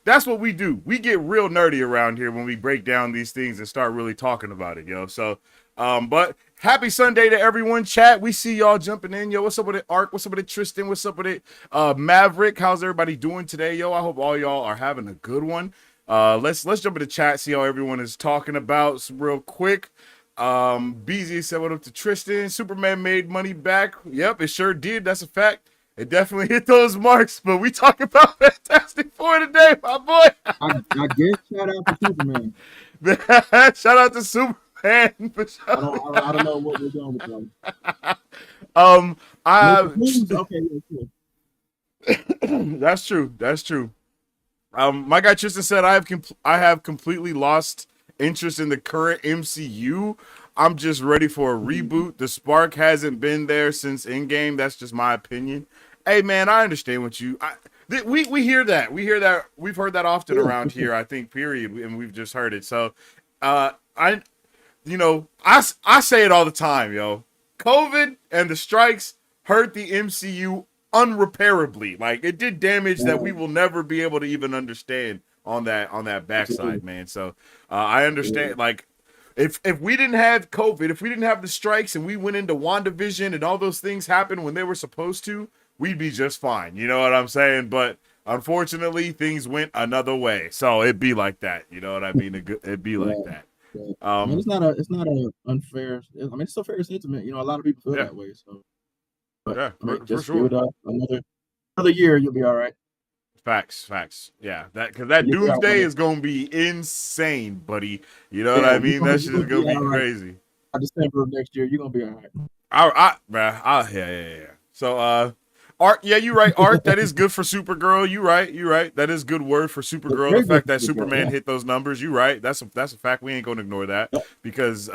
that's what we do. We get real nerdy around here when we break down these things and start really talking about it, yo. So, but happy Sunday to everyone. Chat, we see y'all jumping in, yo. What's up with it, Ark? What's up with it, Tristan? What's up with it, Maverick? How's everybody doing today, yo? I hope all y'all are having a good one. Let's jump into chat, see how everyone is talking about real quick. BZ said what up to Tristan. Superman made money back. Yep, it sure did. That's a fact. It definitely hit those marks, but we talk about Fantastic Four today, my boy. I guess shout out to Superman. Shout out to Superman for sure. I don't know what we're doing with them. I Okay, yeah, that's true. That's true. My guy Tristan said I have completely lost interest in the current MCU. I'm just ready for a reboot. The spark hasn't been there since Endgame. That's just my opinion. Hey man, I understand what you. We hear that. We hear that. We've heard that often around here. I think. Period. And we've just heard it. So, I say it all the time, yo. COVID and the strikes hurt the MCU unrepairably. Like it did damage that we will never be able to even understand on that backside, man. So I understand. Like if we didn't have COVID, if we didn't have the strikes, and we went into WandaVision and all those things happened when they were supposed to, we'd be just fine. You know what I'm saying? But unfortunately, things went another way. So it'd be like that. You know what I mean? It'd be like that. I mean, it's not a unfair. I mean, it's a fair sentiment. You know, a lot of people feel that way. So, but yeah, I mean, just for sure. give it another year, you'll be all right. Facts. Yeah, because that doomsday is gonna be insane, buddy. You know what I mean? That shit is gonna be crazy. December of next year, you're gonna be all right. Yeah. So, Art, yeah, you're right, Art. That is good for Supergirl. You're right. That is good word for Supergirl. The fact that Superman hit those numbers, you're right. That's a fact. We ain't gonna ignore that because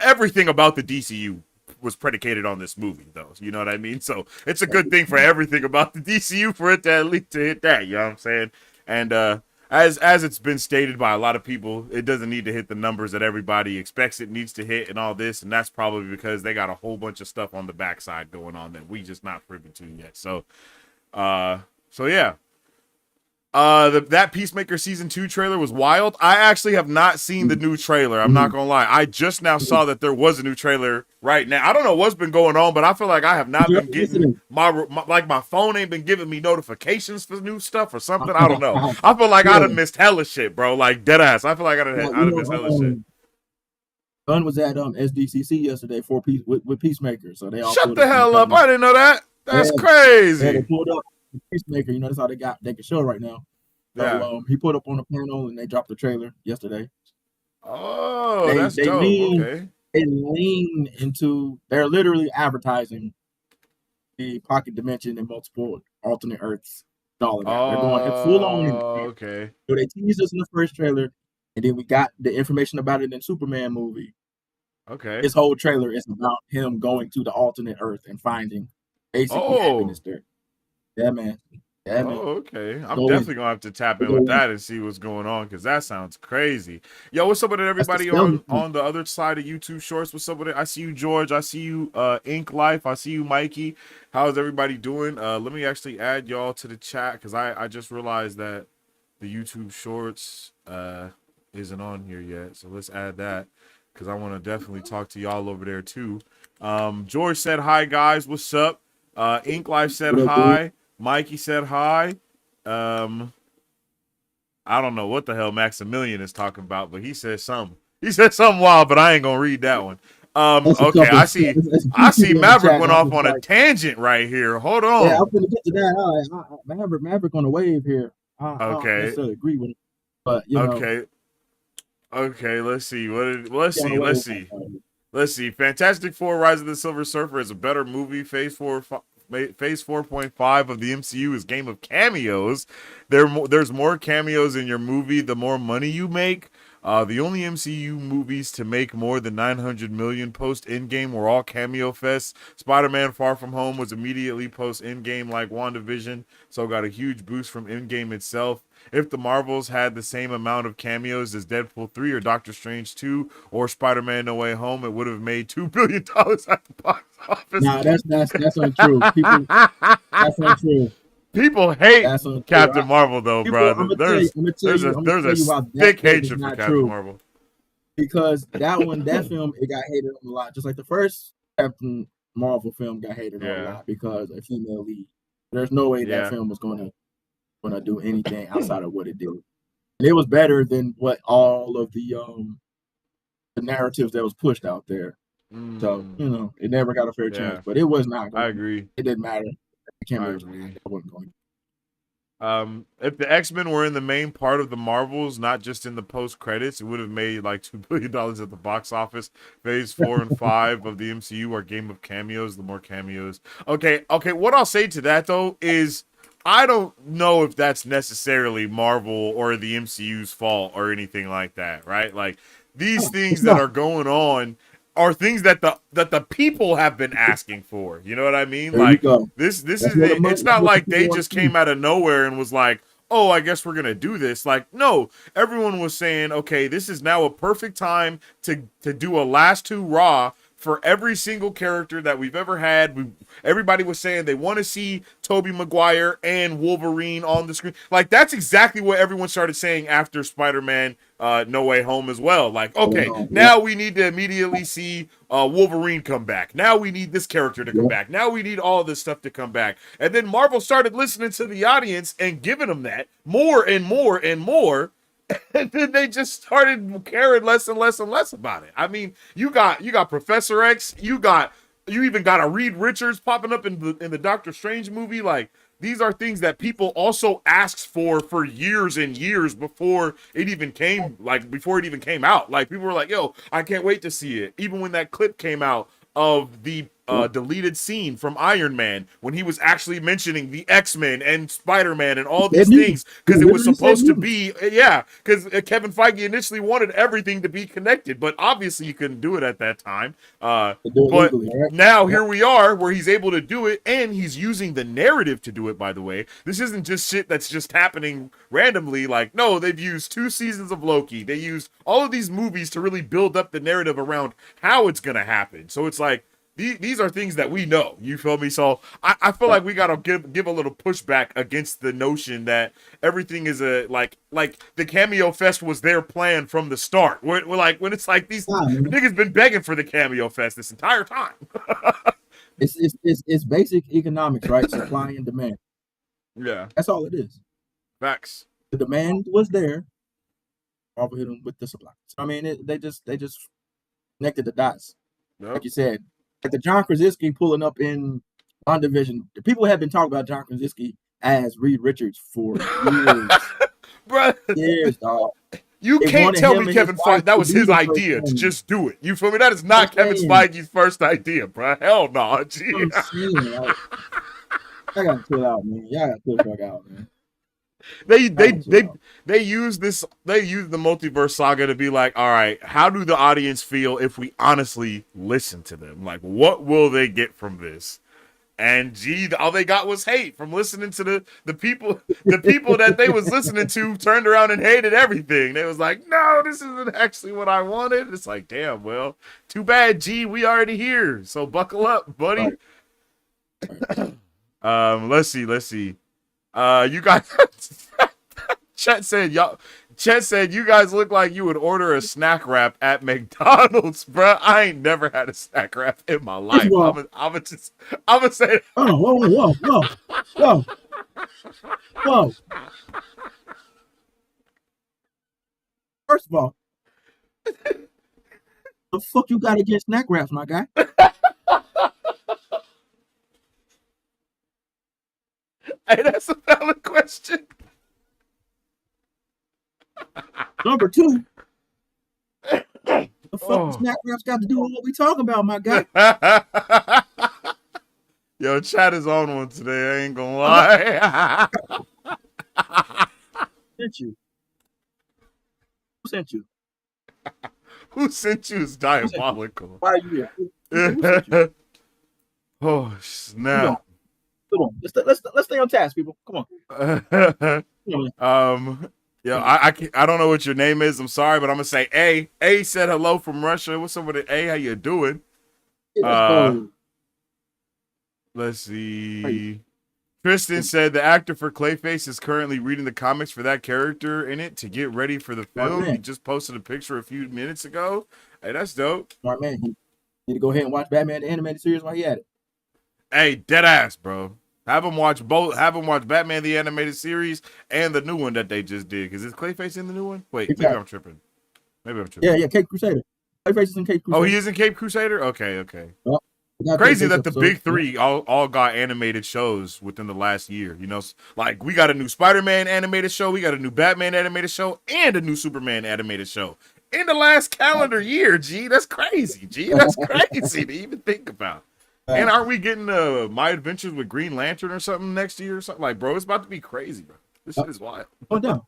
everything about the DCU was predicated on this movie, though. You know what I mean? So it's a good thing for everything about the DCU for it to at least to hit that. You know what I'm saying? And as it's been stated by a lot of people, it doesn't need to hit the numbers that everybody expects it needs to hit and all this, and that's probably because they got a whole bunch of stuff on the backside going on that we just not privy to yet. So yeah. That Peacemaker season 2 trailer was wild. I actually have not seen the new trailer. I'm not gonna lie. I just now saw that there was a new trailer right now. I don't know what's been going on, but I feel like I have not been getting my phone ain't been giving me notifications for new stuff or something. I don't know. I feel like I done missed hella shit, bro. Like dead ass. I feel like I done missed hella shit. Gunn was at SDCC yesterday with Peacemaker, so they all shut the hell up. I didn't know that. That's crazy. They pulled up Peacemaker, you know, that's how they can show right now. So, yeah. He put up on the panel and they dropped the trailer yesterday. Oh, that's dope. Okay. They lean into, they're literally advertising the pocket dimension and multiple alternate Earths. All of that. They're going full on. Okay. So they teased us in the first trailer, and then we got the information about it in Superman movie. Okay. This whole trailer is about him going to the alternate Earth and finding basically happiness there. Yeah, man. Okay. I'm definitely gonna have to tap in with that and see what's going on because that sounds crazy. Yo, what's up with everybody on the other side of YouTube Shorts? What's up with it? I see you, George. I see you, Ink Life. I see you, Mikey. How's everybody doing? Let me actually add y'all to the chat because I just realized that the YouTube Shorts isn't on here yet. So let's add that because I want to definitely talk to y'all over there too. George said hi, guys. What's up? Ink Life said hi. Mikey said hi. I don't know what the hell Maximilian is talking about, but he said something. He said something wild, but I ain't gonna read that one. Okay, I see Maverick went off on a tangent right here. Hold on. Yeah, I'm gonna get to that. Maverick on the wave here. I don't necessarily agree with it, but you know. Okay. Let's see. Let's see. Fantastic Four: Rise of the Silver Surfer is a better movie. Phase 4.5 of the MCU is game of cameos. There's more cameos in your movie, the more money you make. The only MCU movies to make more than 900 million post Endgame were all cameo fests. Spider-Man: Far From Home was immediately post Endgame, like WandaVision, so got a huge boost from Endgame itself. If the Marvels had the same amount of cameos as Deadpool 3 or Doctor Strange 2 or Spider-Man No Way Home, it would have made $2 billion at the box office. Nah, that's untrue. That's untrue. People hate That's untrue. Captain Marvel though, People, bro. There's tell a you why that thick statement is hatred for not Captain true. Marvel. Because that film, it got hated on a lot. Just like the first Captain Marvel film got hated on a Yeah. lot because a female lead. There's no way that Yeah. film was gonna do anything outside of what it did. And it was better than what all of the narratives that was pushed out there. So, it never got a fair chance. But it was not going. I agree. It didn't matter. The cameos agree. wasn't going. If the X-Men were in the main part of the Marvels, not just in the post credits, it would have made like $2 billion at the box office. Phase 4 and 5 of the MCU are game of cameos. The more cameos. Okay. What I'll say to that though is, I don't know if that's necessarily Marvel or the MCU's fault or anything like that, right? Like these things that are going on are things that the people have been asking for. You know what I mean? There like you go. this is it. It's not like they just came out of nowhere and was like, oh, I guess we're gonna do this. Like, no, everyone was saying, okay, this is now a perfect time to do a last two Raw for every single character that we've ever had. Everybody was saying they want to see Tobey Maguire and Wolverine on the screen. Like, that's exactly what everyone started saying after Spider-Man No Way Home as well. Like, okay, now we need to immediately see Wolverine come back. Now we need this character to come back. Now we need all this stuff to come back. And then Marvel started listening to the audience and giving them that more and more and more. And then they just started caring less and less and less about it. I mean, you got Professor X, you even got a Reed Richards popping up in the Doctor Strange movie. Like, these are things that people also asked for years and years before it even came out. Like, people were like, yo, I can't wait to see it. Even when that clip came out of the deleted scene from Iron Man when he was actually mentioning the X-Men and Spider-Man and all these things, because it was supposed to be, because Kevin Feige initially wanted everything to be connected, but obviously you couldn't do it at that time. But now here we are where he's able to do it, and he's using the narrative to do it, by the way. This isn't just shit that's just happening randomly. Like, no, they've used 2 seasons of Loki. They used all of these movies to really build up the narrative around how it's going to happen. So it's like, these are things that we know. You feel me? So I feel like we gotta give a little pushback against the notion that everything is like the Cameo Fest was their plan from the start. We're like, when it's like these niggas been begging for the Cameo Fest this entire time. It's basic economics, right? Supply and demand. Yeah, that's all it is. Facts. The demand was there. Marvel hit them with the supply. So, I mean, they just connected the dots, like you said. Like the John Krasinski pulling up in WandaVision. The people have been talking about John Krasinski as Reed Richards for years. Bro, years, dog. You can't tell me Kevin Feige that was his idea to just do it. You feel me? That is not Kevin Feige's first idea, bro. Hell no. I gotta chill out, man. Y'all gotta chill the fuck out, man. They use the multiverse saga to be like, all right, how do the audience feel if we honestly listen to them? Like, what will they get from this? And all they got was hate from listening to the people that they was listening to turned around and hated everything. They was like, no, this isn't actually what I wanted. It's like, damn, well, too bad, G, we already here. So buckle up, buddy. Let's see. You guys, Chet said you guys look like you would order a snack wrap at McDonald's, bro. I ain't never had a snack wrap in my life. I'm gonna say. Oh, whoa. First of all, the fuck you got against snack wraps, my guy? Hey, that's a valid question. Number 2, the fuck snack wraps got to do with what we talking about, my guy? Yo, chat is on one today. I ain't gonna lie. Who sent you? Who sent you is diabolical. Why are you here? Who sent you? Oh snap! Come on. Let's stay on task, people. Come on. Yo, I don't know what your name is. I'm sorry, but I'm gonna say A. A said hello from Russia. What's up with it? A, how you doing? Let's see. Tristan said the actor for Clayface is currently reading the comics for that character in it to get ready for the Smart film. He man. just posted a picture a few minutes ago. Hey, that's dope. Smart man. He need to go ahead and watch Batman the animated series while he at it. Hey, dead ass, bro. Have him watch both. Have him watch Batman the animated series and the new one that they just did. Because is Clayface in the new one? Wait, Exactly. maybe I'm tripping. Maybe I'm tripping. Yeah, Cape Crusader. Clayface is in Cape Crusader. Oh, he is in Cape Crusader? Okay. Oh, Crazy that the big three all got animated shows within the last year. You know, like we got a new Spider-Man animated show, we got a new Batman animated show, and a new Superman animated show in the last calendar year. G, that's crazy. G, that's crazy to even think about. And are we getting My Adventures with Green Lantern or something next year or something? Like, bro, it's about to be crazy, bro. This shit is wild. Going down.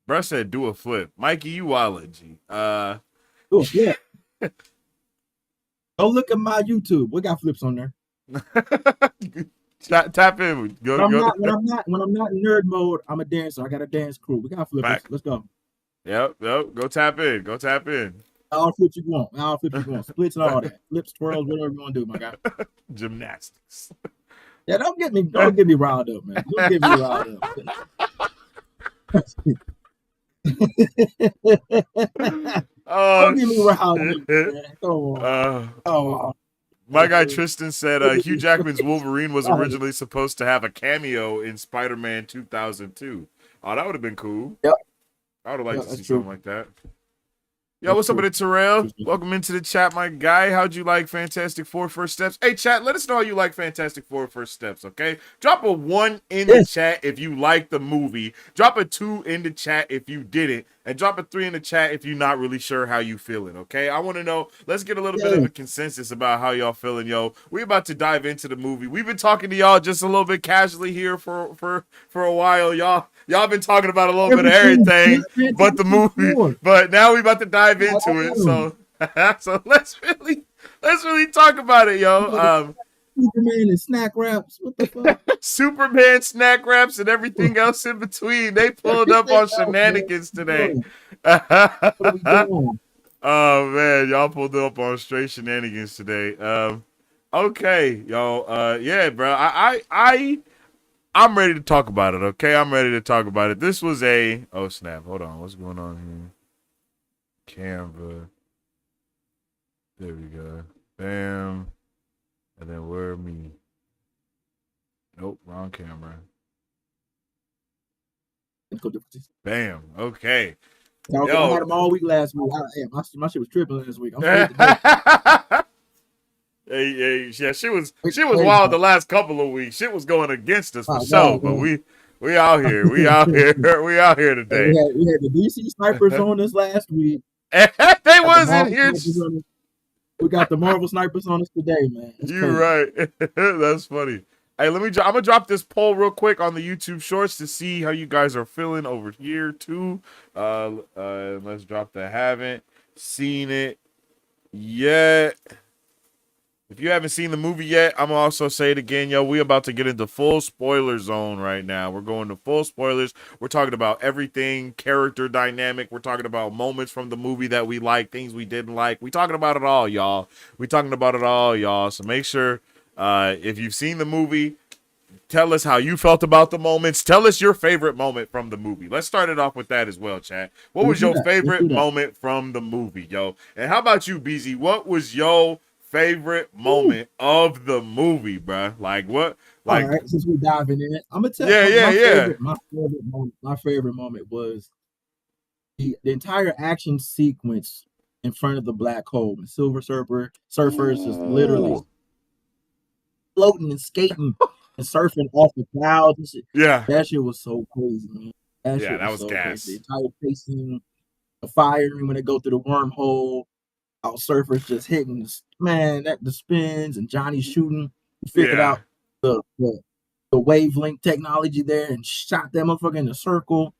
Bro said do a flip. Mikey, you wildin', G. Oh, yeah. Go look at my YouTube. We got flips on there. Tap in. When I'm not in nerd mode, I'm a dancer. I got a dance crew. We got flips. Let's go. Yep. Go tap in. All flips you want. Splits and all that. Flips, twirls, whatever you want to do, my guy. Gymnastics. Yeah, don't get me riled up, man. Don't get me riled up. Don't get me riled up, man. Come on. My guy Tristan said Hugh Jackman's Wolverine was originally supposed to have a cameo in Spider-Man 2002. Oh, that would have been cool. Yep. I would have liked to see something like that. Yo, what's up with it, Terrell? Welcome into the chat, my guy. How'd you like Fantastic Four First Steps? Hey, chat, let us know how you like Fantastic Four First Steps, okay? Drop a 1 in the chat if you like the movie. Drop a 2 in the chat if you didn't. And drop a 3 in the chat if you're not really sure how you feeling, okay? I want to know. Let's get a little bit of a consensus about how y'all feeling, yo. We about to dive into the movie. We've been talking to y'all just a little bit casually here for a while, y'all. Y'all been talking about a little bit of everything but the movie. But now we about to dive into it. So let's really talk about it, yo. Superman and snack wraps. What the fuck? Superman snack wraps and everything else in between. They pulled up on shenanigans today. Oh man, y'all pulled up on straight shenanigans today. Okay, yo. Yeah, bro. I'm ready to talk about it, okay? I'm ready to talk about it. This was oh snap. Hold on. What's going on here? Canva. There we go. Bam. And then where me? Nope, wrong camera. Bam. Okay. I had them all week last week. My shit was tripping last week. Hey, yeah, she was wild the last couple of weeks. Shit was going against us for sure, but we out here. We out here today. We had the DC snipers on us last week. They was in here. We got the Marvel snipers on us today, man. You're right. That's funny. Hey, I'm gonna drop this poll real quick on the YouTube Shorts to see how you guys are feeling over here too. Let's drop the haven't seen it yet. If you haven't seen the movie yet, I'm gonna also say it again, yo. We about to get into full spoiler zone right now. We're going to full spoilers. We're talking about everything, character dynamic. We're talking about moments from the movie that we like, things we didn't like. We talking about it all, y'all. So make sure, if you've seen the movie, tell us how you felt about the moments. Tell us your favorite moment from the movie. Let's start it off with that as well, chat. What was your favorite moment from the movie, yo? And how about you, BZ? What was your favorite moment of the movie, bruh? Like what? Like, all right, since we're diving in, I'm gonna tell you. My favorite moment was the entire action sequence in front of the black hole. The Silver Surfers just literally floating and skating and surfing off the clouds and shit. Yeah, that shit was so crazy, man. That was so gas. Crazy. The entire pacing, the firing when they go through the wormhole. Our surfers just hitting, man, the spins and Johnny shooting. He figured out the wavelength technology there and shot that motherfucker in the circle.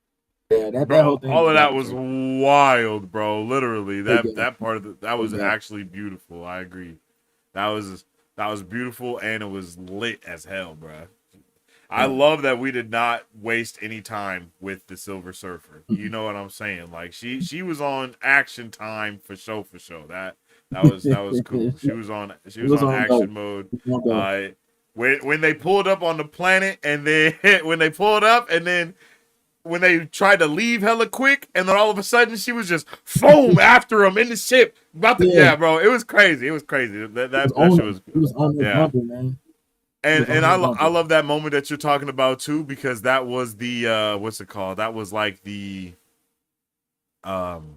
Yeah, that whole thing. All of that was wild, bro. Literally, that part of that was actually beautiful. I agree. That was beautiful and it was lit as hell, bro. I love that we did not waste any time with the Silver Surfer. You know what I'm saying? Like she was on action time for sure. That was cool. She was on It was on action go. mode. It was on go. When they pulled up on the planet, and then when they pulled up, and then when they tried to leave hella quick, and then all of a sudden she was just foam after him in the ship. Yeah, Yeah, bro, it was crazy. It was crazy. it was That on shit him. was He was on that yeah. bumper, man. He And was on that I bumper. love that moment that you're talking about too, because that was the what's it called? That was like the um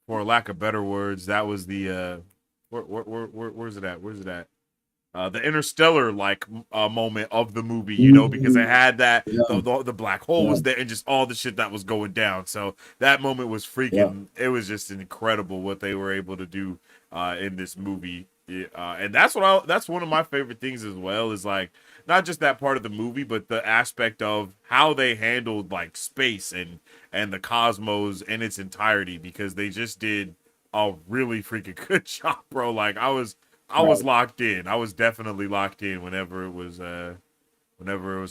for lack of better words, that was the where's it at? Where's it at? The interstellar like moment of the movie, you know, because it had that Yeah, the black hole yeah, was there and just all the shit that was going down. So that moment was yeah. freaking. It was just incredible what they were able to do in this movie. Yeah, and that's one of my favorite things as well, is like not just that part of the movie, but the aspect of how they handled like space and the cosmos in its entirety, because they just did a really freaking good job, bro. Like I was Right. locked in. I was definitely locked in whenever it was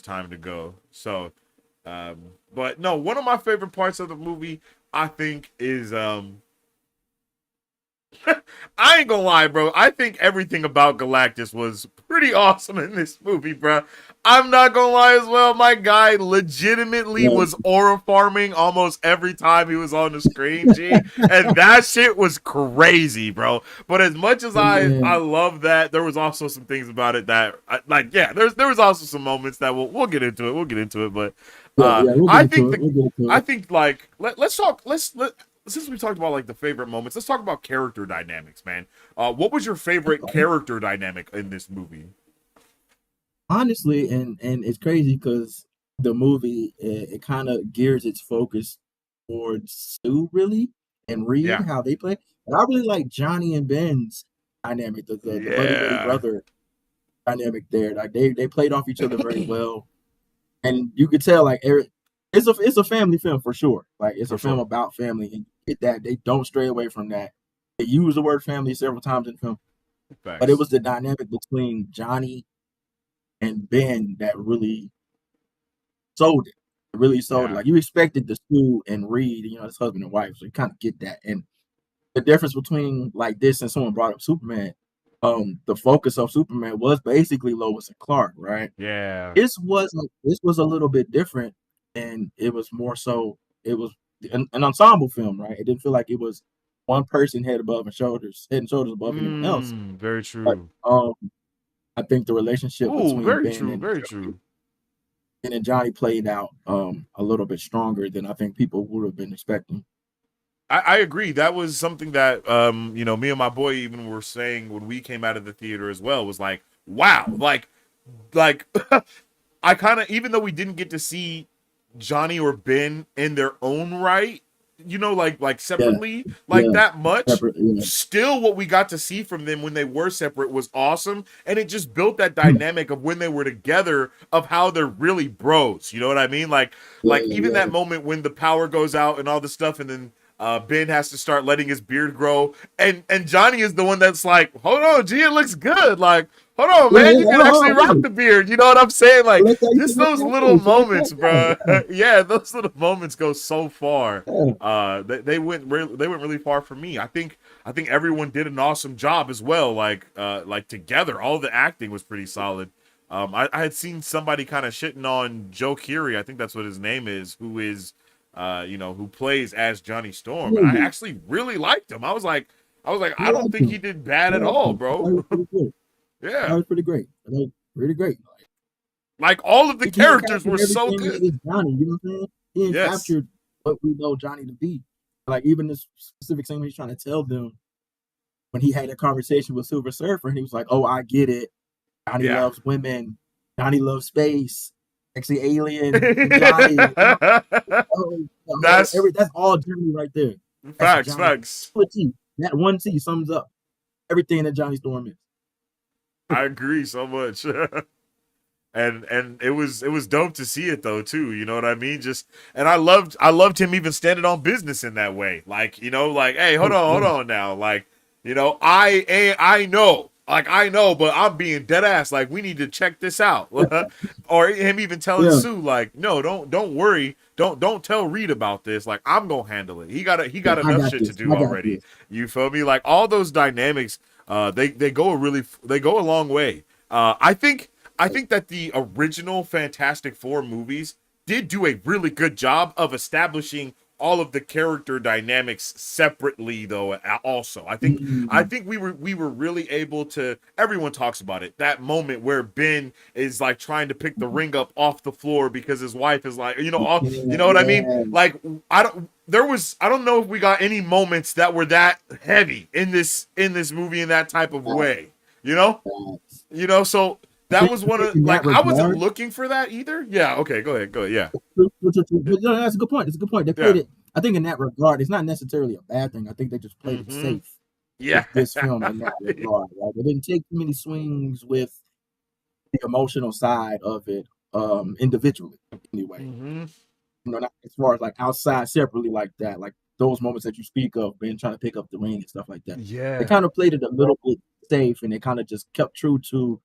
time to go. So, but no, one of my favorite parts of the movie, I think, is I ain't gonna lie, bro. I think everything about Galactus was pretty awesome in this movie, bro. I'm not gonna lie as well. My guy legitimately Yeah. was aura farming almost every time he was on the screen, G. And that shit was crazy, bro. But as much as I Man. love that, there was also some things about it that like yeah, there was also some moments that we'll get into it. We'll get into it, but Yeah, yeah, we'll get I into think it. We'll get into I it. think like let's talk let since we talked about like the favorite moments, let's talk about character dynamics, man. What was your favorite character dynamic in this movie? Honestly, and it's crazy because the movie it kind of gears its focus towards Sue really and Reed Yeah, how they play. And I really like Johnny and Ben's dynamic, the buddy yeah, brother dynamic there. Like they played off each other very well, and you could tell like Eric, it's a family film for sure. Like it's for a film sure. about family, and you get that they don't stray away from that. They use the word family several times in the film, but it Facts. was the dynamic between Johnny and Ben that really sold it. It really sold it. Yeah, Like you expected the Stu and Reed, you know, his husband and wife, so you kind of get that. And the difference between like this and someone brought up Superman, the focus of Superman was basically Lois and Clark, right? yeah. This was a little bit different, and it was more so it was an ensemble film, right? It didn't feel like it was one person head and shoulders above anyone else. Very But true. I think the relationship Ooh, between very true, very true. Ben and Johnny played out a little bit stronger than I think people would have been expecting. I agree. That was something that you know, me and my boy even were saying when we came out of the theater as well, was like, wow, like I kind of, even though we didn't get to see Johnny or Ben in their own right, you know, like Yeah, separately, like yeah, that much, separate. Yeah, still what we got to see from them when they were separate was awesome, and it just built that dynamic of when they were together, of how they're really bros. You know what I mean? Like yeah, even that yeah. moment when the power goes out and all this stuff, and then Ben has to start letting his beard grow, and Johnny is the one that's like, hold on, G, it looks good. Like, hold on, Yeah, man, yeah, you can actually hold rock on. the beard. You know what I'm saying? Like, Let that, you just should let those that little go. You should let that moments, go. bro. Yeah, those little moments go so far. Yeah, They went really far for me. I think everyone did an awesome job as well. Like together, all the acting was pretty solid. I had seen somebody kind of shitting on Joe Keery, I think that's what his name is, who is you know, who plays as Johnny Storm, and I yeah, actually really liked him. I was like, I I don't liked think he him. did bad I at liked all, him. I thought he bro. was pretty good. I thought he Yeah, was pretty great. I thought pretty great. like all of the He characters were captured so everything that good. is Johnny. You know what I'm saying? He Yes, captured what we know Johnny to be. Like even this specific scene when he's trying to tell them when he had a conversation with Silver Surfer, and he was like, "Oh, I get it. Johnny yeah. loves women. Johnny loves space. Actually, alien Johnny. You know, That's that's all Johnny right there. That's facts, Johnny. facts. To a T. That one T sums up everything that Johnny Storm is. I agree so much. And it was dope to see it though too, you know what I mean? Just, and I loved him even standing on business in that way, like, you know, like, hey, Oh hold yeah, on now, like, you know, I know Like, I know, but I'm being dead ass. Like, we need to check this out. Or him even telling Yeah. Sue, like, no, don't worry. Don't tell Reed about this. Like, I'm gonna handle it. He got Yeah, I enough got shit to this. do I got already. this. You feel me? Like, all those dynamics, they go a long way. I think that the original Fantastic Four movies did do a really good job of establishing all of the character dynamics separately, though. Also, I think we were really able to. Everyone talks about it. That moment where Ben is like trying to pick the ring up off the floor because his wife is like, you know what I mean? Yeah. Like, I don't know if we got any moments that were that heavy in this movie in that type of way. You know, so that was I one think of, in like, that I wasn't regard, looking for that either. Yeah. Okay. Go ahead. Yeah. but no, that's a good point. It's a good point. They played Yeah. it. I think in that regard, it's not necessarily a bad thing. I think they just played it Mm-hmm. safe Yeah. with this film in that regard. Right? They didn't take too many swings with the emotional side of it, individually. Anyway, Mm-hmm. not as far as like outside separately like that, like those moments that you speak of, being trying to pick up the ring and stuff like that. They Yeah. kind of played it a little bit safe, and they kind of just kept true to.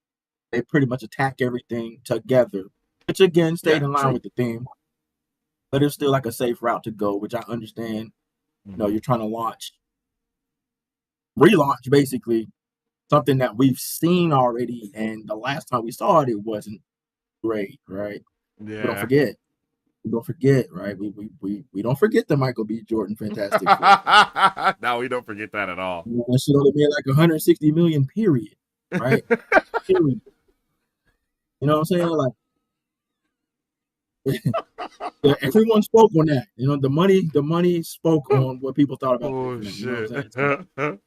They pretty much attack everything together, which again stayed Yeah. in line True. with the theme. But it's still like a safe route to go, which I understand. Mm-hmm. You're trying to relaunch basically something that we've seen already, and the last time we saw it, it wasn't great, right? We don't Yeah. forget. We don't forget, right? We don't forget the Michael B. Jordan Fantastic Four. No, we don't forget that at all. That shit only made like 160 million, period, right? Period. You know what I'm saying? Like everyone spoke on that. The money spoke on what people thought about that Oh film. You know what shit. I'm saying? So,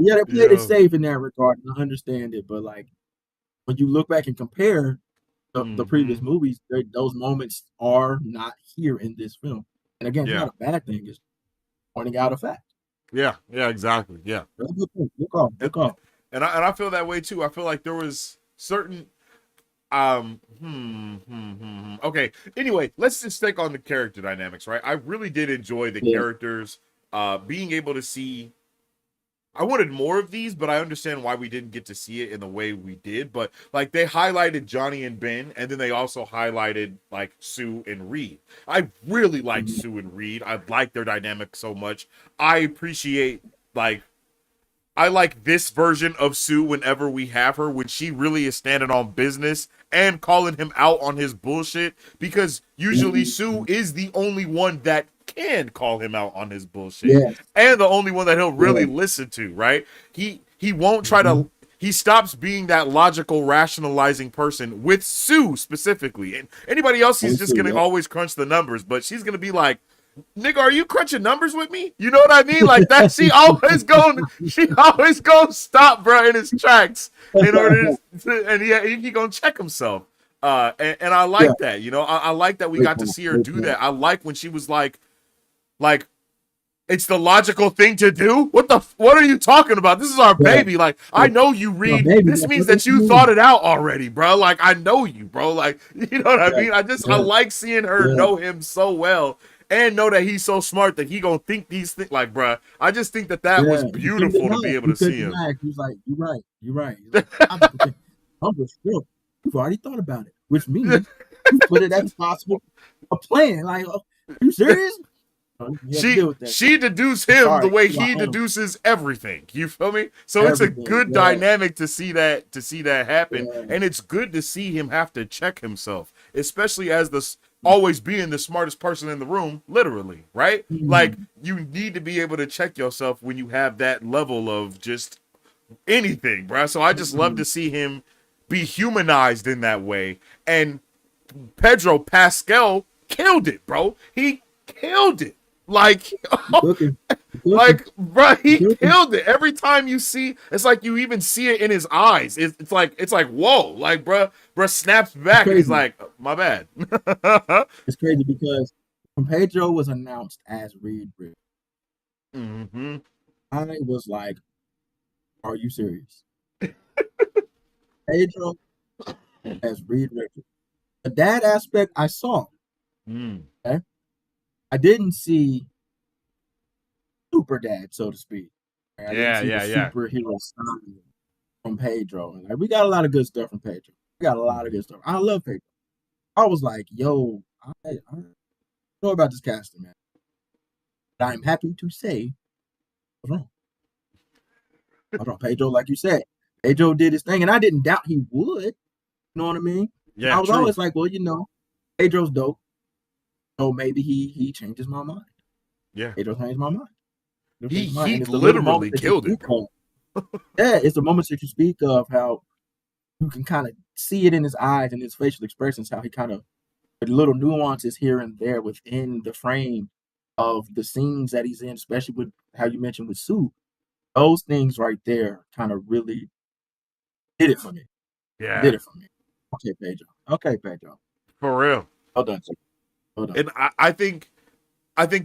yeah, they played it Yo. safe in that regard, and I understand it. But like when you look back and compare the Mm-hmm. previous movies, those moments are not here in this film. And again, it's Yeah. not a bad thing. It's pointing out a fact. Yeah. Yeah. Exactly. Yeah. That's a good thing. Good call. And Good call. I feel that way too. I feel like there was certain okay. Anyway, let's just stick on the character dynamics, right? I really did enjoy the Yeah. characters, being able to see. I wanted more of these, but I understand why we didn't get to see it in the way we did. But like, they highlighted Johnny and Ben, and then they also highlighted like Sue and Reed. I really like Mhm. Sue and Reed. I like their dynamic so much. I appreciate, like, I like this version of Sue whenever we have her, when she really is standing on business and calling him out on his bullshit, because usually Sue Mhm. is the only one that can call him out on his bullshit, Yes. and the only one that he'll really Yes. listen to, right? He won't try Mhm. to, he stops being that logical rationalizing person with Sue specifically. And anybody else, he's And just Sue, going to yep. always crunch the numbers, but she's going to be like, nigga, are you crunching numbers with me? You know what I mean? Like that. She always gonna stop, bro, in his tracks in order to, and he gonna check himself. And I Yeah. like that. I like that we Great got to point. see her Great do point. that. I like when she was like, it's the logical thing to do. What are you talking about? This is our Yeah. baby. Like, I Yeah. know you No, read. baby, This that's means what that you you mean. thought it out already, bro. Like, I know you, bro. Like, you know what I Yeah. mean? I Yeah. like seeing her Yeah. know him so well and know that he's so smart that he gonna think these things. Like, bro, I just think that was Yeah. You couldn't beautiful to deny be it. able You to see couldn't him. deny it. He was like, you're right. You're right. He's like, logical thing. I'm just sure. You've already thought about it, which means you put it as possible a plan. Like, oh, you serious? Oh, you have to she deal with that shit. she deduced I'm him the sorry. way You are he handling deduces everything. You feel me? So it's a everything. good Yeah. dynamic to see that happen, Yeah. and it's good to see him have to check himself, especially as always being the smartest person in the room, literally, right? Like, Mhm. you need to be able to check yourself when you have that level of just anything, bro. So I just love to Mhm. see him be humanized in that way, and Pedro Pascal killed it, bro. He killed it. Like, You cooking. You cooking. like, bro, You he cooking. killed it. Every time you see, it's like you even see it in his eyes. It's like whoa, like, bro snaps It's back and he's crazy. like, my bad. It's crazy because when Pedro was announced as Reed Richards, Mm-hmm. I was like, are you serious? Pedro as Reed Richards. The dad aspect I saw. Mm. Okay? I didn't see super dad, so to speak. I didn't Yeah, see the yeah, yeah. superhero side from Pedro. Like, we got a lot of good stuff from Pedro. We got a lot of good stuff. I love Pedro. I was like, yo, I don't know about this casting, man. But I'm happy to say I was wrong. I was wrong. Pedro, like you said, Pedro did his thing, and I didn't doubt he would. You know what I mean? Yeah, I was true. always like, well, Pedro's dope. So maybe he changes my mind. Yeah. Pedro changed my mind. He literally killed it, bro. Yeah, it's the moments that you speak of, how you can kind of see it in his eyes and his facial expressions, how he kind of, with little nuances here and there within the frame of the scenes that he's in, especially with how you mentioned with Sue. Those things right there kind of really did it for me. Yeah. Did it for me. Okay, Pedro. Okay, Pedro. For real. Well done, sir. Well done. And I think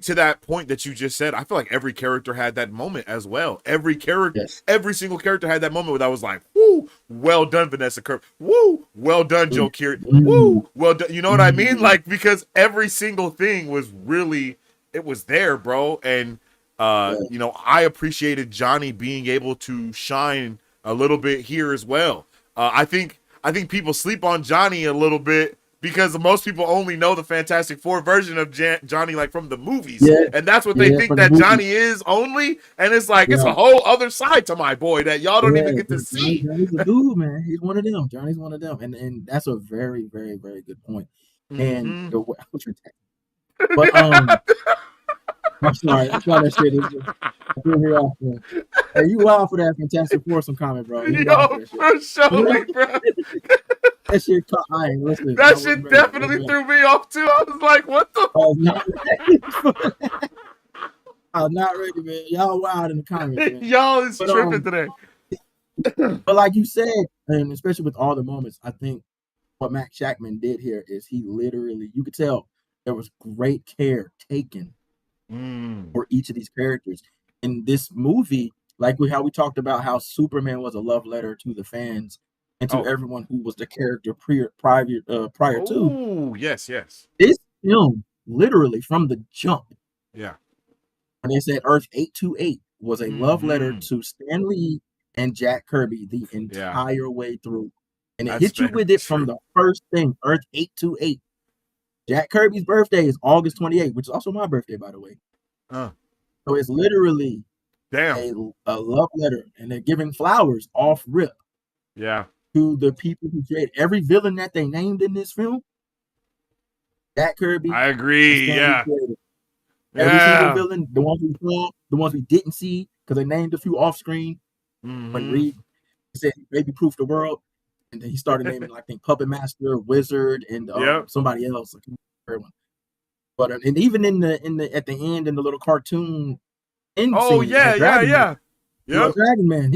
to that point that you just said, I feel like every character had that moment as well. Every single character had that moment where I was like, woo, well done, Vanessa Kirby. Woo, well done, Joe Keery. Woo, well done. You know what I mean? Like, because every single thing was really, it was there, bro. And, I appreciated Johnny being able to shine a little bit here as well. I think people sleep on Johnny a little bit, because most people only know the Fantastic Four version of Johnny, like from the movies. Yeah. And that's what they think that Johnny is only. And it's like, it's a whole other side to my boy that y'all don't even get to see. Johnny's a dude, man. He's one of them. Johnny's one of them. And that's a very, very, very good point. And the way, but I'm sorry that shit is threw me off, man. Hey, you wild for that Fantastic Four comment, bro. Yo, for sure, bro. That shit caught. Listen. That shit definitely threw me off too. I was like, what the? I'm not ready, man. Y'all wild in the comments, man. Y'all is tripping today. But like you said, and especially with all the moments, I think what Matt Shackman did here is he literally, you could tell there was great care taken for each of these characters. In this movie, like how we talked about how Superman was a love letter to the fans and to everyone who was the character prior to. Oh, yes. This film, literally from the jump. Yeah. When they said Earth 828 was a love letter to Stan Lee and Jack Kirby the entire way through. And it hit you with it from the first thing, Earth 828. Jack Kirby's birthday is August 28th, which is also my birthday, by the way. So it's literally a love letter, and they're giving flowers off rip. Yeah. To the people who created every villain that they named in this film. Jack Kirby. I agree. Yeah. Every single villain, the ones we saw, the ones we didn't see, because they named a few off screen. When Reed said baby proof the world, and then he started naming, I think, Puppet Master, Wizard, and somebody else. But and even in the at the end in the little cartoon end scene, yeah. Dragon Man.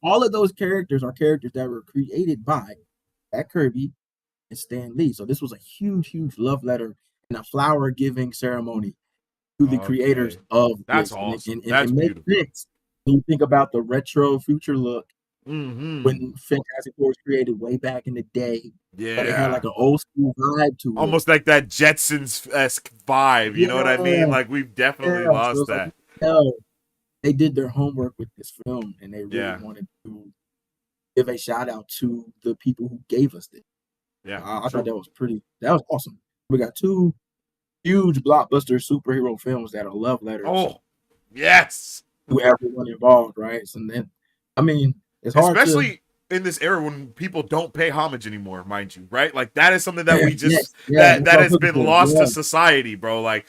All of those characters are characters that were created by Jack Kirby and Stan Lee. So this was a huge, huge love letter and a flower giving ceremony to the creators of That's this. awesome. And That's it makes sense when you think about the retro future look when Fantastic Four was created way back in the day. Yeah. But it had like an old school vibe to it. Almost like that Jetsons-esque vibe. You know what I mean? Like, we've definitely lost that. Like, they did their homework with this film, and they really wanted to give a shout out to the people who gave us this. Yeah. I thought that was awesome. We got two huge blockbuster superhero films that are love letters. Oh, yes. To everyone involved, right? So then, I mean, it's hard, especially in this era when people don't pay homage anymore, mind you, right? Like, that is something that we just that has been lost to society, bro. Like,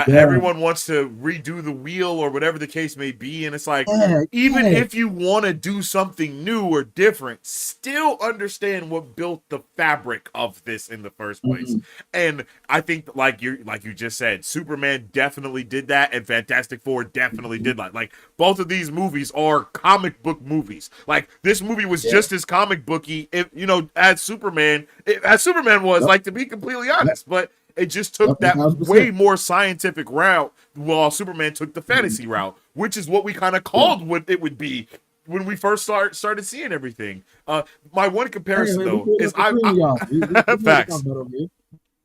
everyone wants to redo the wheel or whatever the case may be, and it's like, even if you want to do something new or different, still understand what built the fabric of this in the first place. And I think, like you just said, Superman definitely did that, and Fantastic Four definitely did that. Like, both of these movies are comic book movies. Like, this movie was just as comic booky, if as Superman was, like, to be completely honest, but it just took that 100%. Way more scientific route, while Superman took the fantasy route, which is what we kind of called what it would be when we first started seeing everything. My one comparison though is facts.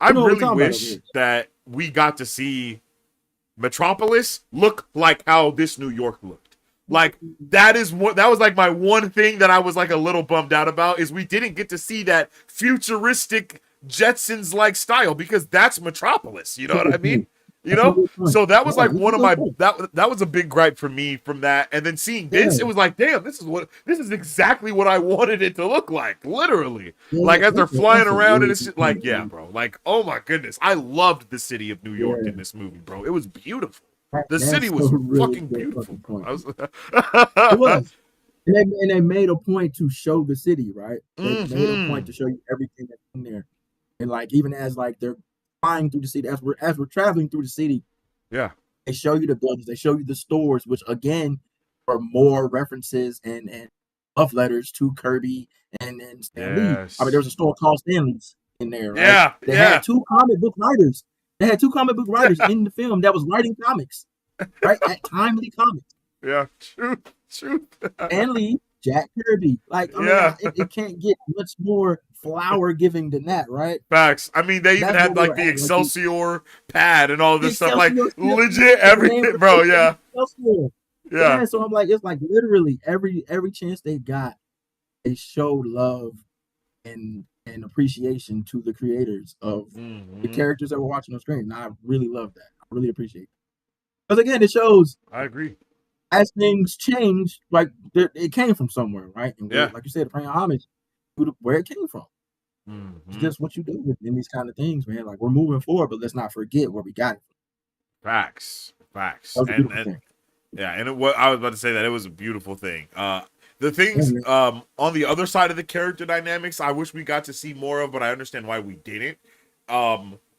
I really wish that we got to see Metropolis look like how this New York looked. Like that was like my one thing that I was like a little bummed out about is we didn't get to see that futuristic Jetsons like style because that's Metropolis. You know what I mean? You know, so that was like one of my that was a big gripe for me from that. And then seeing this, it was like, damn, this is exactly what I wanted it to look like, literally. Like as they're flying around, and it's just like, yeah, bro, like, oh my goodness, I loved the city of New York in this movie, bro. It was beautiful. The city was fucking beautiful. It was. And they made a point to show the city, right? They made a point to show you everything that's in there. And like even as like they're flying through the city, as we're traveling through the city, they show you the buildings, they show you the stores, which again are more references and love letters to Kirby and Stan Lee. I mean, there was a store called Stanley's in there, right? They had two comic book writers. They had two comic book writers in the film that was writing comics, right? At Timely Comics. Yeah, truth. Stan Lee, Jack Kirby. Like, I mean, it can't get much more flower giving than that, right? Facts. I mean, they even had like the Excelsior pad and all this stuff, like legit everything, bro. Yeah. Yeah. So I'm like, it's like literally every chance they got, they showed love and appreciation to the creators of the characters that we're watching on screen. And I really love that. I really appreciate it. Because again, it shows. I agree. As things change, like it came from somewhere, right? And like you said, paying homage to where it came from. It's just what you do in these kind of things, man. Like we're moving forward, but let's not forget where we got it from. Facts. And yeah, and what I was about to say that it was a beautiful thing. The things on the other side of the character dynamics, I wish we got to see more of, but I understand why we didn't.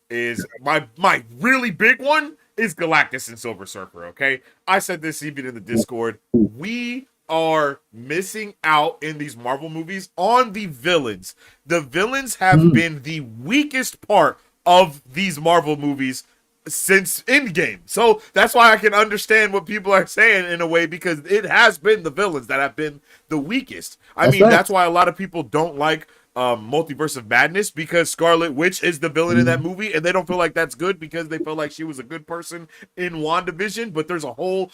Is my really big one is Galactus and Silver Surfer. Okay, I said this even in the Discord. We are missing out in these Marvel movies on the villains. The villains have been the weakest part of these Marvel movies since Endgame. So that's why I can understand what people are saying in a way, because it has been the villains that have been the weakest. That's why a lot of people don't like Multiverse of Madness, because Scarlet Witch is the villain in that movie, and they don't feel like that's good because they feel like she was a good person in WandaVision. But there's a whole,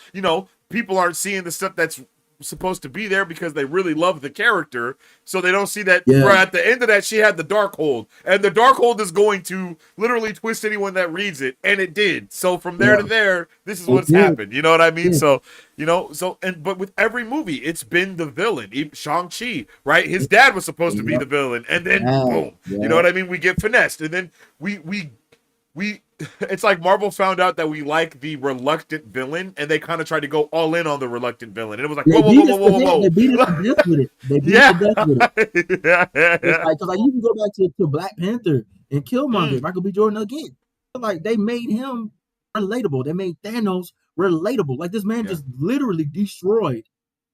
people aren't seeing the stuff that's supposed to be there because they really love the character, so they don't see that at the end of that she had the Darkhold, and the Darkhold is going to literally twist anyone that reads it, and it did. So from there to there, this is what's happened. You know what I mean? So but with every movie, it's been the villain. Even Shang-Chi, right? His dad was supposed to be the villain, and then boom, you know what I mean? We get finessed, and then we it's like Marvel found out that we like the reluctant villain, and they kind of tried to go all in on the reluctant villain. And it was like, whoa. They beat us to death with it. It's like, because you can go back to Black Panther and Killmonger, Michael B. Jordan again. Like, they made him relatable. They made Thanos relatable. Like, this man just literally destroyed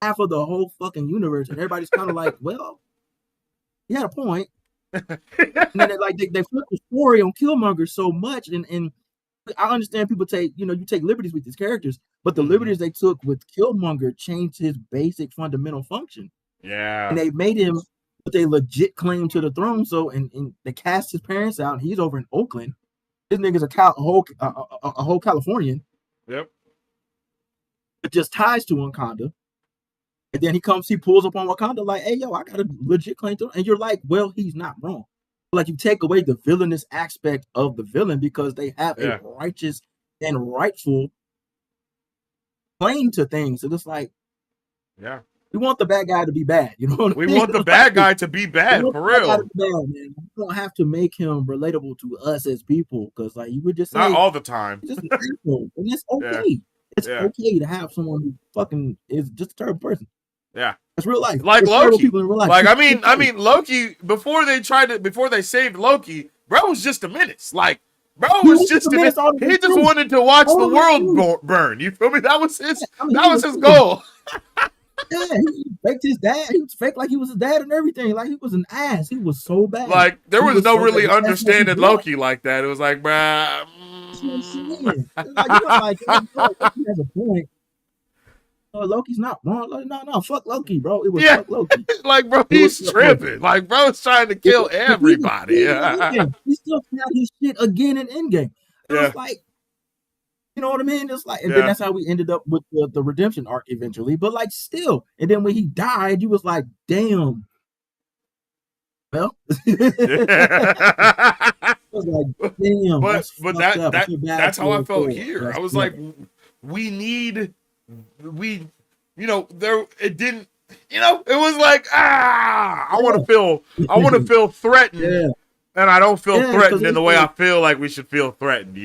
half of the whole fucking universe, and everybody's kind of like, well, he had a point. And then they flip the story on Killmonger so much, and I understand people take you take liberties with these characters, but the liberties they took with Killmonger changed his basic fundamental function. Yeah, and they made him with a legit claim to the throne. So and they cast his parents out. And he's over in Oakland. This nigga's a whole Californian. Yep. It just ties to Wakanda. And then he pulls up on Wakanda like, hey, yo, I got a legit claim to it. And you're like, well, he's not wrong. Like, you take away the villainous aspect of the villain because they have a righteous and rightful claim to things. And it's like, we want the bad guy to be bad. You know what I mean? We want the bad guy to be bad, for real. You don't have to make him relatable to us as people, because like you would just say, not all the time. Just an asshole, and it's okay. It's okay to have someone who fucking is just a terrible person. Yeah, it's real life. Like it's Loki. People in real life. Like I mean, Loki. Before they saved Loki, bro was just a menace. Like, bro was just a menace. He just wanted to watch the world burn. You feel me? That was his. That was his goal. Yeah, he faked his dad. He was fake like he was his dad and everything. Like, he was an ass. He was so bad. Like, there was no really understanding Loki like that. It was like, bruh. Like, he has a point. Loki's not wrong. No, fuck Loki, bro. It was fuck Loki. Like, bro, he's tripping. Like, bro's trying to kill everybody. He still got his shit again in Endgame. It's like, You know what I mean? It's like, and then Yeah. that's how we ended up with the redemption arc eventually. But like, still, and then when he died, you was like, damn. Well, I was like, damn, but that's but fucked up. I feel bad that's how I for felt Thor. here. I That's was yeah. like, we need we there it didn't it was like I want to feel threatened, Yeah, and I don't feel yeah, because threatened it in was the way I like, feel like we should feel threatened.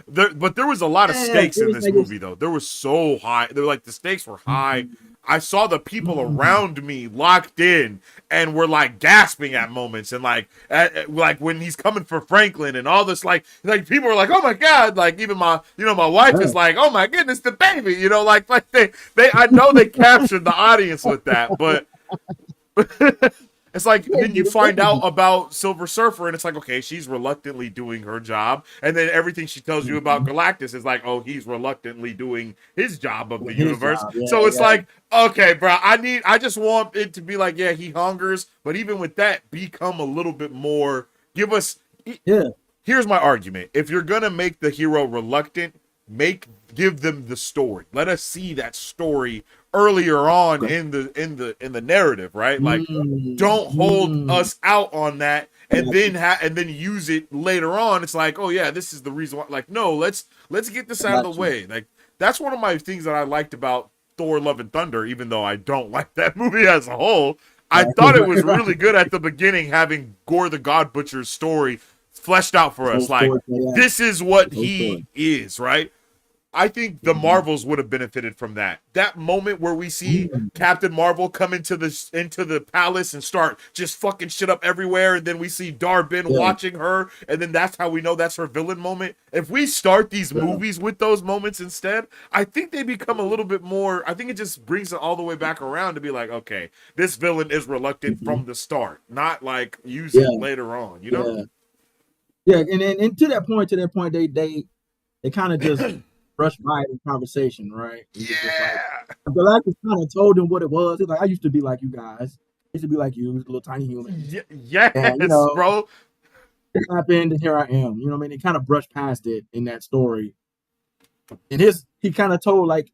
But there was a lot of yeah, stakes it in was this like movie though. There was so high. They were like the stakes were high. mm, I saw the people mm, around me locked in and were like gasping at moments, and like when he's coming for Franklin and all this, like people are like, oh my god, like even my wife is yeah, like, oh my goodness, the baby, like they I know they captured the audience with that, but it's like yeah, then you find out about Silver Surfer, and it's like, okay, she's reluctantly doing her job, and then everything she tells you about mm, Galactus is like, oh, he's reluctantly doing his job of the with his universe. job. Yeah, So it's yeah, like, okay, bro, I just want it to be like, yeah, he hungers, but even with that, become a little bit more. Give us. yeah, Here's my argument: if you're gonna make the hero reluctant, give them the story. Let us see that story earlier on okay. in the narrative, right? Like, Mm, don't hold mm, us out on that and yeah, then use it later on. It's like, oh yeah, this is the reason why. Like, no, let's get this I out of the got you. way. Like, that's one of my things that I liked about Thor: Love and Thunder, even though I don't like that movie as a whole. I Right, thought it was right, really right. good at the beginning, having Gore the God Butcher's story fleshed out for This whole us. Like, story play out. this is what This whole story. he is, right? I think the Mhm. Marvels would have benefited from that. That moment where we see Mm, Captain Marvel come into the palace and start just fucking shit up everywhere, and then we see Dar-Benn yeah, watching her, and then that's how we know that's her villain moment. If we start these yeah. movies with those moments instead, I think they become a little bit more. I think it just brings it all the way back around to be like, okay, this villain is reluctant Mhm. from the start, not like use it Yeah, later on. You know? yeah, yeah. And to that point, they kind of just brushed by the conversation, right? It was just like Yeah. Galactus kind of told him what it was. He's like, I used to be like you guys. I used to be like you, a little tiny human. And Yes, bro. it happened, and here I am. You know what I mean? They kind of brushed past it in that story. And he kind of told like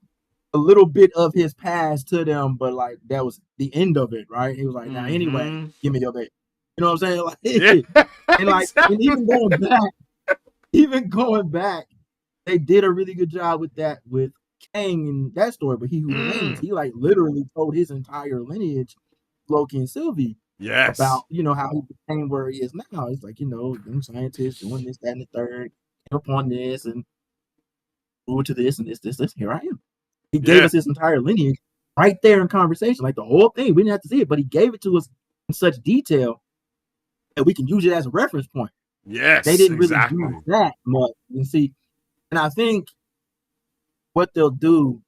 a little bit of his past to them, but like that was the end of it, right? He was like, now anyway, Mm-hmm. give me your baby. You know what I'm saying? Yeah, Like, and like, and exactly. even going back, they did a really good job with that with Kang in that story. But He Who Remains, Mm. he like literally told his entire lineage, Loki and Sylvie, Yes. about how he became where he is now. It's like young scientists doing this, that, and the third, came upon this and grew to this and this. Here I am. He gave Yeah. us his entire lineage right there in conversation, like the whole thing. We didn't have to see it, but he gave it to us in such detail that we can use it as a reference point. They Yes. didn't really use Exactly. that much. You see, and I think what they'll do,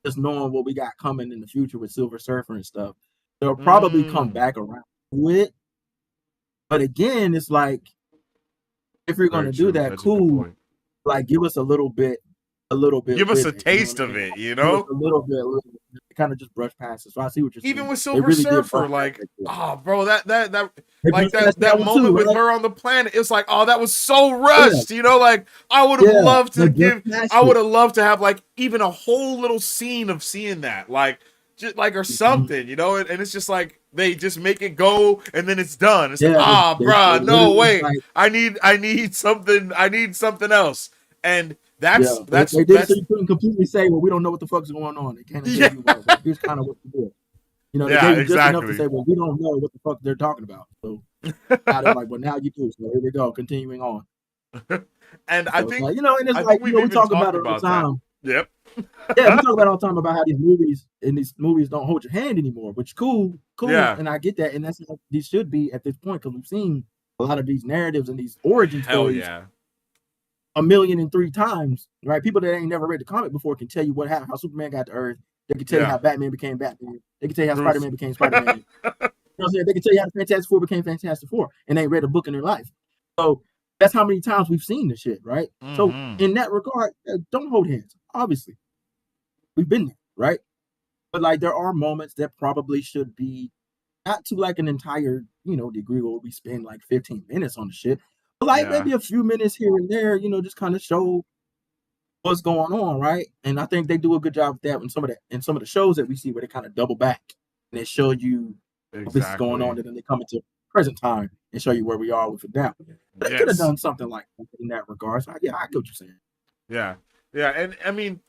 just knowing what we got coming in the future with Silver Surfer and stuff, they'll probably come Mm. back around to it. But again, it's like if you're Very gonna do true. that, That's a good cool. point. Like give us a little bit Give us a with it. You know what taste I of mean? it, you Give us know? a little bit. Kind of just brush past it. So I see what you're Even saying. with They Silver really did brush Surfer, past like, it. oh, bro, that They like brushed past that that one too, moment with right? her on the planet, it's like, oh, that was so Yeah, rushed, like I would have yeah. loved They to brushed give, past I it. would have loved to have like even a whole little scene of seeing that, like just like or Mhm. something, and it's just like they just make it go and then it's done. It's like, Yeah, they bruh, no, literally wait, like I need something else, and yeah, they did it so that's you couldn't completely say, well, we don't know what the fuck's going on. They kind of yeah, gave you well, here's kind of what to do. They yeah, gave you just enough to exactly. say, well, we don't know what the fuck they're talking about. So now they're like, well, now you do. So here we go, continuing on. And I So it's think like, and it's I like, think we've we even talk talked about it all about the that. time. Yep. Yeah, we talk about it all the time about how these movies don't hold your hand anymore, which cool, Yeah. and I get that, and that's how these should be at this point because we've seen a lot of these narratives and these origin Hell stories yeah. 1,000,003 times, right? People that ain't never read the comic before can tell you what happened, how Superman got to Earth. They can tell you Yeah. how Batman became Batman. They can tell you how Truth. Spider-Man became Spider-Man. You know what I'm saying? They can tell you how the Fantastic Four became Fantastic Four, and they read a book in their life. So that's how many times we've seen this shit, right? So Mm-hmm. in that regard, don't hold hands. Obviously, we've been there, right? But like, there are moments that probably should be not to like an entire, degree where we spend like 15 minutes on the shit, but like Yeah. maybe a few minutes here and there, just kind of show what's going on, right? And I think they do a good job with that in some of the shows that we see where they kind of double back and they show you this is going on, Exactly. and then they come into present time and show you where we are with it now. But they could have Yes. done something like that in that regard. So yeah, I get what you're saying. Yeah. Yeah. And I mean,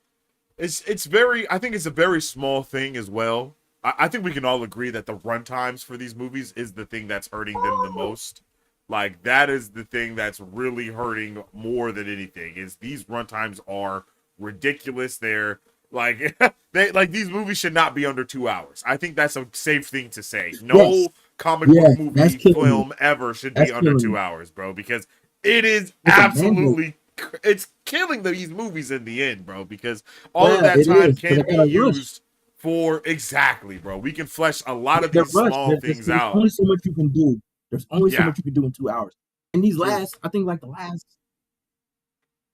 it's very. I think it's a very small thing as well. I think we can all agree that the runtimes for these movies is the thing that's hurting them the most. Like that is the thing that's really hurting more than anything. Is these runtimes are ridiculous. They're like these movies should not be under 2 hours. I think that's a safe thing to say. Yes, No comic book yeah, that's movie killing me. film ever should be That's under killing two me. hours, bro, because it is It's a mandate. absolutely it's killing these movies in the end, bro, because all of Yeah, that it time is because can they be got to rush. used for exactly, bro. We can flesh a lot of They're these rushed. small things There's out. only so much you can do. There's only so Yeah, much you can do in 2 hours. And these true. last, I think, like the last,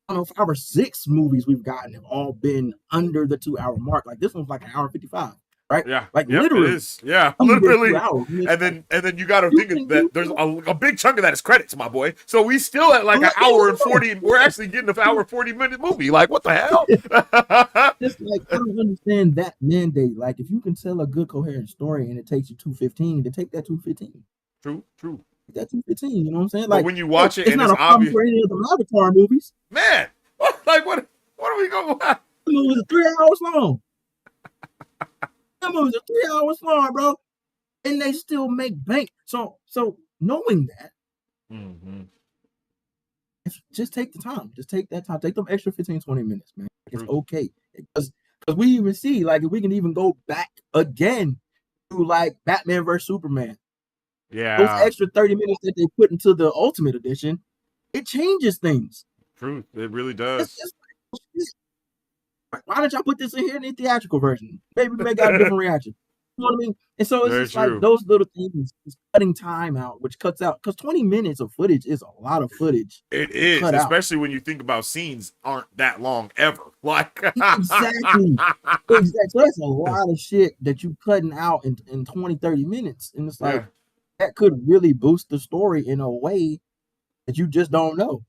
I don't know, 5 or 6 movies we've gotten have all been under the 2 hour mark. Like this one's like an hour and 55, right? Yeah. Like Yep, it literally is. Yeah, under two literally. hours. And it's like, And then you got to you think can that do there's a big chunk of that is credits, my boy. So we still at like an like, hour and 40. We're actually getting an hour 40-minute movie. Like what the hell? just like I don't understand that mandate. Like if you can tell a good coherent story and it takes you 2:15, then take that 2:15. True, true. That 2:15. You know what I'm saying? But Like, when you hey, watch it it's and not it's a problem obvious, for any of the Avatar movies. man, like what are we going? The movies are 3 hours long. That movies are 3 hours long, bro, and they still make bank. So knowing that, Mm-hmm. just take the time. Just take that time. Take them extra 15, 20 minutes, man. Like, it's True. okay. Because we even see, like, if we can even go back again to like Batman vs Superman. Those Yeah. extra 30 minutes that they put into the Ultimate Edition, it changes things. True. It really It's, does. it's, why did y'all put this in here in the theatrical version? Maybe we may got a different reaction. You know what I mean? And so it's Very just like true. those little things is cutting time out, which cuts out because 20 minutes of footage is a lot of footage. It is, Cut out. especially when you think about scenes aren't that long ever. Like Exactly. Exactly. So that's a lot of shit that you cutting out in 20, 30 minutes. And it's like yeah. that could really boost the story in a way that you just don't know.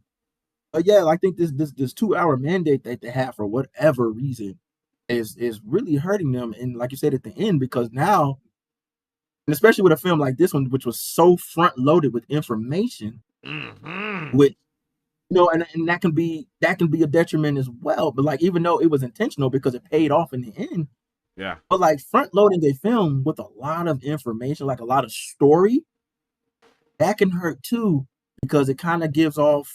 But yeah, I think this 2 hour mandate that they have for whatever reason is really hurting them. And like you said at the end, because now, and especially with a film like this one, which was so front loaded with information, Mm-hmm. with and that can be a detriment as well. But like even though it was intentional because it paid off in the end, Yeah. but like front loading a film with a lot of information, like a lot of story, that can hurt too because it kind of gives off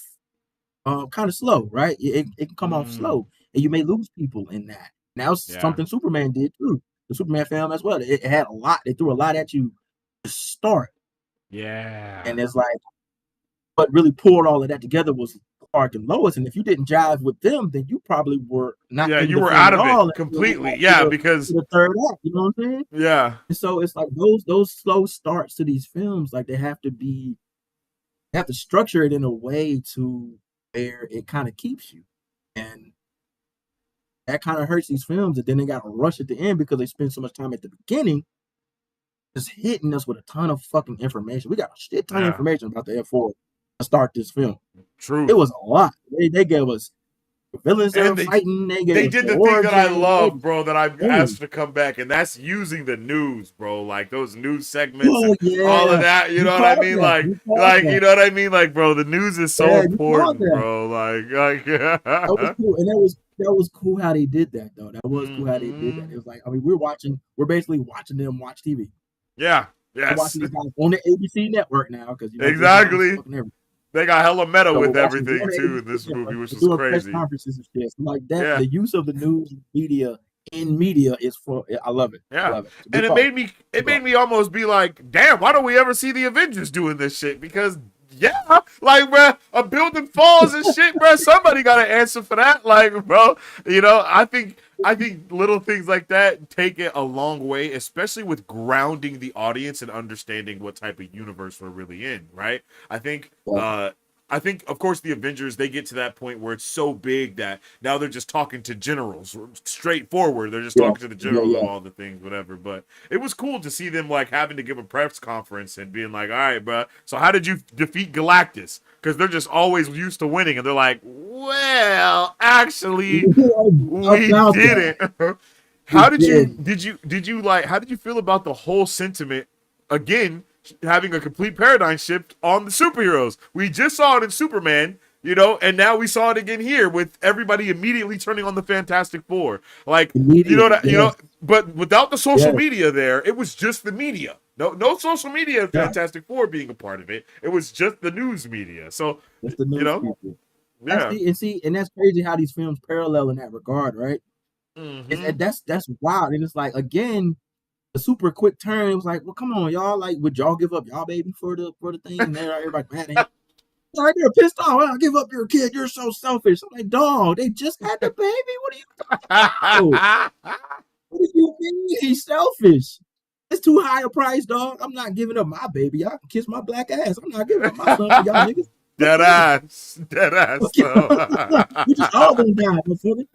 kind of slow, right? It can come off Mm. slow, and you may lose people in that. Now, Yeah. something Superman did too. The Superman film as well. It had a lot. They threw a lot at you to start, Yeah. and it's like what really pulled all of that together was Clark and Lois. And if you didn't jive with them, then you probably were not Yeah, in you the were film out at of it all until we completely. got Yeah, to because the third act. You know what I'm saying? yeah. And so it's like those slow starts to these films, like they have to structure it in a way to where it kind of keeps you. And that kind of hurts these films, and then they got to rush at the end because they spend so much time at the beginning just hitting us with a ton of fucking information. We got a shit ton of Yeah. information about the F4 to start this film. It Truth. was a lot. They gave us the villains that And are fighting. They gave they us did the the thing that I origin. love, bro, that I've Boom. asked to come back, and that's using the news, bro. Like those news segments Oh and all of yeah, that. You you know what I called mean? that. You called Like you that. know what I mean? Like, bro, the news is so Yeah, you called important, that. bro. That was cool, and that was cool how they did that though. That was cool how they did that. Mm-hmm. It was like we're basically watching them watch TV. Yeah. We're Yes. watching these guys on the ABC network now because Disney owns Exactly. fucking everything. They got hella meta So we're with watching them everything on the too in ABC this movie, network. which We're was doing press crazy. conferences and shit. So like that, Yeah. the use of the news media in media is for. I love it. I Yeah. love it. It's a And good call. it Good made call. me almost be like, damn, why don't we ever see the Avengers doing this shit? Because yeah, like bro, a building falls and shit, bro. Somebody gotta answer for that. Like, bro, I think little things like that take it a long way, especially with grounding the audience and understanding what type of universe we're really in, right? I think Yeah. I think, of course, the Avengers, they get to that point where it's so big that now they're just talking to generals, straightforward. They're just talking to the generals of all the things, whatever. But it was cool to see them like having to give a press conference and being like, "All right, bro. So how did you defeat Galactus?" Because they're just always used to winning, and they're like, "Well, actually, we didn't." How did you like? How did you feel about the whole sentiment? Again, having a complete paradigm shift on the superheroes. We just saw it in Superman, and now we saw it again here with everybody immediately turning on the Fantastic Four. Like, but without the social media there, it was just the media. No social media Fantastic Four being a part of it. It was just the news media. So, it's the news people. Yeah. And that's crazy how these films parallel in that regard, right? Mm-hmm. That's wild. And it's like, again, a super quick turn. It was like, well, come on, y'all. Like, would y'all give up y'all baby for the thing? And then everybody mad at him. Right there, pissed off. Well, give up your kid. You're so selfish. I'm like, dog, they just had the baby. What are you talking about? What do you mean he's selfish? It's too high a price, dog. I'm not giving up my baby. Y'all can kiss my black ass. I'm not giving up my son for y'all niggas. Dead ass. We just all gonna die, motherfucker.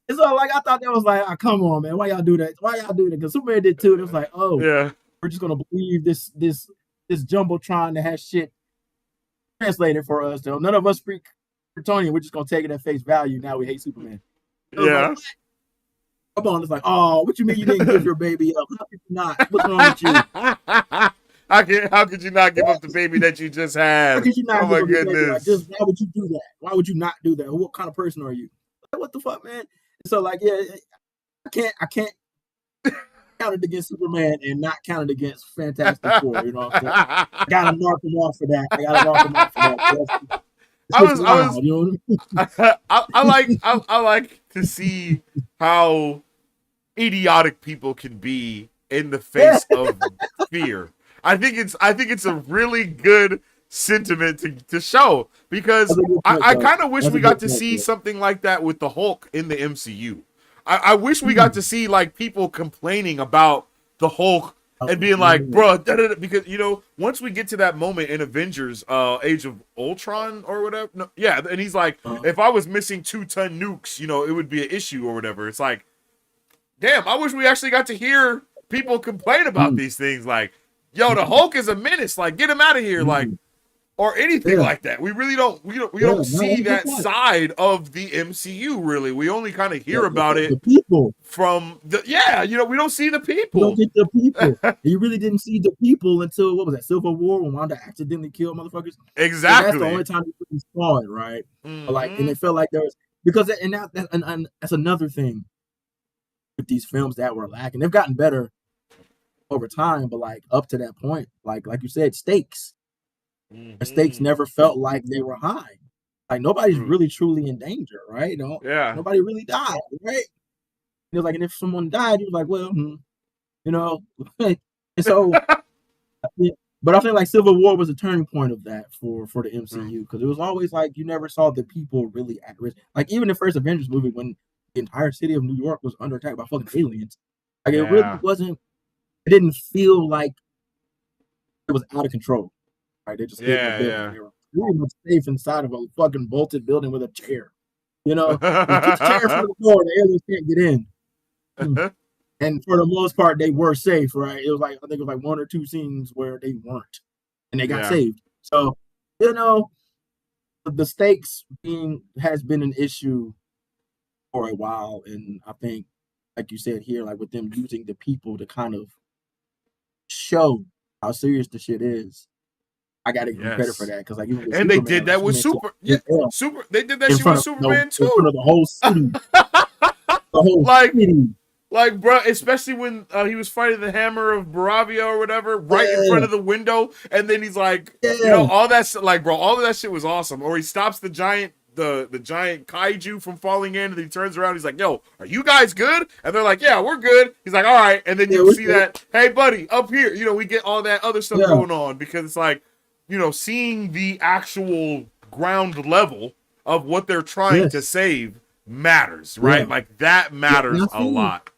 And so, like, I thought that was like, oh, come on, man. Why y'all do that? Because Superman did too. And it was like, oh, yeah, we're just gonna believe this jumbotron that has shit translated for us. Though none of us speak Kryptonian. We're just gonna take it at face value. Now we hate Superman. Yeah. Like, come on, it's like, oh, what you mean you didn't give your baby up? How could you not? What's wrong with you? How could you not give up the baby that you just had? How could you not oh my goodness! Like, why would you do that? Why would you not do that? What kind of person are you? Like, what the fuck, man? So, like, yeah, I can't count it against Superman and not count it against Fantastic Four. You know what I'm saying? I gotta mark him off for that. I like to see how idiotic people can be in the face of fear. I think it's a really good sentiment to show, because I kind of wish we got to see something like that with the Hulk in the MCU. I wish we got to see like people complaining about the Hulk and being like, bro, because once we get to that moment in Avengers Age of Ultron or whatever, and he's like, if I was missing 2-ton nukes, it would be an issue or whatever. It's like, damn, I wish we actually got to hear people complain about these things, like, yo, the Hulk is a menace, like, get him out of here, like, or anything like that. We really don't see that side of the MCU, really. We only kind of hear about it from we don't see the people. You don't get the people. You really didn't see the people until, what was that, Civil War, when Wanda accidentally killed motherfuckers? Exactly. So that's the only time we saw it, right? Like, and it felt like there was, because, and that's another thing with these films that were lacking. They've gotten better over time, but like up to that point, like you said, stakes. The stakes never felt like they were high. Like, nobody's really truly in danger, right? Nobody really died, right? It was like, and if someone died, you was like, well, and so. But I feel like Civil War was a turning point of that for the MCU, because it was always like you never saw the people really at risk. Like, even the first Avengers movie, when the entire city of New York was under attack by fucking aliens, like, it really wasn't. It didn't feel like it was out of control. Right? They just They were pretty much safe inside of a fucking bolted building with a chair. You put the chair in front of the door, the aliens can't get in. And for the most part, they were safe, right? It was like, I think it was like 1 or 2 scenes where they weren't, and they got saved. So, the stakes has been an issue for a while, and I think, like you said here, like with them using the people to kind of show how serious the shit is. I gotta give credit for that, because like, even with and Superman, they did that with Super. They did that shit with Superman too. In front of the whole city. The whole city. Like, bro, especially when he was fighting the Hammer of Baravia or whatever, right in front of the window, and then he's like, all that, like, bro, all of that shit was awesome. Or he stops the giant kaiju from falling in, and then he turns around, he's like, yo, are you guys good? And they're like, yeah, we're good. He's like, all right, and then you see that, hey, buddy, up here, we get all that other stuff going on, because it's like, seeing the actual ground level of what they're trying to save matters, right? Like, that matters a lot.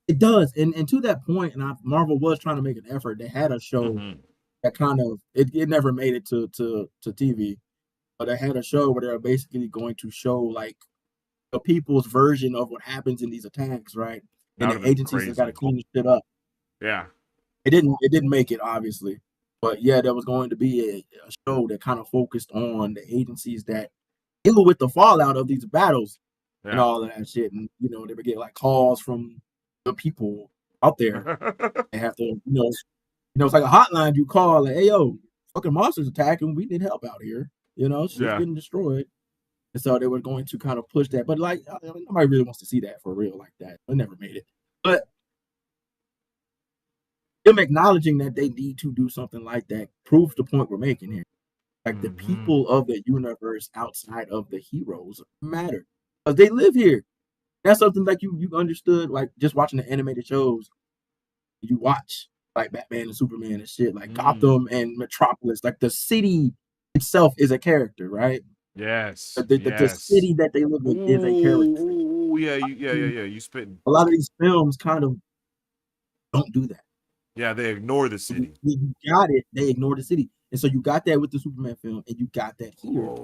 It does, and to that point, and Marvel was trying to make an effort. They had a show that kind of it never made it to TV, but they had a show where they were basically going to show like the people's version of what happens in these attacks, right? That And would have the been agencies that got to crazy. clean this shit up. Yeah. It didn't make it, obviously, but yeah, there was going to be a show that kind of focused on the agencies that deal with the fallout of these battles and Yeah. all of that shit. And they would get like calls from the people out there. They have to, it's like a hotline you call, like, hey yo, fucking monsters attacking, we need help out here. Shit's Yeah. getting destroyed. And so they were going to kind of push that, but like nobody really wants to see that for real like that. They never made it. But them acknowledging that they need to do something like that proves the point we're making here. Like the people of the universe outside of the heroes matter because they live here. That's something like you understood, like just watching the animated shows. You watch like Batman and Superman and shit, like Gotham and Metropolis. Like the city itself is a character, right? Yes. The Yes. city that they live in is a character. Ooh, yeah, yeah. You spitting. A lot of these films kind of don't do that. Yeah, they ignore the city. You got it. They ignore the city, and so you got that with the Superman film, and you got that here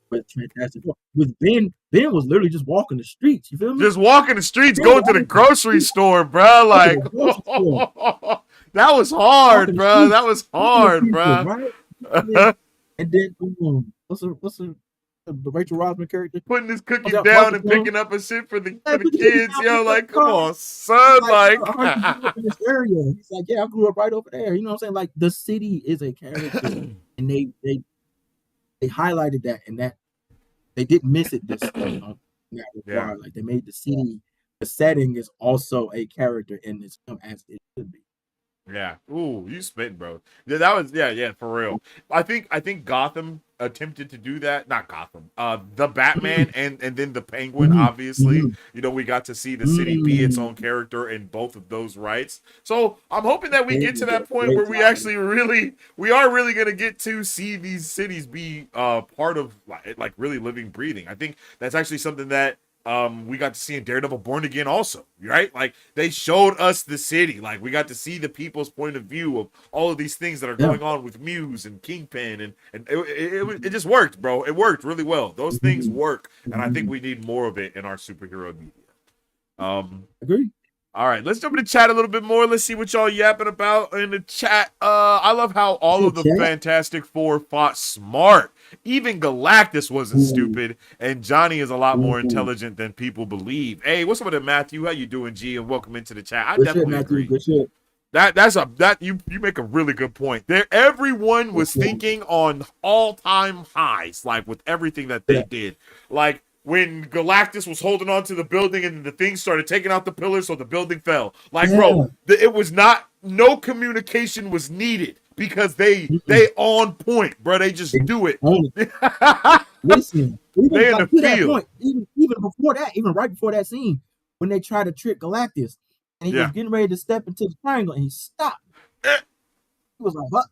with Fantastic Four. With Ben was literally just walking the streets. You feel me? Just walking the streets, Ben going to the grocery store, bro. Like, that was hard, bro. That was hard, people, bro. right? And then what's the Rachel Rosman character Putting his cookie that down and Parker picking up a shit for the put the kids, down, yo. pick up Like, the come car. on, son. I Like, heard you grew up in this area. He's like, yeah, I grew up right over there. You know what I'm saying? Like the city is a character, and they highlighted that, and that they didn't miss it this in that regard. yeah. Like they made the city, the setting is also a character in this film as it should be. Yeah. Ooh, you spitting, bro. Yeah, that was yeah, for real. I think Gotham attempted to do that. Not Gotham. The Batman and then the Penguin, obviously. We got to see the city be its own character in both of those rights. So I'm hoping that we get to that point where we actually we are really gonna get to see these cities be part of like really living, breathing. I think that's actually something that we got to see in Daredevil Born Again also, right? Like they showed us the city. Like we got to see the people's point of view of all of these things that are going on with Muse and Kingpin, and it just worked, bro. It worked really well. Those things work, and I think we need more of it in our superhero media. Agree. All right, let's jump into chat a little bit more. Let's see what y'all yapping about in the chat. I love how all of the Fantastic Four fought smart. Even Galactus wasn't stupid, and Johnny is a lot more intelligent than people believe. Hey, what's up with it, Matthew? How you doing, G? And welcome into the chat. I definitely agree. Good shit. You make a really good point. There, everyone was thinking on all-time highs, like with everything that they did. Like when Galactus was holding on to the building and the thing started taking out the pillars, so the building fell. Like, bro, it was no communication was needed because they on point, bro. They just do it. Listen, they in the field. Even before that, even right before that scene, when they tried to trick Galactus, and he was getting ready to step into the triangle, and he stopped. He was like, "What?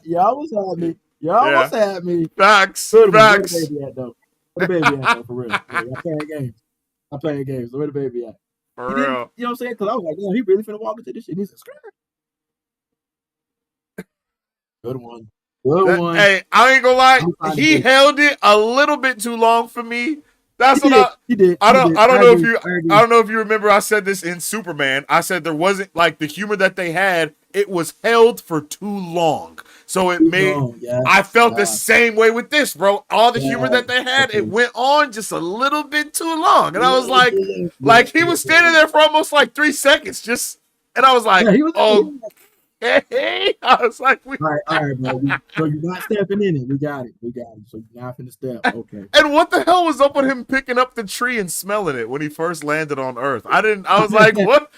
Y'all was at me. Y'all was at me." Facts. Where the baby at, though? Where the baby at, though, for real? I'm playing games. Where the baby at? For real. You know what I'm saying? Because I was like, he really finna walk into this shit. He's a scrap. Good one. Hey, I ain't gonna lie. He held it a little bit too long for me. That's he did. I don't know if you remember. I said this in Superman. I said there wasn't like the humor that they had. It was held for too long, so it made. I felt the same way with this, bro. All the humor that they had, it went on just a little bit too long, and I was like he was standing there for almost like 3 seconds, and I was like, Hey, I was like, all right, bro. So you're not stepping in it. We got it. So you're not finna step. Okay. And what the hell was up with him picking up the tree and smelling it when he first landed on Earth? I was like, what?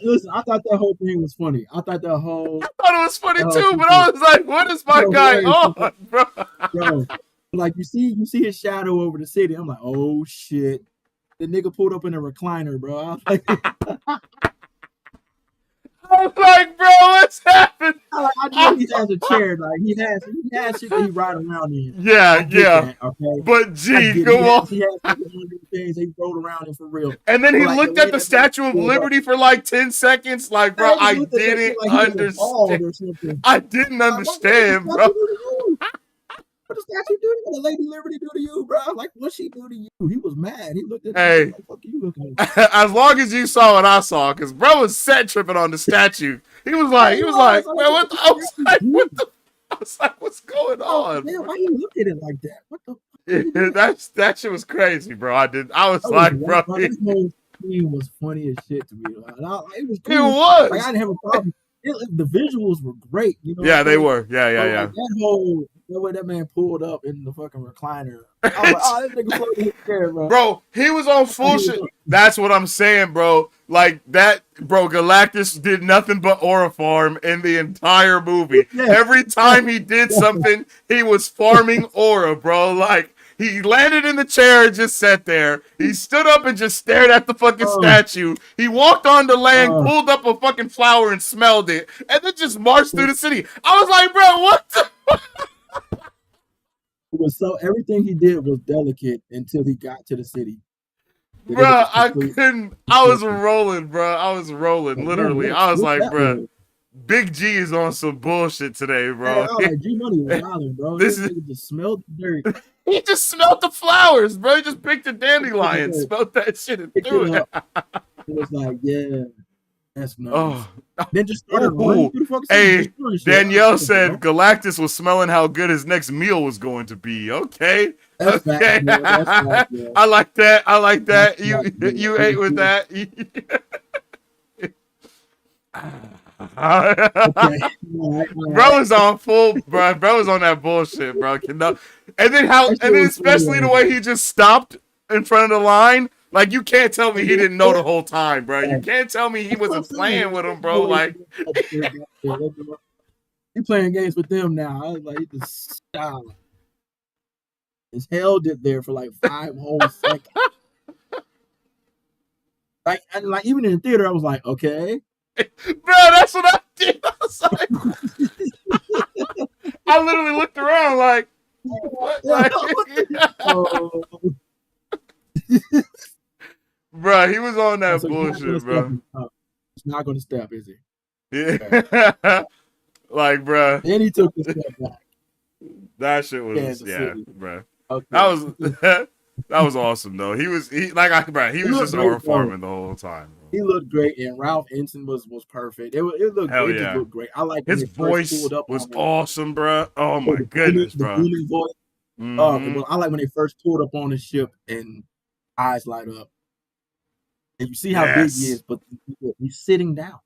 Listen, I thought that whole thing was funny. I thought it was funny too, but I was like, what is my guy on, bro? Bro, like you see his shadow over the city. I'm like, oh shit. The nigga pulled up in a recliner, bro. I was like, I was like, bro, what's happening? I know he has a chair, like he has shit that he ride around in. I Yeah, get yeah. that, okay. But I gee, get it. come on. He has like things he rode around in for real. And then But he like the looked way at the that man Statue of pulled up, Liberty for like 10 seconds. Like, bro, man, he I looked at that shit didn't like he was understand. appalled or something. I didn't Like, what did the understand, statue bro. do to you? What the statue do to you? What did Lady Liberty do to you, bro? Like, what she do to you? He was mad. He looked at that shit Hey, like, fuck you looking at. as long as you saw what I saw, because bro was set tripping on the statue. He was Yeah, like, he man, was. I was what? like, I was like, what dude. the? I was like, what's going Oh, on, man, bro? why you look at it like that? What the fuck are you doing? That shit was crazy, bro. I was I was like, like, bro, bro, this whole scene was funny as shit to me. Like, it was it cool. Like, I was. didn't have a problem. The visuals were great. You know what Yeah, I'm they saying? were. Yeah, yeah, But yeah. like the way that man pulled up in the fucking recliner, I was like, oh, this nigga floated his chair, bro. Bro, he was on He full was shit. That's what I'm saying, bro. Like that, bro. Galactus did nothing but aura farm in the entire movie. yeah, Every yeah, time he did yeah. something, he was farming aura, bro. Like he landed in the chair and just sat there. He stood up and just stared at the fucking Oh, statue. He walked on the land, oh. pulled up a fucking flower and smelled it, and then just marched through the city. I was like, bro, what the? It was so everything he did was delicate until he got to the city. Then it was Bro, just I complete. couldn't. I was rolling, bro. I was rolling, Like, man, literally. I was what's like, that bro, was? Big G is on some bullshit today, Man, I bro. was like, G Money was wilding, bro. This This is nigga just smelled the dirt, he just smelled the flowers, bro. He just picked a smelled the dandelion, dirt, smelled that shit and picked threw it it. up. It was like, yeah, that's nice. Oh, Then just started running ooh. through the fucking city, Hey, destroying shit. I was Danielle like, okay, said bro. Galactus was smelling how good his next meal was going to be. Okay, That's facts, okay. bro. That's facts, bro. I like that. I like That's that. facts, bro. You It ate was with cool. that. Okay. All right. Bro is on full, bro. Bro is on that bullshit, bro. And then That shit and then was funny especially the right way he just stopped in front of the line. Like you can't tell me he there. didn't know the whole time, bro. You Yeah. can't tell me he That's what I'm wasn't saying. playing with him, There's no bro. way Like, he had the third guy there. He playing games with them now. I was like, he just stop. His held it there for like 5 whole seconds. Like, and like even in the theater, I was like, okay. bro, that's what I did. I was like, I literally looked around like, what? Like, Oh, bro, he was on that so he's not gonna bullshit, step. bro. He's not gonna step, is he? Yeah, like, bro, Then he took the step back. that shit was, Kansas yeah, City. bro. Okay. That was that was awesome though. He was bro. He was just aura farming the whole time. Bro. He looked great, and Ralph Ensign was perfect. It looked Hell it just yeah, looked great. I like when his they first voice pulled up was on him. awesome, bro. Oh my The goodness, the bro. booming voice. Mm-hmm. Well, I like when they first pulled up on the ship and eyes light up, and you see how big he Yes. is, but he's sitting down.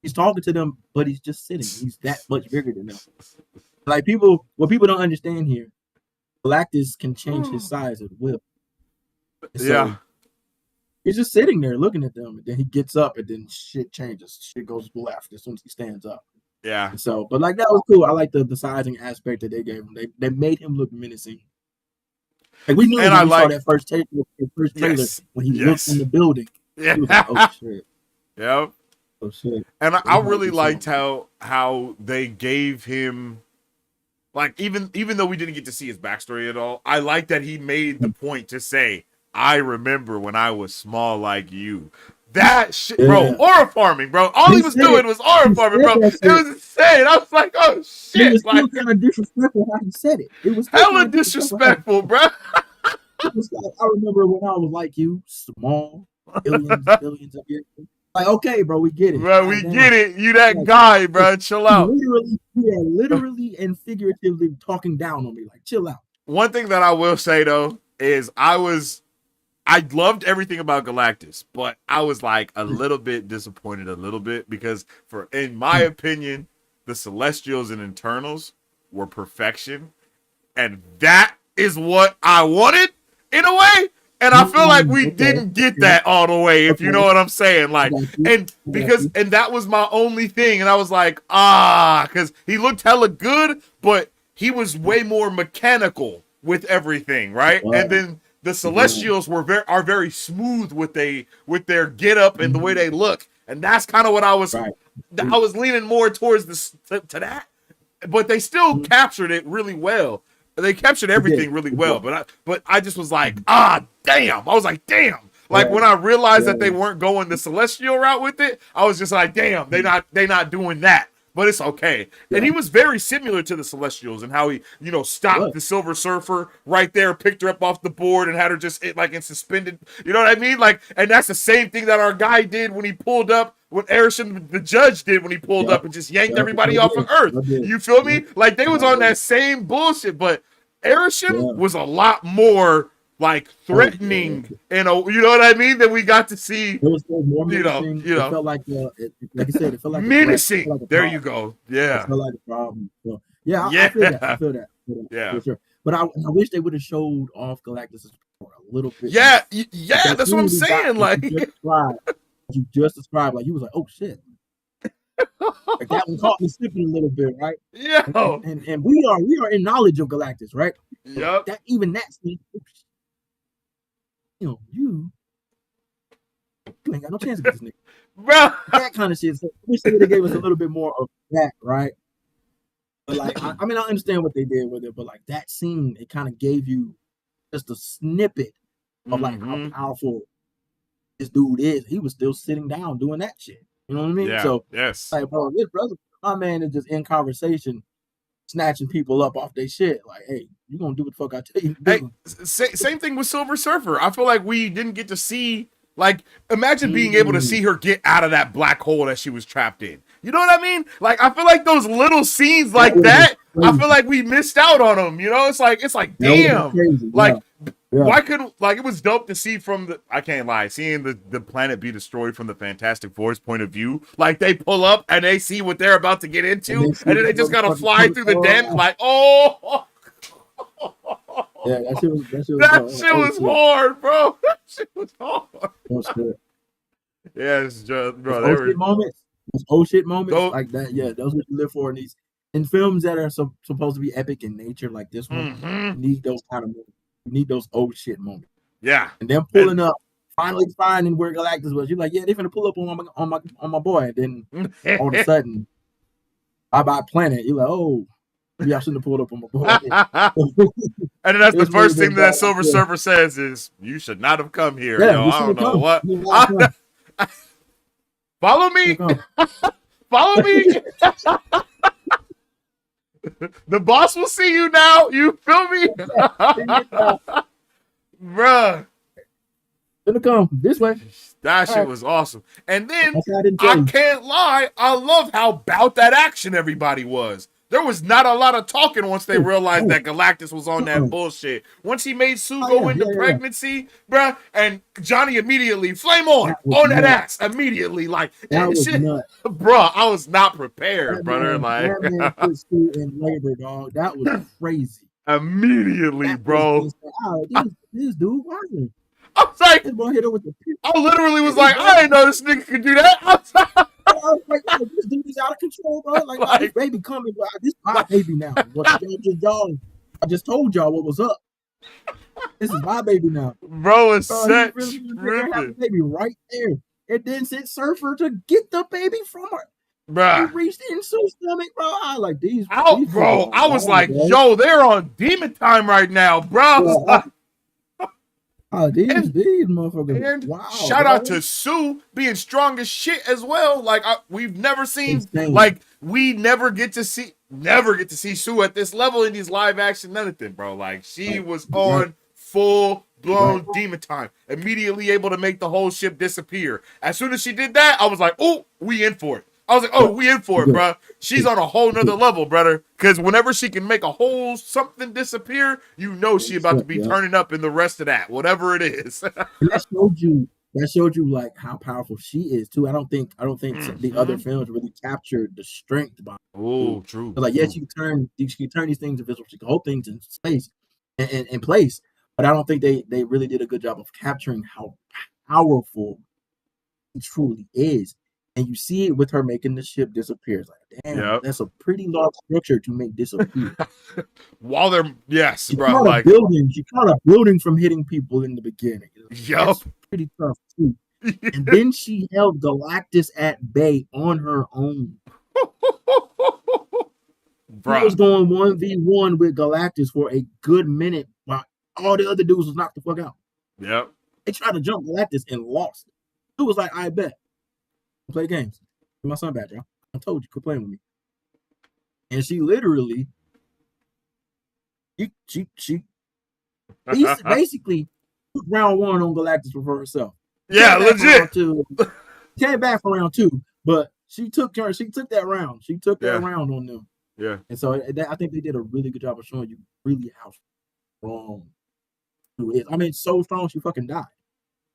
He's talking to them, but he's just sitting. He's that much bigger than them. Like what people don't understand here, Galactus can change his size at will. So Yeah. he's just sitting there looking at them, and then he gets up, and then shit changes. Shit goes left as soon as he stands up. Yeah. And so, but like that was cool. I like the sizing aspect that they gave him. They made him look menacing. Like we knew And when I we saw like that first trailer yes. when he looked in Yes. the building. Yeah. He was like, "Oh shit, Yep. oh shit." And It I might really be liked something. how they gave him like even though we didn't get to see his backstory at all, I like that he made the point to say, I remember when I was small like you. That shit, bro, Yeah, aura farming, bro. All he was said doing it. was aura He farming, said bro. that It shit. was insane. I was like, oh It shit. was Like still kind of disrespectful how he said it. It was still kind hella of disrespectful how he disrespectful, said it. bro. It was like, I remember when I was like you, small, billions of years. Like, okay, bro, we get it. Bro, God we damn. get it. You that Like, guy, bro. Chill out. literally and figuratively talking down on me. Like, chill out. One thing that I will say though is I loved everything about Galactus, but I was like a little bit disappointed because in my opinion, the Celestials and Internals were perfection, and that is what I wanted in a way. And I feel like we didn't get that all the way, if you know what I'm saying. Like, and that was my only thing, and I was like, because he looked hella good, but he was way more mechanical with everything, right? And then the Celestials are very smooth with their get up and the way they look, and that's kind of what I I was leaning more towards this to that, but they still captured it really well. They captured everything really well, but I just was like, damn. I was like, damn. Like when I realized that they weren't going the celestial route with it, I was just like, damn, they not doing that. But it's okay. And he was very similar to the Celestials and how he, stopped the Silver Surfer right there, picked her up off the board and had her just like in suspended. You know what I mean? Like, and that's the same thing that our guy did when he pulled up, what Arishem, the judge, did when he pulled up and just yanked everybody off of Earth. You feel me? Like they was on that same bullshit, but Arishem was a lot more like threatening, you know what I mean? That we got to see. It was more menacing. It felt like, like you said, it felt like menacing. Like there you go. Yeah, it felt like a problem. So, I feel that. Yeah, for sure. But I wish they would have showed off Galactus' power a little bit. Yeah, that's what I'm saying. Like you just described, like you was like, oh shit. Like that one caught me slipping a little bit, right? Yeah. And we are in knowledge of Galactus, right? Yep. That scene. You ain't got no chance against this nigga. Bro. That kind of shit. So I wish they gave us a little bit more of that, right? But like, I understand what they did with it, but like that scene, it kind of gave you just a snippet of like how powerful this dude is. He was still sitting down doing that shit. You know what I mean? Yeah. So like, bro, this brother, my man is just in conversation, snatching people up off their shit. Like, hey, you gonna do what the fuck I tell you to do. Hey, same thing with Silver Surfer. I feel like we didn't get to see, like, imagine being able to see her get out of that black hole that she was trapped in. You know what I mean? Like, I feel like those little scenes like that, I feel like we missed out on them. You know, it's like damn. Like, why couldn't, like, it was dope to see from the, I can't lie, seeing the planet be destroyed from the Fantastic Four's point of view. Like, they pull up and they see what they're about to get into, and then they just gotta fly through the dam. Like, oh. Yeah, that shit was hard, bro. That shit was hard. Yeah, it's just, bro. Those shit moments like that. Yeah, those what you live for in films that are supposed to be epic in nature, like this one. You need those kind of moments. You need those old shit moments. Yeah, and them pulling up, finally finding where Galactus was. You're like, yeah, they're gonna pull up on my boy. And then all of a sudden, bye planet. You're like, oh. Maybe I shouldn't have pulled up on my boy. And then that's the first thing that Silver Surfer says is, you should not have come here. Yeah, I don't know what. Follow me. Follow me. The boss will see you now. You feel me? Bruh. Gonna come this way. That shit was awesome. And then, I can't lie, I love how about that action everybody was. There was not a lot of talking once they realized that Galactus was on that bullshit. Once he made Sue go into pregnancy, bruh, and Johnny immediately flame on that ass immediately, like that was shit, bruh. I was not prepared, brother. Like that man Sue in labor, dog. That was crazy. Immediately, bro. This dude, why? I was like, I literally was like, I didn't know this nigga could do that. I was like, this dude is out of control, bro. Like this baby coming, bro. This is my baby now. I just told y'all what was up. This is my baby now. Bro, it's set. Really the baby right there. And then sent Surfer to get the baby from her. Bruh. He reached in Sue's stomach, bro. I like these. Bro, I was like, yo, they're on demon time right now, bro. These motherfuckers. And wow, shout out to Sue being strong as shit as well. Like we've never seen, like we never get to see Sue at this level in these live action nothing, bro. Like she was on full blown demon time, immediately able to make the whole ship disappear. As soon as she did that, I was like, oh, we in for it. I was like, oh, we in for it, bro. She's on a whole nother level, brother. Because whenever she can make a whole something disappear, you know she about to be turning up in the rest of that, whatever it is. That showed you like how powerful she is too. I don't think the other films really captured the strength behind her. Oh, true. But like, yes, you can turn these things invisible. She can hold things in space and in place. But I don't think they really did a good job of capturing how powerful she truly is. And you see it with her making the ship disappear. It's like, damn, that's a pretty large structure to make disappear. While they're, she bro, like she caught a building from hitting people in the beginning. That's pretty tough too. And then she held Galactus at bay on her own. He was Bruh. going 1v1 with Galactus for a good minute while all the other dudes was knocked the fuck out. Yep. They tried to jump Galactus and lost. It was like, I bet. Play games. Get my son back, y'all. I told you, quit playing with me. And she literally, she basically took round 1 on Galactus for herself. Yeah, legit. Came back for round 2, but she took that round. She took that round on them. Yeah. And so I think they did a really good job of showing you really how strong Sue is. I mean, so strong she fucking died.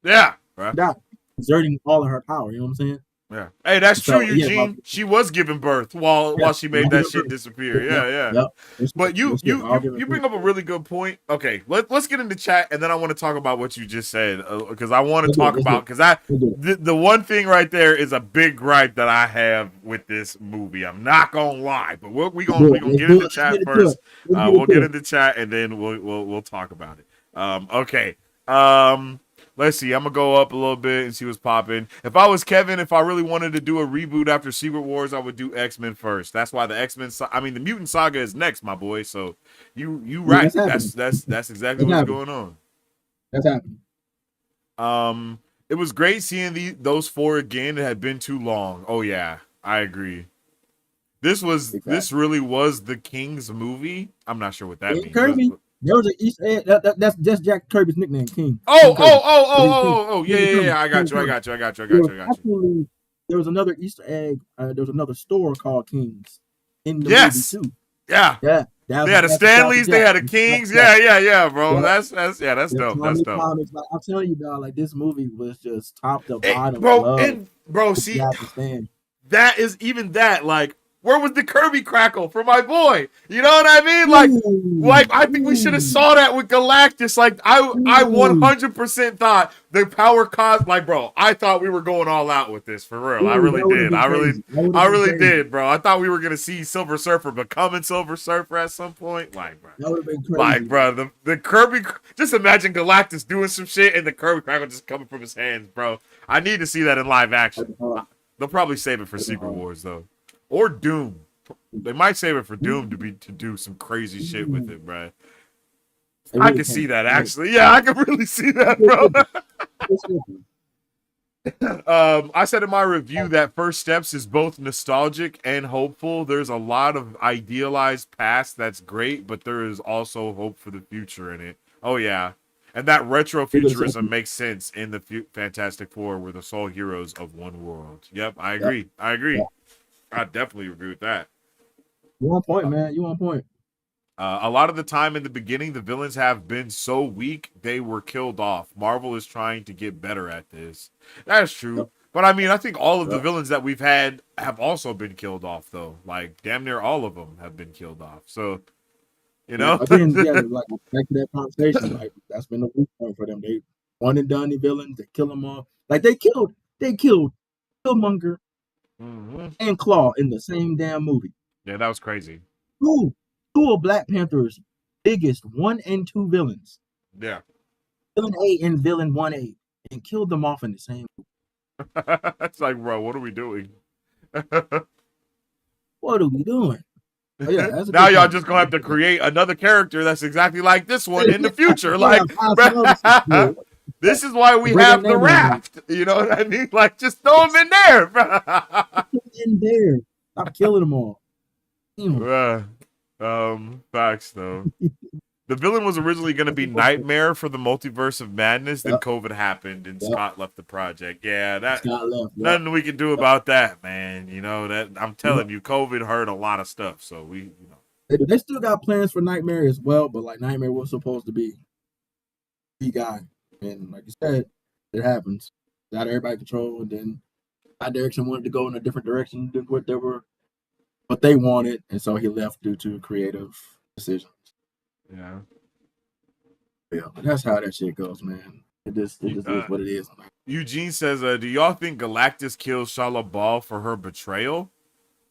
Yeah. Right. Died, exerting all of her power. You know what I'm saying? Yeah. Hey, that's true, Eugene. She was giving birth while she made that shit disappear. Yeah. But you bring up a really good point. Okay, let's get into chat, and then I want to talk about what you just said, because I want to talk about, because the one thing right there is a big gripe that I have with this movie. I'm not gonna lie, but we gonna get into chat first. We'll get into chat, and then we'll talk about it. Okay. Let's see. I'm going to go up a little bit and see what's popping. If I was Kevin, if I really wanted to do a reboot after Secret Wars, I would do X-Men first. That's why the X-Men, the Mutant Saga is next, my boy. So you right. That's exactly what's going on. That's happening. It was great seeing those 4 again. It had been too long. Oh yeah, I agree. This really was the King's movie. I'm not sure what that means. Kirby. There was an Easter egg. That's just Jack Kirby's nickname, King. Oh, yeah. I got you. Actually, there was another Easter egg. There was another store called King's in the movie too. Yeah. They had a Stanley's. They had a King's. Yeah, bro. That's dope. That's dope. Comics, like, I'm telling you, dog. Like, this movie was just top to bottom. Bro, see, that is even that. Like, where was the Kirby crackle for my boy? You know what I mean? Like I think we should have saw that with Galactus. Like I 100% thought the power caused. Like, bro, I thought we were going all out with this for real. I really did. I really did, bro. I thought we were gonna see Silver Surfer becoming Silver Surfer at some point. Like, bro, that would have been crazy. Like, bro, the Kirby. Just imagine Galactus doing some shit and the Kirby crackle just coming from his hands, bro. I need to see that in live action. They'll probably save it for Secret Wars though. Or Doom. They might save it for Doom to do some crazy shit with it, bro. I can see that actually. Yeah, I can really see that, bro. I said in my review that First Steps is both nostalgic and hopeful. There's a lot of idealized past that's great, but there is also hope for the future in it. Oh yeah. And that retro futurism makes sense in the Fantastic Four. We're the sole heroes of one world. Yep, I agree. I definitely agree with that. You on point, man. You on point. A lot of the time in the beginning, the villains have been so weak, they were killed off. Marvel is trying to get better at this. That's true. Yep. But I mean, I think all of the villains that we've had have also been killed off, though. Like, damn near all of them have been killed off. So, you know? Again, like, back to that conversation, like, that's been the weak point for them. They one and done the villains, they kill them all. Like, they killed Killmonger and Claw in the same damn movie. Yeah, that was crazy. Two of Black Panther's biggest 1 and 2 villains. Yeah. Villain A and Villain 1A, and killed them off in the same movie. It's like, bro, what are we doing? What are we doing? Oh, yeah, now y'all just gonna have to create another character that's exactly like this one in the future. Like, this is why we have the raft. You know what I mean? Like, just throw them in there, bro. In there. Stop killing them all. Facts though. The villain was originally going to be Nightmare for the Multiverse of Madness. Then COVID happened and Scott left the project. Yeah, nothing we can do about that, man. You know that I'm telling you, COVID hurt a lot of stuff. So they still got plans for Nightmare as well, but like Nightmare was supposed to be the guy, and like you said, it happens. Got everybody controlled, and then that direction wanted to go in a different direction than what they wanted, and so he left due to creative decisions. Yeah, but that's how that shit goes, man. It just is what it is. Eugene says, do y'all think Galactus kills Shala Ball for her betrayal?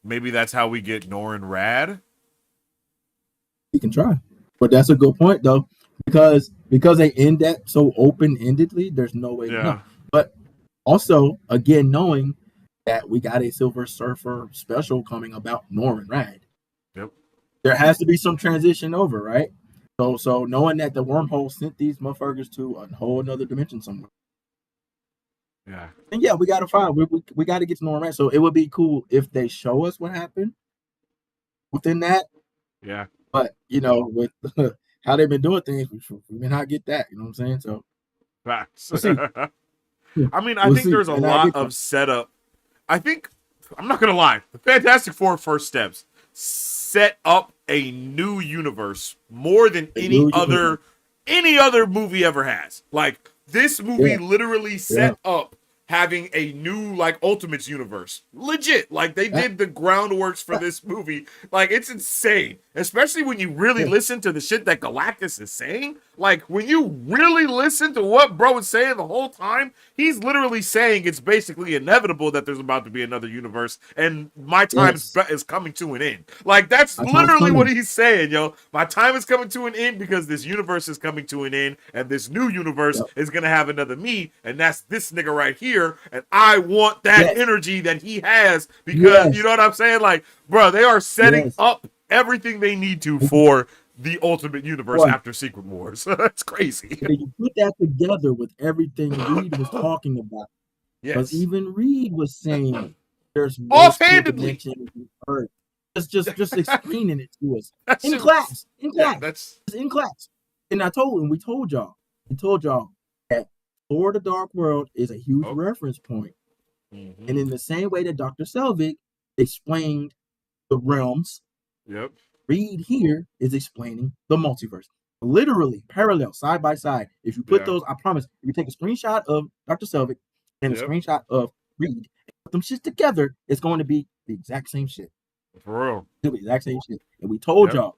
Maybe that's how we get Norrin Rad? He can try. But that's a good point, though. Because they end that so open-endedly, there's no way to know. But Also, again, knowing that we got a Silver Surfer special coming about Norman Rad. Yep. There has to be some transition over, right? So knowing that the wormhole sent these motherfuckers to a whole another dimension somewhere. Yeah. And yeah, we gotta find. We got to get to Norman Rad. So it would be cool if they show us what happened within that. Yeah. But with how they've been doing things, we may not get that. You know what I'm saying? So Facts. we'll see. I mean, I We'll think see. there's a And lot of setup. I think, I'm not going to lie, the Fantastic Four first steps set up a new universe more than any other movie ever has. Like, this movie literally set up having a new, like, Ultimates universe. Legit. Like, they did the groundworks for this movie. Like, it's insane. Especially when you really listen to the shit that Galactus is saying. Like, when you really listen to what bro is saying the whole time, he's literally saying it's basically inevitable that there's about to be another universe, and my time is coming to an end. Like, that's literally what he's saying, yo. My time is coming to an end because this universe is coming to an end, and this new universe is going to have another me, and that's this nigga right here, and I want that energy that he has because, you know what I'm saying? Like, bro, they are setting up everything they need to for the Ultimate Universe after Secret Wars. That's crazy. And you put that together with everything Reed was talking about. Because even Reed was saying there's offhandedly dimensions on Earth. Just explaining it to us in class. In class. And we told y'all that Thor: The Dark World is a huge reference point. And in the same way that Dr. Selvig explained the realms, Reed here is explaining the multiverse. Literally parallel, side by side. If you put those, I promise, if you take a screenshot of Dr. Selvig and a screenshot of Reed, and put them shit together, it's going to be the exact same shit. For real. It'll be the exact same shit. And we told y'all,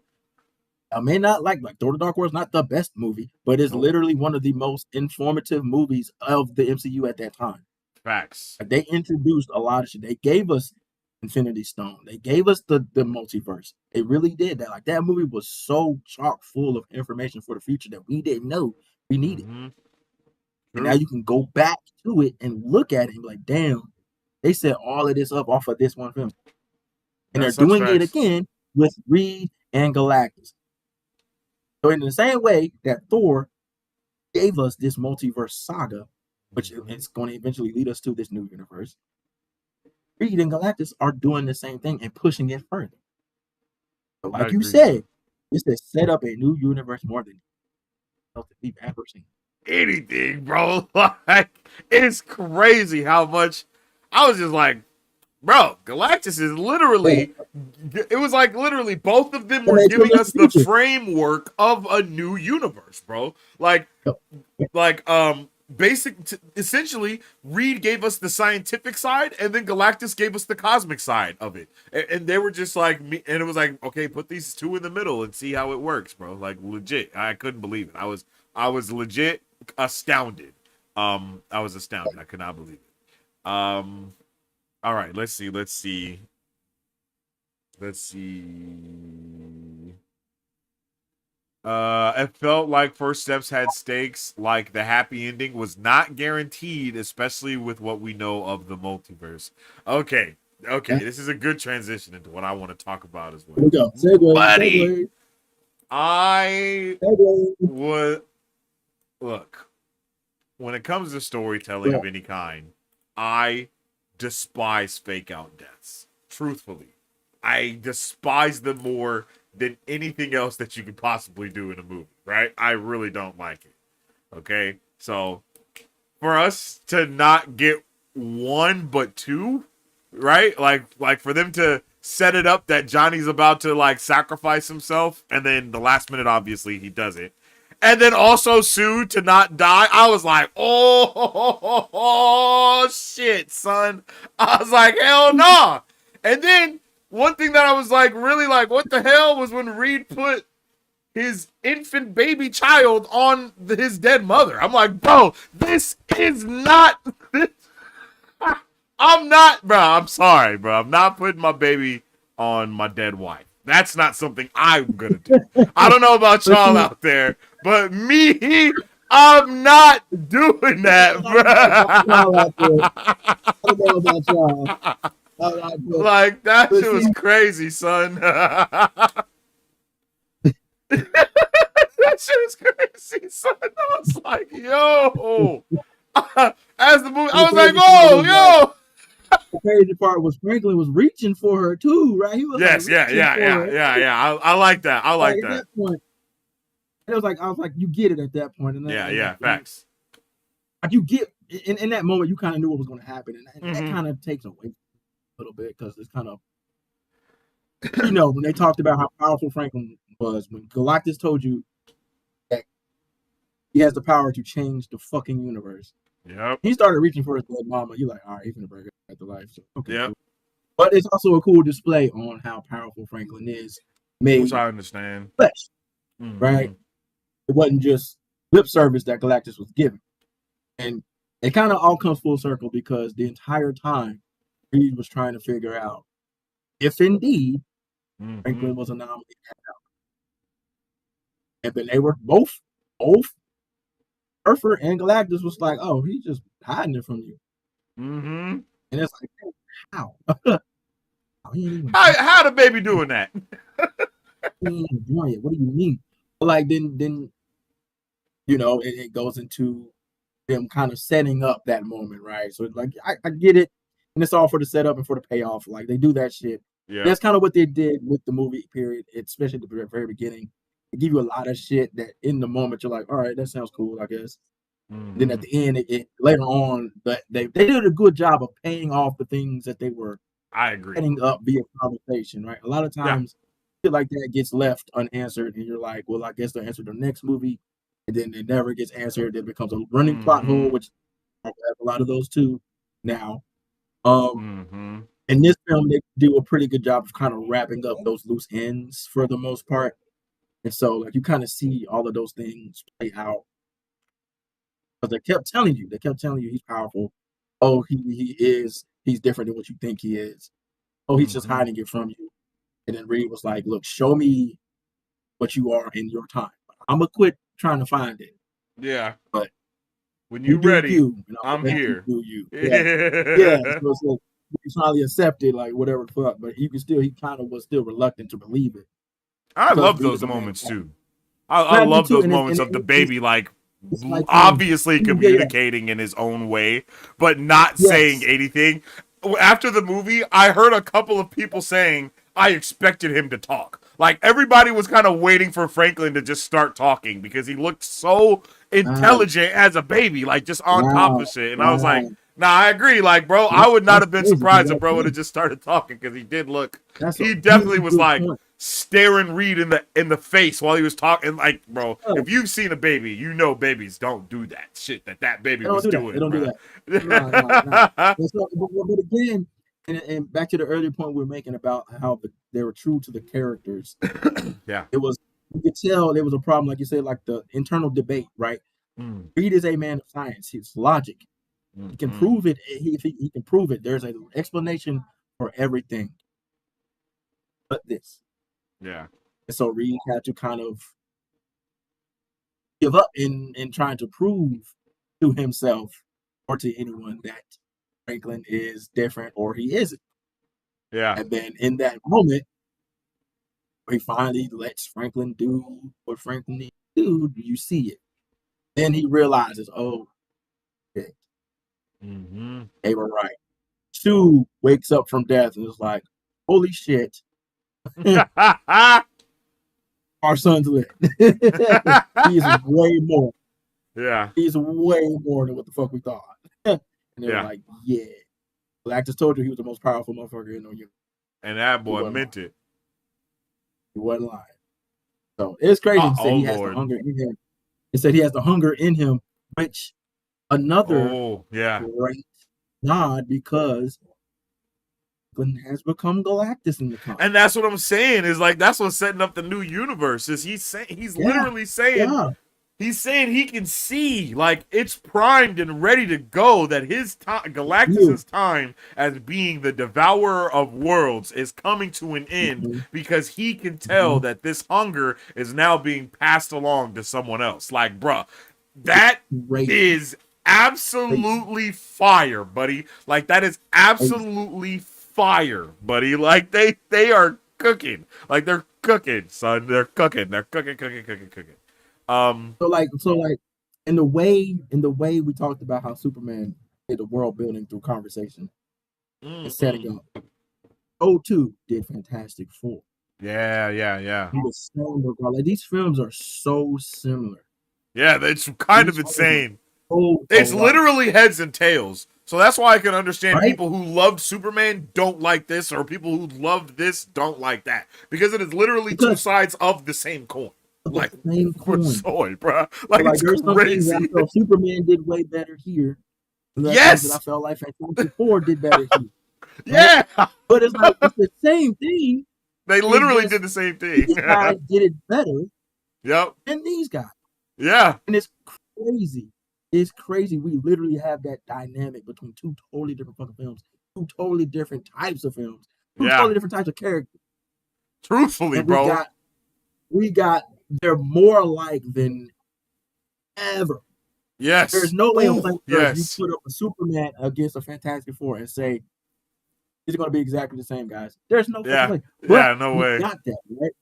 I may not like Thor: The Dark World is not the best movie, but it's literally one of the most informative movies of the MCU at that time. Facts. They introduced a lot of shit. They gave us Infinity Stone. They gave us the multiverse. They really did that. Like, that movie was so chock full of information for the future that we didn't know we needed. And now you can go back to it and look at it and be like, damn, they set all of this up off of this one film. And they're doing it again with Reed and Galactus. So in the same way that Thor gave us this multiverse saga, which is going to eventually lead us to this new universe, Reed and Galactus are doing the same thing and pushing it further. So like you said, this has set up a new universe more than we've ever seen. Anything, bro. Like, it's crazy how much I was just like, bro, Galactus is literally, it was like literally both of them were giving us the framework of a new universe, bro. Essentially, Reed gave us the scientific side, and then Galactus gave us the cosmic side of it. And they were just like, and it was like, okay, put these two in the middle and see how it works, bro. Like, legit. I couldn't believe it. I was legit astounded. I was astounded. I could not believe it. All right, let's see. It felt like First Steps had stakes, like the happy ending was not guaranteed, especially with what we know of the multiverse. Okay, this is a good transition into what I want to talk about as well. Here we go. Segue, buddy, segue. I would look, when it comes to storytelling of any kind, I despise fake out deaths. Truthfully, I despise them more than anything else that you could possibly do in a movie, right? I really don't like it. Okay, so for us to not get one but two, right? Like for them to set it up that Johnny's about to like sacrifice himself, and then the last minute, obviously, he does it. And then also Sue to not die. I was like, oh shit, son. I was like, hell no. Nah. And then one thing that I was like, really like, what the hell, was when Reed put his infant baby child on his dead mother. I'm like, bro, this is not. I'm not, bro. I'm sorry, bro. I'm not putting my baby on my dead wife. That's not something I'm gonna do. I don't know about y'all out there, but me, I'm not doing that, bro. I don't know about y'all. Like that But shit see, was crazy, son. That shit was crazy, son. I was like, yo. As the movie, I was like, oh, yo. the crazy part was Franklin was reaching for her too, right? He was like Yes, yeah, reaching yeah, for yeah, her. yeah, yeah. I like that. I Like like at that. that point, it was like I was like, you get it at that point, Yeah, and yeah, facts. like you get in that moment, you kind of knew what was going to happen, and that Mm-hmm. kind of takes away a little bit because it's kind of when they talked about how powerful Franklin was when Galactus told you that he has the power to change the fucking universe. Yep. He started reaching for his dead mama. You're like, all right, he's gonna bring her back to life. So, okay, Yep. cool. But it's also a cool display on how powerful Franklin is, Which made I understand. flesh, Mm-hmm. right? It wasn't just lip service that Galactus was giving. And it kind of all comes full circle because the entire time Reed was trying to figure out if indeed Mm-hmm. Franklin was a nominee. And then they were both Earther and Galactus was like, oh, he's just hiding it from you. Mm-hmm. And it's like, how? He ain't even How the baby doing that? doing it. What do you mean? But like then it goes into them kind of setting up that moment, right? So it's like I get it, and it's all for the setup and for the payoff. Like they do that shit. Yeah. That's kind of what they did with the movie. Period. Especially at the very beginning, they give you a lot of shit that in the moment you're like, all right, that sounds cool, I guess. Mm-hmm. Then at the end, later on, that they did a good job of paying off the things that they were I agree. setting up via conversation, right? A lot of Yeah. times, shit like that gets left unanswered, and you're like, well, I guess they'll answer the next movie, and then it never gets answered. It becomes a running plot hole, which I have a lot of those too now. Mm-hmm. In this film, they do a pretty good job of kind of wrapping up those loose ends for the most part, and so like you kind of see all of those things play out because they kept telling you he's powerful. Oh, he's different than what you think he is. Oh, he's just hiding it from you. And then Reed was like, look, show me what you are in your time. I'm gonna quit trying to find it. Yeah. But when you you do ready, you, and I'm let here. you do you. Yeah. Yeah. So it's like you finally accepted, like whatever the fuck, but he kind of was still reluctant to believe it. I Because love Reed those is a man. moments too. I I do love too, those and moments of the baby like it's like obviously yeah. communicating in his own way, but not saying Yes. anything. After the movie, I heard a couple of people saying I expected him to talk. Like everybody was kind of waiting for Franklin to just start talking because he looked so Wow. intelligent as a baby, like just on top Wow. of shit. And I was like, Wow. nah, I agree. Like, bro, I would not That's have been crazy because surprised if bro would have just started talking because he did look. that's a He definitely really was good like point. staring Reed in the face while he was talking. Like, bro, Oh, if you've seen a baby, you know babies don't do that shit that baby they don't was do that. They doing, don't do bro. that. No. And so, but again, and back to the earlier point we were making about how they were true to the characters. Yeah. It was you could tell there was a problem, like you said, like the internal debate, right? Mm. Reed is a man of science. His logic. He can Mm-hmm. prove it. He can prove it. There's an explanation for everything but this. Yeah. And so Reed had to kind of give up in trying to prove to himself or to anyone that Franklin is different or he isn't. Yeah. And then in that moment, he finally lets Franklin do what Franklin needs to do. You see it. Then he realizes, oh, shit, Mm-hmm. they were right. Sue wakes up from death and is like, holy shit, our son's lit. He's way more. Yeah. He's way more than what the fuck we thought. And they were like, yeah. Galactus told you he was the most powerful motherfucker in the universe. And that He boy wasn't meant lying. it. He wasn't lying. So it's crazy to say he has the Lord. hunger in him. It said he has the hunger in him, which another great nod because Glenn has become Galactus in the comic. And that's what I'm saying is like that's what's setting up the new universe. Is he's literally saying he's saying he can see like it's primed and ready to go that his time Galactus's time as being the devourer of worlds is coming to an end because he can tell that this hunger is now being passed along to someone else. Like, bruh, That Great. is absolutely fire, buddy. Like that is absolutely fire, buddy. Like they are cooking. Like they're cooking, son. They're cooking. They're cooking. So like in the way we talked about how Superman did the world building through conversation and setting up. O2 did Fantastic Four. Yeah. Like, these films are so similar. Yeah, it's kind of insane. So it's alike. Literally heads and tails. So that's why I can understand Right? people who loved Superman don't like this, or people who loved this don't like that. Because it is literally two sides of the same coin. Like, same coin. Soy, bro. Like, so, it's there's crazy. Some things that I felt Superman did way better here. Yes! That I felt like Fantastic Four did better here. Yeah! But it's like, it's the same thing. They literally did the same thing. These guys did it better than these guys. Yeah. And it's crazy. It's crazy. We literally have that dynamic between two totally different fucking films, two totally different types of films, two totally different types of characters. Truthfully, bro. They're more alike than ever. Yes. There's no way on planet Earth you put up a Superman against a Fantastic Four and say it's going to be exactly the same, guys. There's no fucking way. But no way. We got that, right?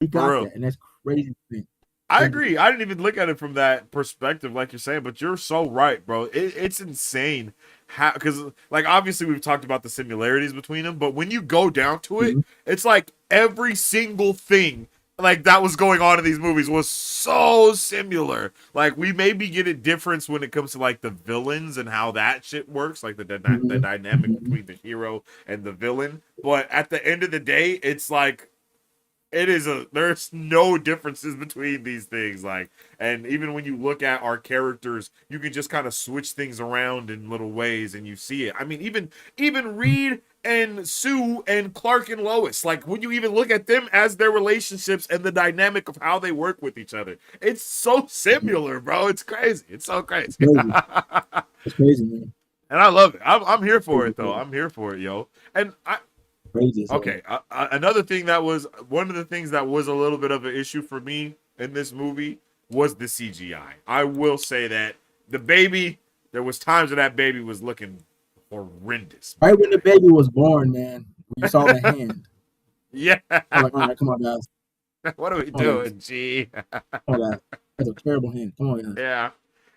We got that, and that's crazy thing. I agree. I didn't even look at it from that perspective, like you're saying, but you're so right, bro. It's insane how, because like obviously we've talked about the similarities between them, but when you go down to it, it's like every single thing like that was going on in these movies was so similar. Like we maybe get a difference when it comes to like the villains and how that shit works, like the dynamic between the hero and the villain. But at the end of the day, it's like there's no differences between these things. Like, and even when you look at our characters, you can just kind of switch things around in little ways and you see it. I mean, even Reed and Sue and Clark and Lois, like when you even look at them as their relationships and the dynamic of how they work with each other, it's so similar, bro. It's crazy. It's so crazy. It's crazy, man. And I love it. I'm here for it, though. I'm here for it, yo. And another thing that was one of the things that was a little bit of an issue for me in this movie was the CGI. I will say that the baby, there was times when that baby was looking horrendous. Right when the baby was born, man, you saw the hand. Yeah. I'm like, all right, come on, guys. What are we doing, G? Come on, guys. That's a terrible hand. Come on, guys.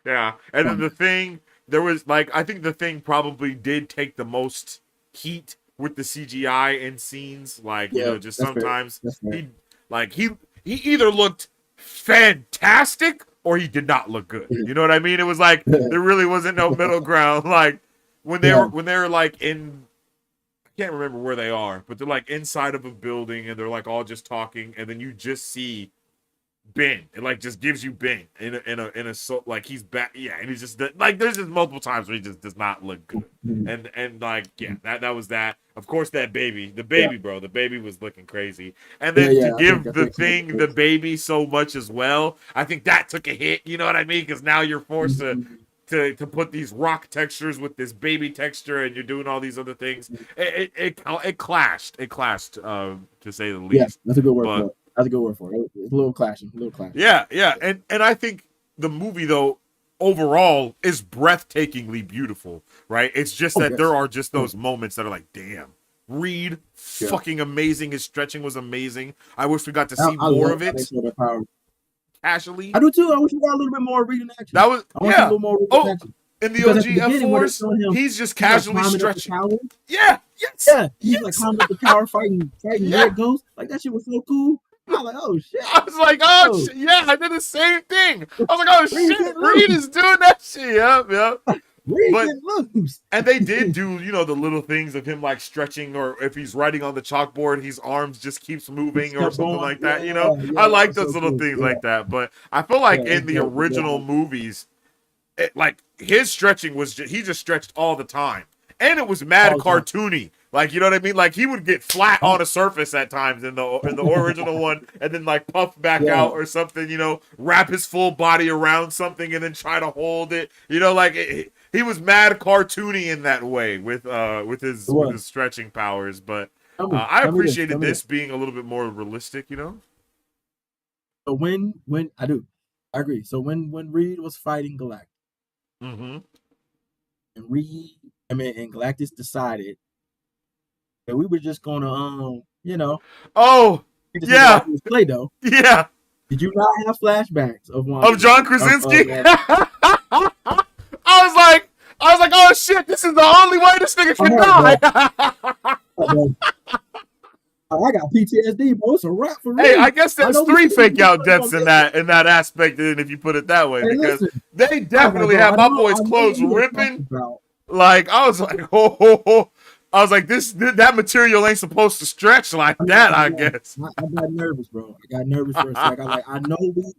Yeah. And then the thing, there was like, I think the thing probably did take the most heat with the CGI in scenes. Like, you know, just sometimes he either looked fantastic or he did not look good. You know what I mean? It was like there really wasn't no middle ground. Like when they were like in, I can't remember where they are, but they're like inside of a building and they're like all just talking, and then you just see Ben. It like just gives you Ben in a so like he's back, and he's just like there's just multiple times where he just does not look good, and like that was that. Of course, that baby, bro, the baby was looking crazy, and then to give the baby so much as well, I think that took a hit. You know what I mean? Because now you're forced to put these rock textures with this baby texture, and you're doing all these other things. It clashed. To say the least. Yeah, that's a good word for it. That's a good word for it. It's a little clashing. Yeah. And I think the movie, though, overall is breathtakingly beautiful, right? It's just that there are just those moments that are like, damn, Reed, fucking amazing. His stretching was amazing. I wish we got to see more of it. Casually. I do too. I wish we got a little bit more Reed in action. That was, a little more Reed in action. In the OG F4s, he's just casually stretching. He's like climbing up the tower, fighting Red Ghost. Like that shit was so cool. I was like, oh shit. I was like, oh shit. Yeah, I did the same thing. I was like, oh shit, Reed is doing that shit. Yep. And they did do, the little things of him like stretching, or if he's writing on the chalkboard, his arms just keeps moving or something like that. I like those little things like that. But I feel like in the original movies, like his stretching he just stretched all the time, and it was mad cartoony. Like, you know what I mean? Like he would get flat on a surface at times in the original one, and then like puff back out or something. Wrap his full body around something and then try to hold it. Like he was mad cartoony in that way with his stretching powers. But I appreciated this being a little bit more realistic. So when I do, I agree. So when Reed was fighting Galactus, Mm-hmm. and Galactus decided that we were just gonna Oh, we just make it like yeah. it was Play-Doh. Yeah. Did you not have flashbacks of Of John WandaVision? Krasinski. I was like, oh shit, this is the only way this nigga can die. I got PTSD, bro. It's a wrap for Hey, I Reed. guess there's 3 fake out deaths in that aspect, if you put it that way, because they definitely have my boy's clothes ripping. Like, I was like, oh. I was like, that material ain't supposed to stretch like that, I guess. I got nervous, bro. I got nervous for a second. I know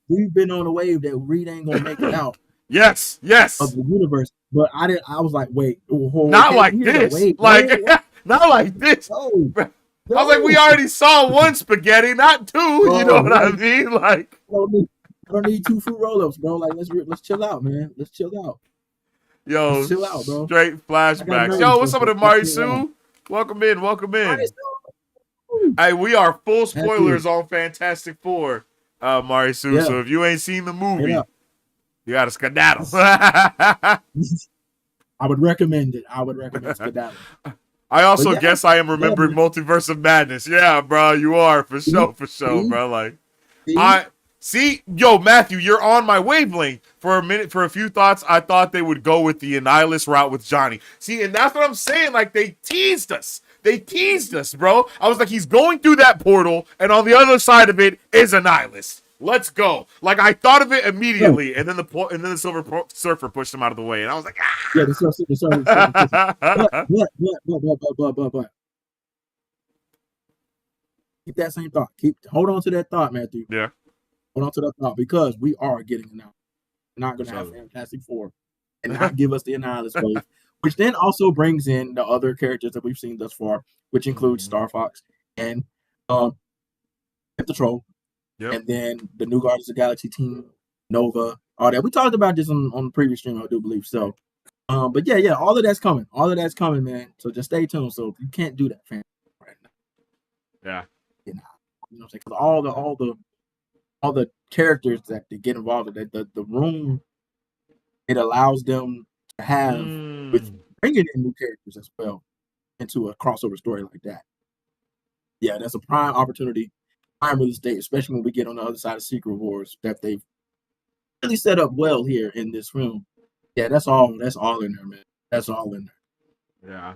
we've been on a wave that Reed ain't gonna make it out. Yes. Of the universe, but I didn't. I was like, wait, not like this. Not like this. No. I was like, we already saw one spaghetti, not two. You know what I mean? Like, I don't need 2 fruit roll-ups, bro. Like, let's chill out, man. Let's chill out. Yo, let's chill out, bro. Straight flashbacks. Yo, what's up with the Marisu? Welcome in. Hey, we are full spoilers on Fantastic Four, Marisu. Yeah. So if you ain't seen the movie, you gotta skedaddle. I would recommend it. I would recommend skedaddle. I also guess I am remembering Multiverse of Madness. Yeah, bro, you are for sure, bro. Like, yo, Matthew, you're on my wavelength. For a minute, for a few thoughts, I thought they would go with the Annihilus route with Johnny. See, and that's what I'm saying. Like, they teased us. Bro. I was like, he's going through that portal, and on the other side of it is Annihilus. Let's go. Like, I thought of it immediately, and then the Silver Surfer pushed him out of the way, and I was like, ah. Yeah, the Surfer. But. Keep that same thought. Hold on to that thought, Matthew. Yeah. Hold on to that thought, because we are getting it now. We're not going to have Fantastic Four and not give us the Annihilus wave, which then also brings in the other characters that we've seen thus far, which includes Star Fox and the Troll. Yep. And then the new Guardians of the Galaxy team, Nova, all that. We talked about this on the previous stream, I do believe. So, but yeah, all of that's coming. All of that's coming, man. So just stay tuned. So you can't do that, fam, right now. Yeah. You know what I'm saying? Because all the characters that they get involved in, the room, it allows them to have with bringing in new characters as well into a crossover story like that. Yeah, that's a prime opportunity. Prime real estate, especially when we get on the other side of Secret Wars, that they've really set up well here in this film. Yeah, that's all in there, man. That's all in there. Yeah.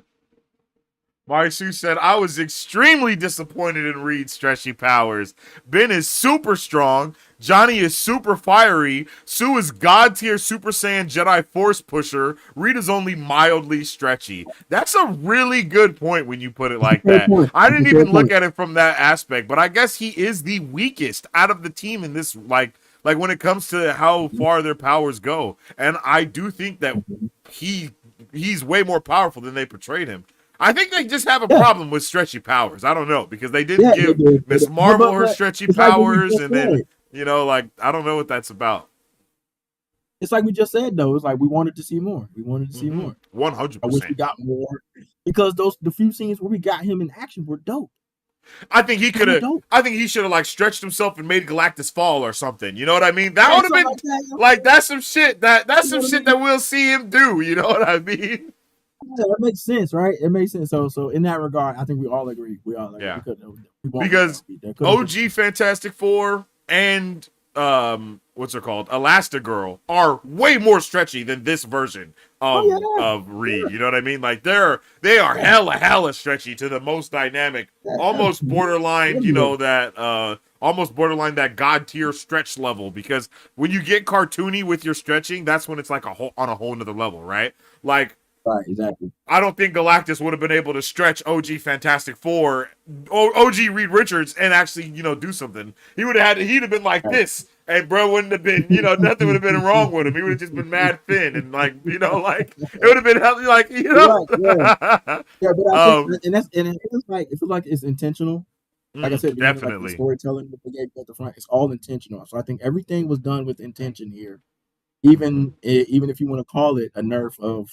Marisu said, I was extremely disappointed in Reed's stretchy powers. Ben is super strong. Johnny is super fiery. Sue is God tier Super Saiyan Jedi Force pusher. Reed is only mildly stretchy. That's a really good point when you put it like that. I didn't even look at it from that aspect, but I guess he is the weakest out of the team in this, like when it comes to how far their powers go. And I do think that he's way more powerful than they portrayed him. I think they just have a problem with stretchy powers. I don't know, because they didn't give Miss Marvel her stretchy powers, and then I don't know what that's about. It's like we just said, though. It's like we wanted to see more. 100%. I wish we got more, because the few scenes where we got him in action were dope. I think he could have. I think he should have stretched himself and made Galactus fall or something. You know what I mean? That would have been that's some shit. That's some shit that we'll see him do. You know what I mean? Yeah, that makes sense, right? It makes sense. So in that regard, I think we all agree. Yeah. Because OG Fantastic Four and what's it called? Elastigirl are way more stretchy than this version of Reed. You know what I mean? Like they are hella stretchy to the most dynamic, almost borderline, almost borderline that God tier stretch level, because when you get cartoony with your stretching, that's when it's like on a whole nother level, right? Like, right, exactly. I don't think Galactus would have been able to stretch OG Fantastic Four, OG Reed Richards, and actually, do something. He'd have been like this, and bro wouldn't have been, nothing would have been wrong with him. He would have just been mad thin, and it would have been like, Yeah, but I think, it feels like it's intentional. Like I said, definitely the storytelling that they gave at the front, it's all intentional. So I think everything was done with intention here. Even if you want to call it a nerf of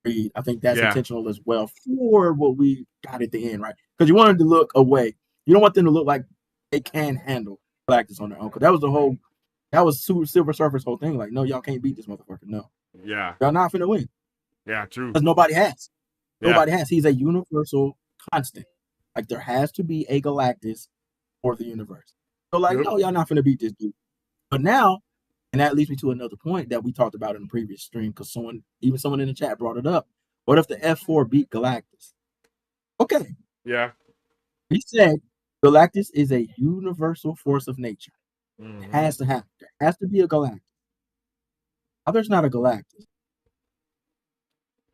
Reed, I think that's intentional as well for what we got at the end, right? Because you wanted to look away. You don't want them to look like they can handle Galactus on their own. Because that was the whole That was Silver Surfer's whole thing. Like, no, y'all can't beat this motherfucker. No, Yeah. y'all not finna win. Yeah, true. Because nobody has. Yeah. Nobody has. He's a universal constant. Like, there has to be a Galactus for the universe. So, like, no, y'all not finna beat this dude. But now, and that leads me to another point that we talked about in the previous stream, because someone in the chat brought it up. What if the F4 beat Galactus? Okay. Yeah. We said Galactus is a universal force of nature. It has to happen. There has to be a Galactus. Now there's not a Galactus.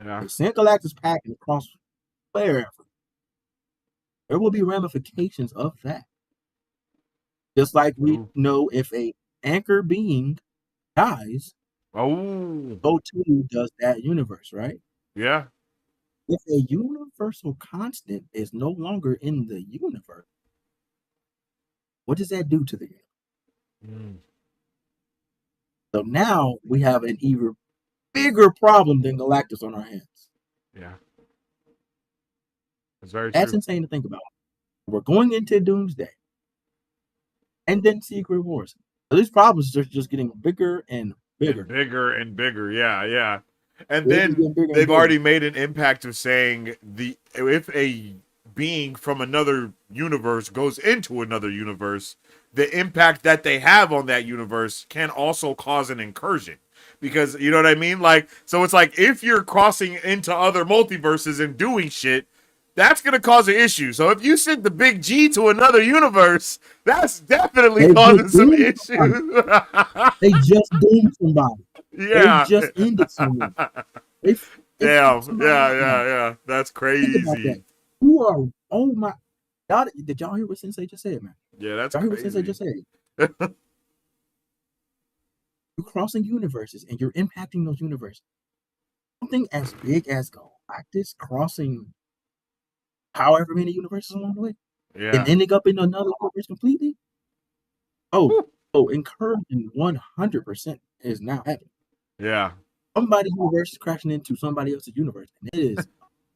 Yeah. They sent Galactus packing across wherever. There will be ramifications of that. Just like we know if a anchor being dies, O2 does that universe, right? Yeah. If a universal constant is no longer in the universe, what does that do to the universe? So now we have an even bigger problem than Galactus on our hands. Yeah. That's very That's true. insane to think about. We're going into Doomsday. And then Secret Wars. So these problems are just getting bigger and bigger. And bigger and bigger. Yeah, yeah. And then they've already made an impact of saying if a being from another universe goes into another universe, the impact that they have on that universe can also cause an incursion. Because, you know what I mean? Like, so it's like if you're crossing into other multiverses and doing shit, that's going to cause an issue. So if you send the big G to another universe, that's definitely causing some issues. They just doomed somebody. Yeah. They just ended someone. Damn. Yeah. That's crazy. Think about that. You are, oh my. Did y'all hear what Sensei just said, man? Yeah, that's y'all crazy. Hear what Sensei just said? You're crossing universes and you're impacting those universes. Something as big as Galactus crossing however many universes along the way, and ending up in another universe completely. Incursion 100% is now happening. Yeah. Somebody's universe is crashing into somebody else's universe, and it is a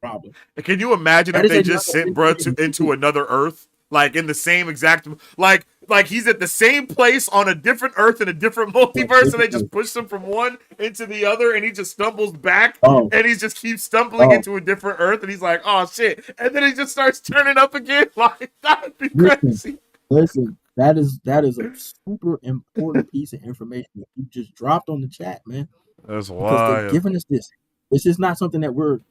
problem. Can you imagine if they just sent bruh into another Earth? Like in the same exact, like he's at the same place on a different Earth in a different multiverse, and they just push him from one into the other, and he just stumbles back, and he just keeps stumbling into a different Earth, and he's like, oh shit, and then he just starts turning up again. Like that'd be crazy. Listen, that is a super important piece of information that you just dropped on the chat, man. That's wild. Because they're giving us this. This is not something that we're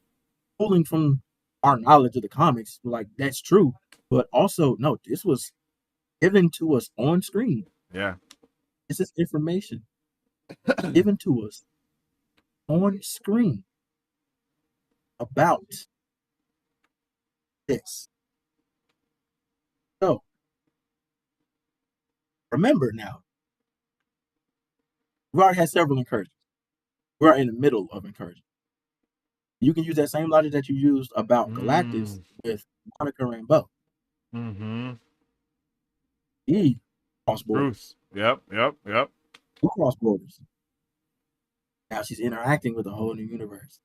pulling from our knowledge of the comics. Like that's true. But also, no, this was given to us on screen. Yeah. This is information given to us on screen about this. So, remember now, we've already had several incursions. We're in the middle of incursion. You can use that same logic that you used about Galactus with Monica Rambeau. He crossed borders. Yep. Who crossed borders? Now she's interacting with a whole new universe.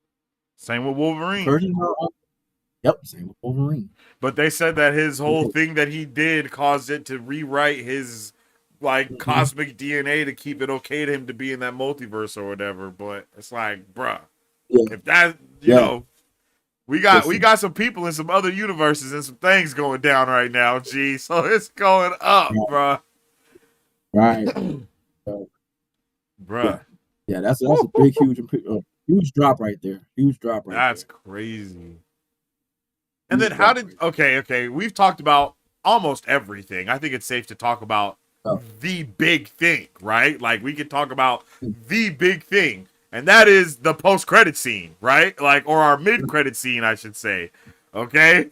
Same with Wolverine. Yep, same with Wolverine. But they said that his whole thing that he did caused it to rewrite his cosmic DNA to keep it okay to him to be in that multiverse or whatever. But it's like, bruh, if that you know. We got some people in some other universes and some things going down right now, G. So it's going up, bruh. Right. Bruh. Yeah, that's a big, huge drop right there. Huge drop right there. That's crazy. And then how did... Okay. We've talked about almost everything. I think it's safe to talk about the big thing, right? Like, we could talk about the big thing. And that is the post-credit scene, right? Or our mid-credit scene, I should say. Okay?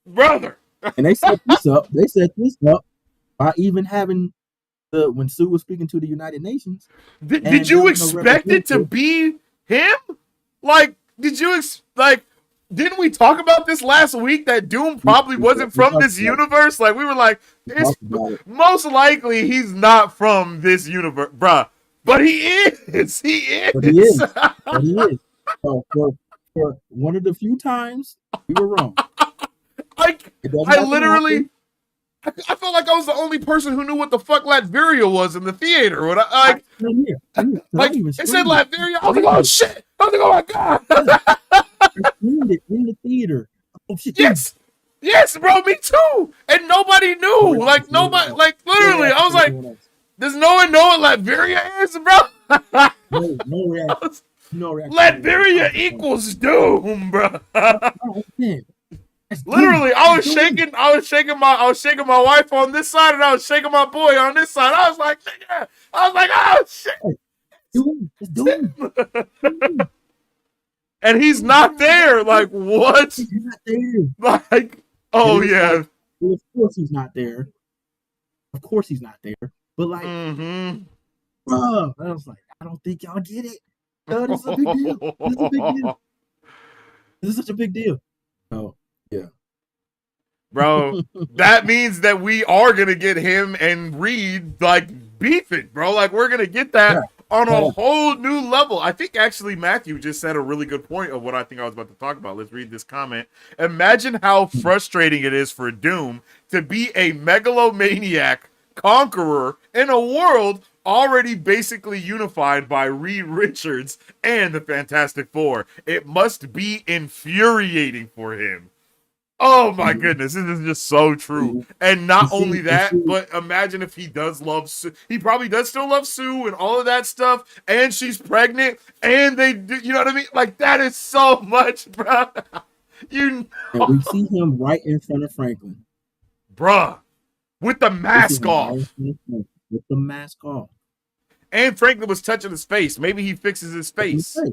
Brother! And they set this up. By even having when Sue was speaking to the United Nations. Did you expect it to be him? Didn't we talk about this last week that Doom probably wasn't from this universe? We were like, most likely he's not from this universe, bruh. But he is. He is. But he is. So for one of the few times we were wrong. I I felt like I was the only person who knew what the fuck Latveria was in the theater. When like it said Latveria, I was like, oh shit! I was like, oh my god! I screamed it in the theater. Oh shit! Yes, yes, bro, me too. And nobody knew. Like nobody, like literally, I was like, does no one know what Latveria is, bro? No reaction. No reaction. Latveria equals doom, bro. Literally, I was shaking my wife on this side, and I was shaking my boy on this side. I was like, oh shit. It's doom. And he's not there. Like, what? He's not there. Like, oh yeah. Like, well, of course he's not there. Of course he's not there. But like, bro, I was like, I don't think y'all get it. No, this is a big deal. This is a big deal. This is such a big deal. Oh, yeah. Bro, that means that we are going to get him and Reed, like, beefing, bro. Like, we're going to get that on a whole new level. I think, actually, Matthew just said a really good point of what I think I was about to talk about. Let's read this comment. Imagine how frustrating it is for Doom to be a megalomaniac conqueror in a world already basically unified by Reed Richards and the Fantastic Four. It must be infuriating for him. Oh my goodness, this is just so true. And not only that, but imagine if he does love Sue. He probably does still love Sue and all of that stuff, and she's pregnant, and they do, you know what I mean? Like, that is so much, bro. And we see him right in front of Franklin. Bruh, with the mask off. With the mask off. And Franklin was touching his face. Maybe he fixes his face. Who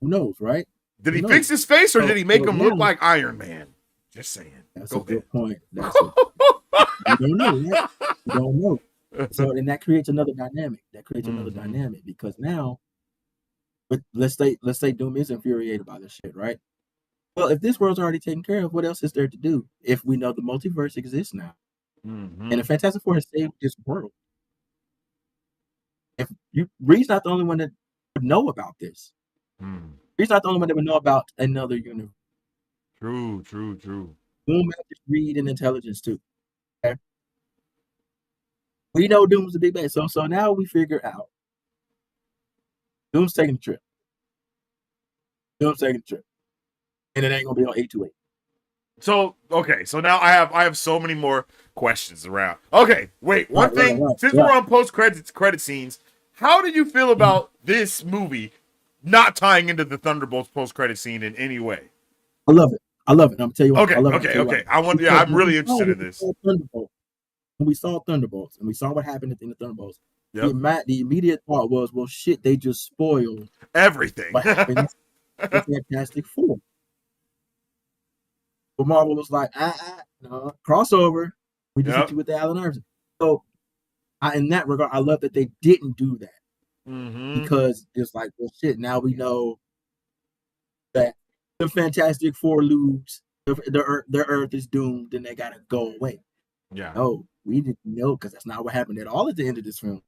knows, right? Did he fix his face, or did he make him look like Iron Man? Just saying. That's a good point. You don't know, right? You don't know. So, and that creates another dynamic. Because now, but let's say Doom is infuriated by this shit, right? Well, if this world's already taken care of, what else is there to do? If we know the multiverse exists now, and the Fantastic Four has saved this world, if Reed's not the only one that would know about this. He's not the only one that would know about another universe. True. Doom has to read and intelligence too. Okay? We know Doom's the big bad. So now we figure out Doom's taking the trip. And it ain't gonna be on 828. So okay, so now I have so many more questions around. Okay, wait, one thing. Since we're on credit scenes, how did you feel about this movie not tying into the Thunderbolts post-credit scene in any way? I love it. I'm gonna tell you what. Okay. I'm really interested in this. When we saw Thunderbolts and we saw what happened at the end of Thunderbolts, the immediate thought was, well, shit, they just spoiled everything. What happened with Fantastic Four. But Marvel was like, no, crossover. We just hit you with the Allen Iverson. So, in that regard, I love that they didn't do that. Because it's like, well, shit, now we know that the Fantastic Four lose, the Earth is doomed, and they gotta go away. Yeah. No, we didn't know, because that's not what happened at all at the end of this film.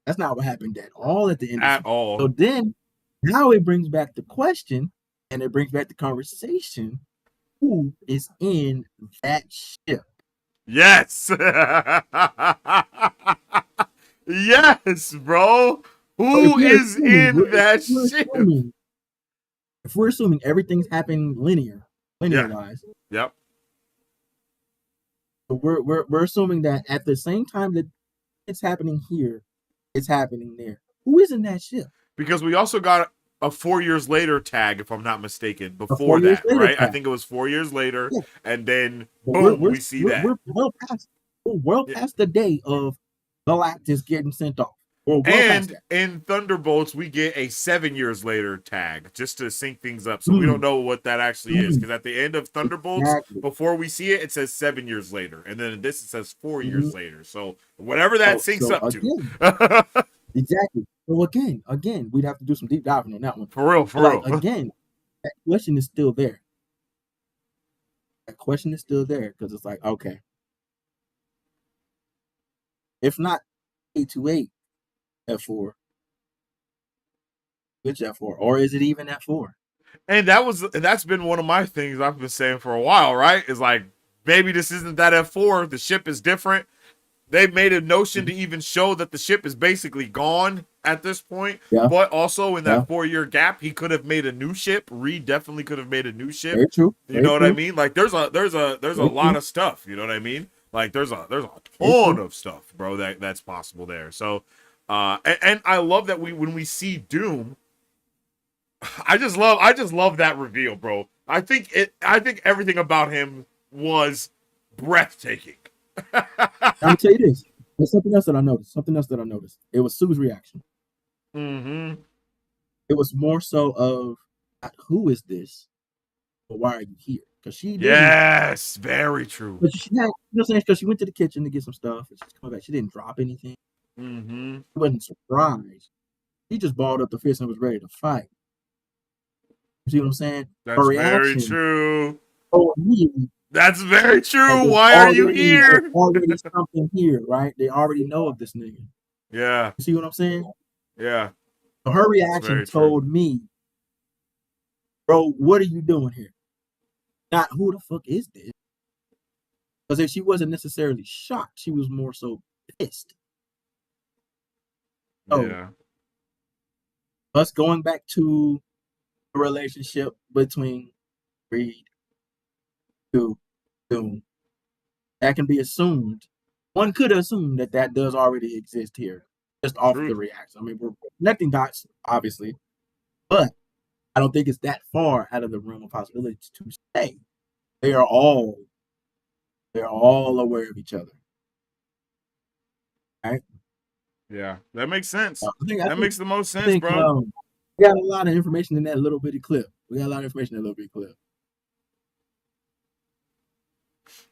That's not what happened at all at the end at all. So then, now it brings back the question, and it brings back the conversation: who is in that ship? Yes. Yes, bro. Who is in that ship? If we're assuming everything's happening linear-wise. Yep. So we're assuming that at the same time that it's happening here, it's happening there. Who is in that ship? Because we also got a 4 years later tag, if I'm not mistaken, before that, right? Tag. I think it was 4 years later, and then boom, we see that. We're well past the day of Galactus getting sent off. And in Thunderbolts, we get a 7 years later tag just to sync things up. So we don't know what that actually is. Because at the end of Thunderbolts, before we see it, it says 7 years later. And then in this, it says 4 years later. So whatever that syncs up to. Exactly. So again, we'd have to do some deep diving on that one. For real. Again, that question is still there. Because it's like, okay. If not 828, F4, which F4, or is it even F4? And that's been one of my things I've been saying for a while, right? Is like, maybe this isn't that F4. The ship is different. They've made a notion to even show that the ship is basically gone at this point. Yeah. But also in Yeah. that 4-year gap, he could have made a new ship. Reed definitely could have made a new ship. Very true. You know what I mean? Like there's a lot of stuff. You know what I mean? Like there's a ton of stuff, bro. That's possible there. So, and I love that when we see Doom, I just love that reveal, bro. I think everything about him was breathtaking. I'm gonna tell you this. There's something else that I noticed. It was Sue's reaction. Mm-hmm. It was more so of, who is this? But why are you here? Because she didn't. Yes, very true. But she had, you know what I'm saying? Because she went to the kitchen to get some stuff, and she's coming back. She didn't drop anything. Mm-hmm. She wasn't surprised. She just balled up the fist and was ready to fight. You see what I'm saying? That's Her reaction, very true. oh, immediately. That's very true. Why are you here? There's already something here, right? They already know of this nigga. Yeah. You see what I'm saying? Yeah. So her reaction told me, bro, what are you doing here? Not who the fuck is this? Because if she wasn't necessarily shocked, she was more so pissed. So, yeah. us going back to the relationship between Reed to Doom, that can be assumed. One could assume that does already exist here, just off the reaction. I mean, we're connecting dots, obviously, but I don't think it's that far out of the realm of possibilities to say they're all aware of each other. Right? Yeah, that makes sense. That makes the most sense, bro. We got a lot of information in that little bitty clip.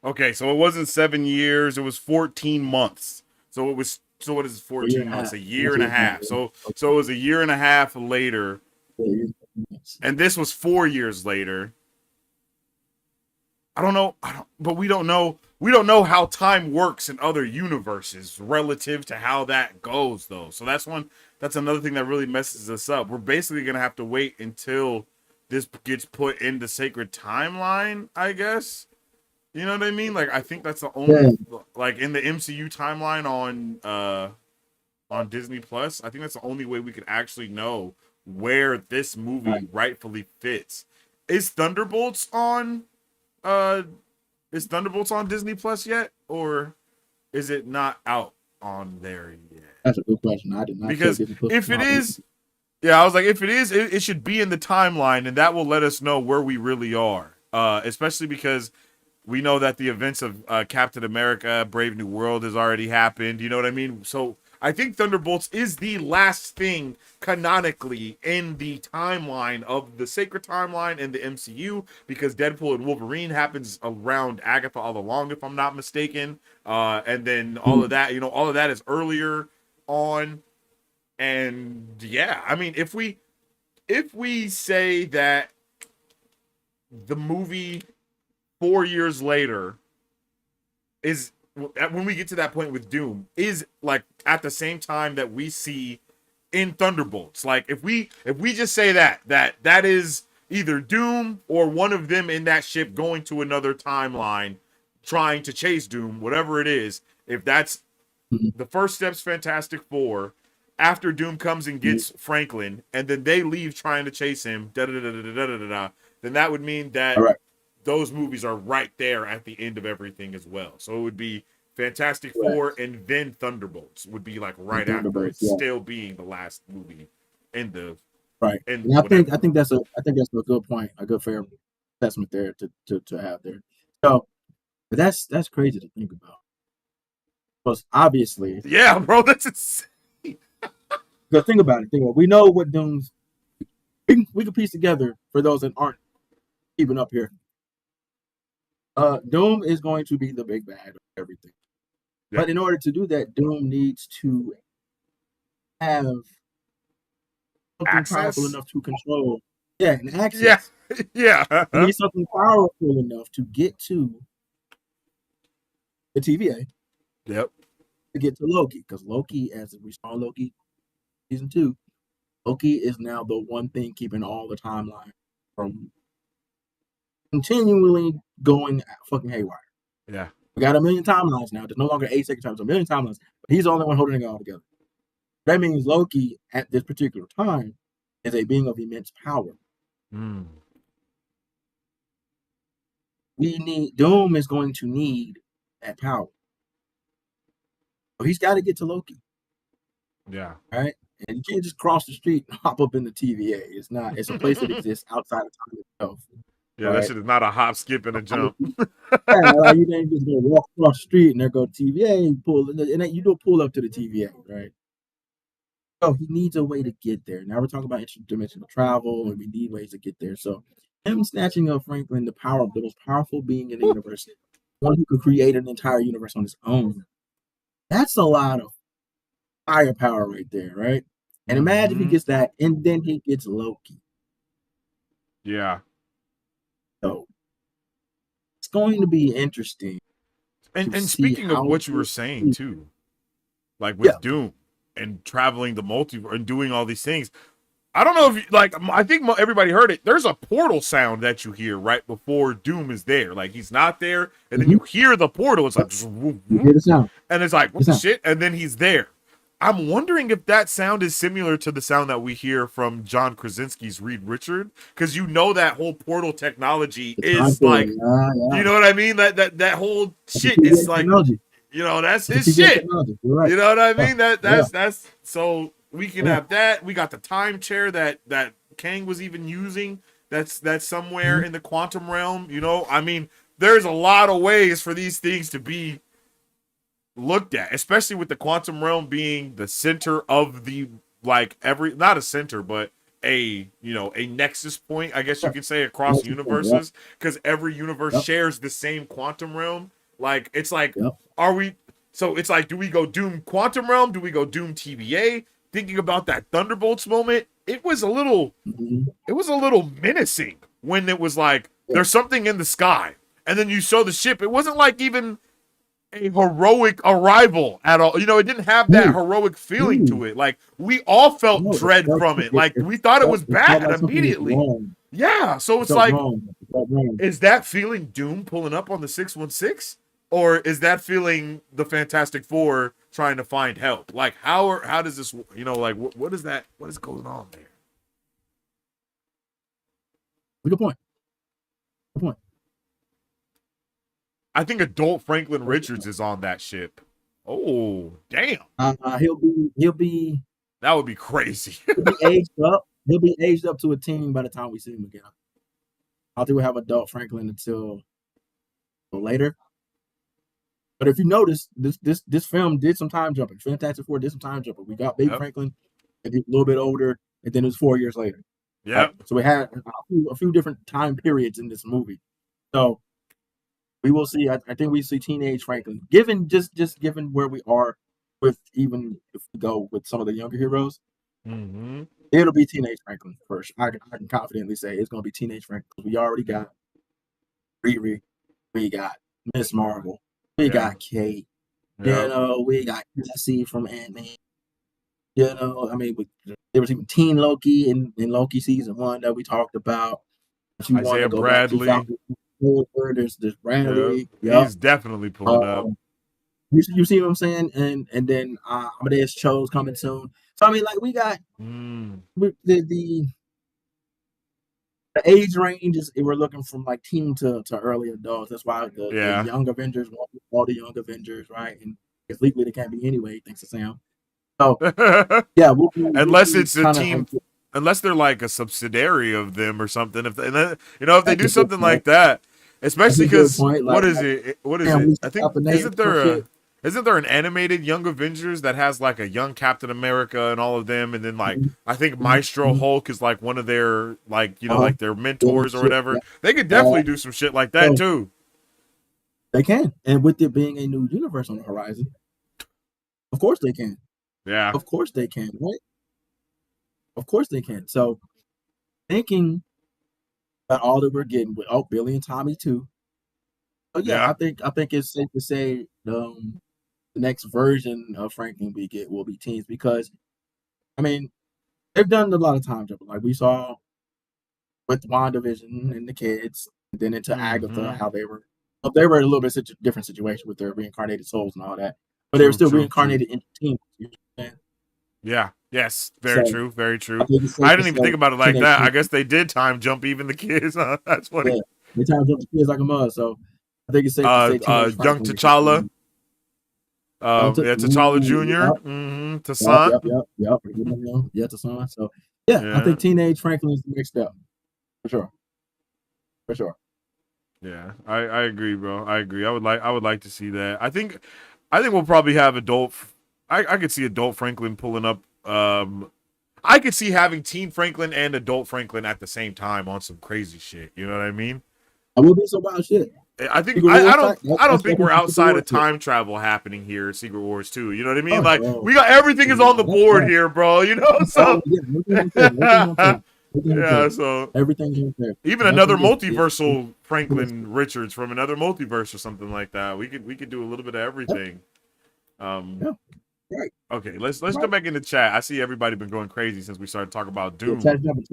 Okay, so it wasn't 7 years; it was 14 months. So it was. So what is 14 months? A year and a half. So it was a year and a half later, and this was 4 years later. But we don't know. We don't know how time works in other universes relative to how that goes, though. So that's another thing that really messes us up. We're basically gonna have to wait until this gets put in the sacred timeline, I guess. You know what I mean? Like I think that's the only like in the MCU timeline on Disney Plus. I think that's the only way we could actually know where this movie rightfully fits. Is Thunderbolts on Disney Plus yet, or is it not out on there yet? That's a good question. I did not, because if it is, I was like, if it is, it should be in the timeline, and that will let us know where we really are. Especially because we know that the events of Captain America: Brave New World has already happened. You know what I mean? So I think Thunderbolts is the last thing canonically in the timeline of the sacred timeline in the MCU, because Deadpool and Wolverine happens around Agatha all along, if I'm not mistaken. And then all of that, all of that is earlier on. And yeah, I mean, if we say that the movie 4 years later is, when we get to that point with Doom, is like at the same time that we see in Thunderbolts. Like if we just say that is either Doom or one of them in that ship going to another timeline trying to chase Doom, whatever it is, if that's the first step's Fantastic Four, after Doom comes and gets Franklin, and then they leave trying to chase him, then that would mean that those movies are right there at the end of everything as well. So it would be Fantastic Four and then Thunderbolts would be like right after it, still being the last movie in the And I think that's a good point, a good fair assessment there to have there. So, but that's crazy to think about. Because obviously, bro, that's insane. But think about it. We know what Doom's. We can piece together for those that aren't keeping up here. Doom is going to be the big bad of everything. But in order to do that, Doom needs to have something powerful enough to control. And access. Yeah. He needs something powerful enough to get to the TVA. Yep. To get to Loki. Because Loki, as we saw Loki season 2, Loki is now the one thing keeping all the timeline from continually going fucking haywire. Yeah. We got a million timelines now. There's no longer 8 second times, a million timelines. But he's the only one holding it all together. That means Loki at this particular time is a being of immense power. Mm. Doom is going to need that power. So he's got to get to Loki. Yeah. Right? And you can't just cross the street and hop up in the TVA. It's a place that exists outside of time itself. Yeah, right? that shit is not a hop, skip, and a jump. Yeah, like you ain't just gonna walk across the street and there go TVA and you do pull up to the TVA, right? So he needs a way to get there. Now we're talking about interdimensional travel, and we need ways to get there. So him snatching up Franklin, the power of the most powerful being in the universe, one who could create an entire universe on his own. That's a lot of firepower right there, right? And imagine if he gets that, and then he gets Loki. Yeah. So it's going to be interesting. And speaking of what you were saying too, like with Doom and traveling the multiverse and doing all these things, I don't know if I think everybody heard it. There's a portal sound that you hear right before Doom is there. Like he's not there, and then you hear the portal. It's like, you hear the sound, and it's like what the shit, and then he's there. I'm wondering if that sound is similar to the sound that we hear from John Krasinski's Reed Richard, because you know that whole portal technology is like, you know what I mean? That whole shit is like, you know, that's his shit. Right. You know what I mean? That's so we can have that. We got the time chair that Kang was even using. That's somewhere in the quantum realm. You know, I mean, there's a lot of ways for these things to be looked at, especially with the quantum realm being the center of the not a center, but a nexus point, I guess you could say, across universes, because every universe shares the same quantum realm. Like it's like, are we? So it's like, do we go Doom quantum realm? Do we go Doom TVA? Thinking about that Thunderbolts moment, it was a little menacing when it was like there's something in the sky, and then you saw the ship. It wasn't like even a heroic arrival at all. You know, it didn't have that heroic feeling to it. Like we all felt dread from it. Like we thought it was bad immediately. Yeah. So it's like, is that feeling Doom pulling up on the 616? Or is that feeling the Fantastic Four trying to find help? Like how does this, like what is that? What is going on there? Good point. I think adult Franklin Richards is on that ship. Oh, damn. He'll be. That would be crazy. He'll be aged up. He'll be aged up to a teen by the time we see him again. I don't think we'll have adult Franklin until later. But if you notice, this film did some time jumping. Fantastic Four did some time jumping. We got baby Franklin, and he's a little bit older, and then it was 4 years later. Yeah. Right? So we had a few different time periods in this movie. So we will see. I think we see teenage Franklin. Given where we are with, even if we go with some of the younger heroes, it'll be teenage Franklin first. I can confidently say it's going to be teenage Franklin. We already got Riri, we got Miss Marvel, we got Kate, we got Cassie from Ant-Man. I mean, there was even Teen Loki in Loki season 1 that we talked about. If you Isaiah want to go Bradley. Back to there's Bradley. He's definitely pulling up. You see what I'm saying? And then Amadeus Cho's coming soon. So I mean, like we got the age range is, we're looking from like teen to early adults. That's why the Young Avengers want all the Young Avengers, right? And it's legally they can't be anyway, thanks to Sam. So yeah, unless it's a team, unless they're like a subsidiary of them or something. If they do something like that, especially because what is it? I think isn't there an animated Young Avengers that has like a young Captain America and all of them, and then like I think Maestro Hulk is like one of their like their mentors or whatever. They could definitely do some shit like that too. They can, and with it being a new universe on the horizon, of course they can. Yeah, of course they can, right? Of course they can. So thinking about all that we're getting with Billy and Tommy too. But I think it's safe to say the next version of Franklin we get will be teens, because I mean they've done a lot of time jumping, like we saw with WandaVision and the kids, and then into Agatha, how they were They were in a little bit different situation with their reincarnated souls and all that, but they were True, still true, true. reincarnated into teens. You know what I'm saying? Yeah. Yes. Very So true. Very I true. think it's I safe to didn't even think say about it like teenage that. I dream. guess they did time jump even the kids. Huh? That's funny. Yeah, they time jump the kids like a mother. So I think it's safe to say teenage Young Franklin. T'Challa. Yeah, T'Challa Ooh, Jr. yep, Mm-hmm. yep, Toussaint. yep, yep, yep. Yeah, to son. So yeah, I Yeah. think teenage Franklin is the next step for sure, for sure. Yeah. I agree, bro. I agree. I would like to see that. I think we'll probably have adult. I could see adult Franklin pulling up. I could see having teen Franklin and adult Franklin at the same time on some crazy shit. You know what I mean? I will be some wild shit. I think Secret Wars type. I don't That's think definitely we're some Secret outside Wars of shit. time travel happening here in Secret Wars 2. You know what I mean? Oh, Like we got everything is on the that's board that. here, bro. You know, so Yeah, everything's on tape. Everything's on tape. Everything's on yeah, tape. so Everything's on tape. even another Nothing is multiversal realistic. Franklin Richards from another multiverse or something like that. We could do a little bit of Yep, everything. Um, yeah, right, okay, let's go right. back into chat. I see everybody been going crazy since we started talking about Yeah, Doom. Chaz jumping.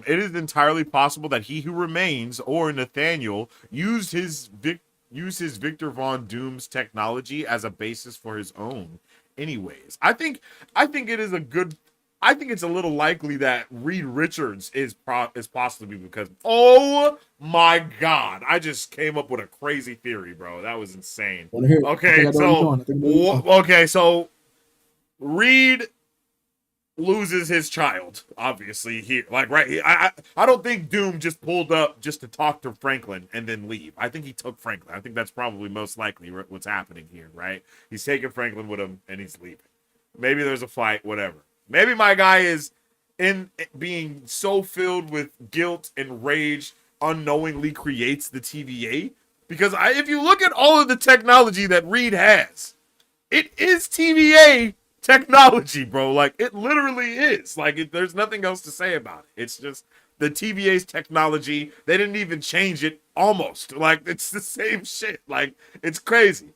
It is entirely possible that He Who Remains or Nathaniel used his Victor Von Doom's technology as a basis for his own. Anyways, I think it is a good. I think it's a little likely that Reed Richards is possibly because oh my god, I just came up with a crazy theory, bro. That was insane. Want to hear it? I think Okay, I know where you're so going. I think I know where you're going. okay, so Reed loses his child obviously here like right here. I don't think Doom just pulled up just to talk to Franklin and then leave. I think he took Franklin. I think that's probably most likely what's happening here, right? He's taking Franklin with him and he's leaving. Maybe there's a fight, whatever. Maybe my guy is in being so filled with guilt and rage unknowingly creates the TVA because if you look at all of the technology that Reed has, it is TVA technology, bro. Like it literally is. Like there's nothing else to say about it. It's just the TVA's technology. They didn't even change it. Almost like it's the same shit. Like it's crazy.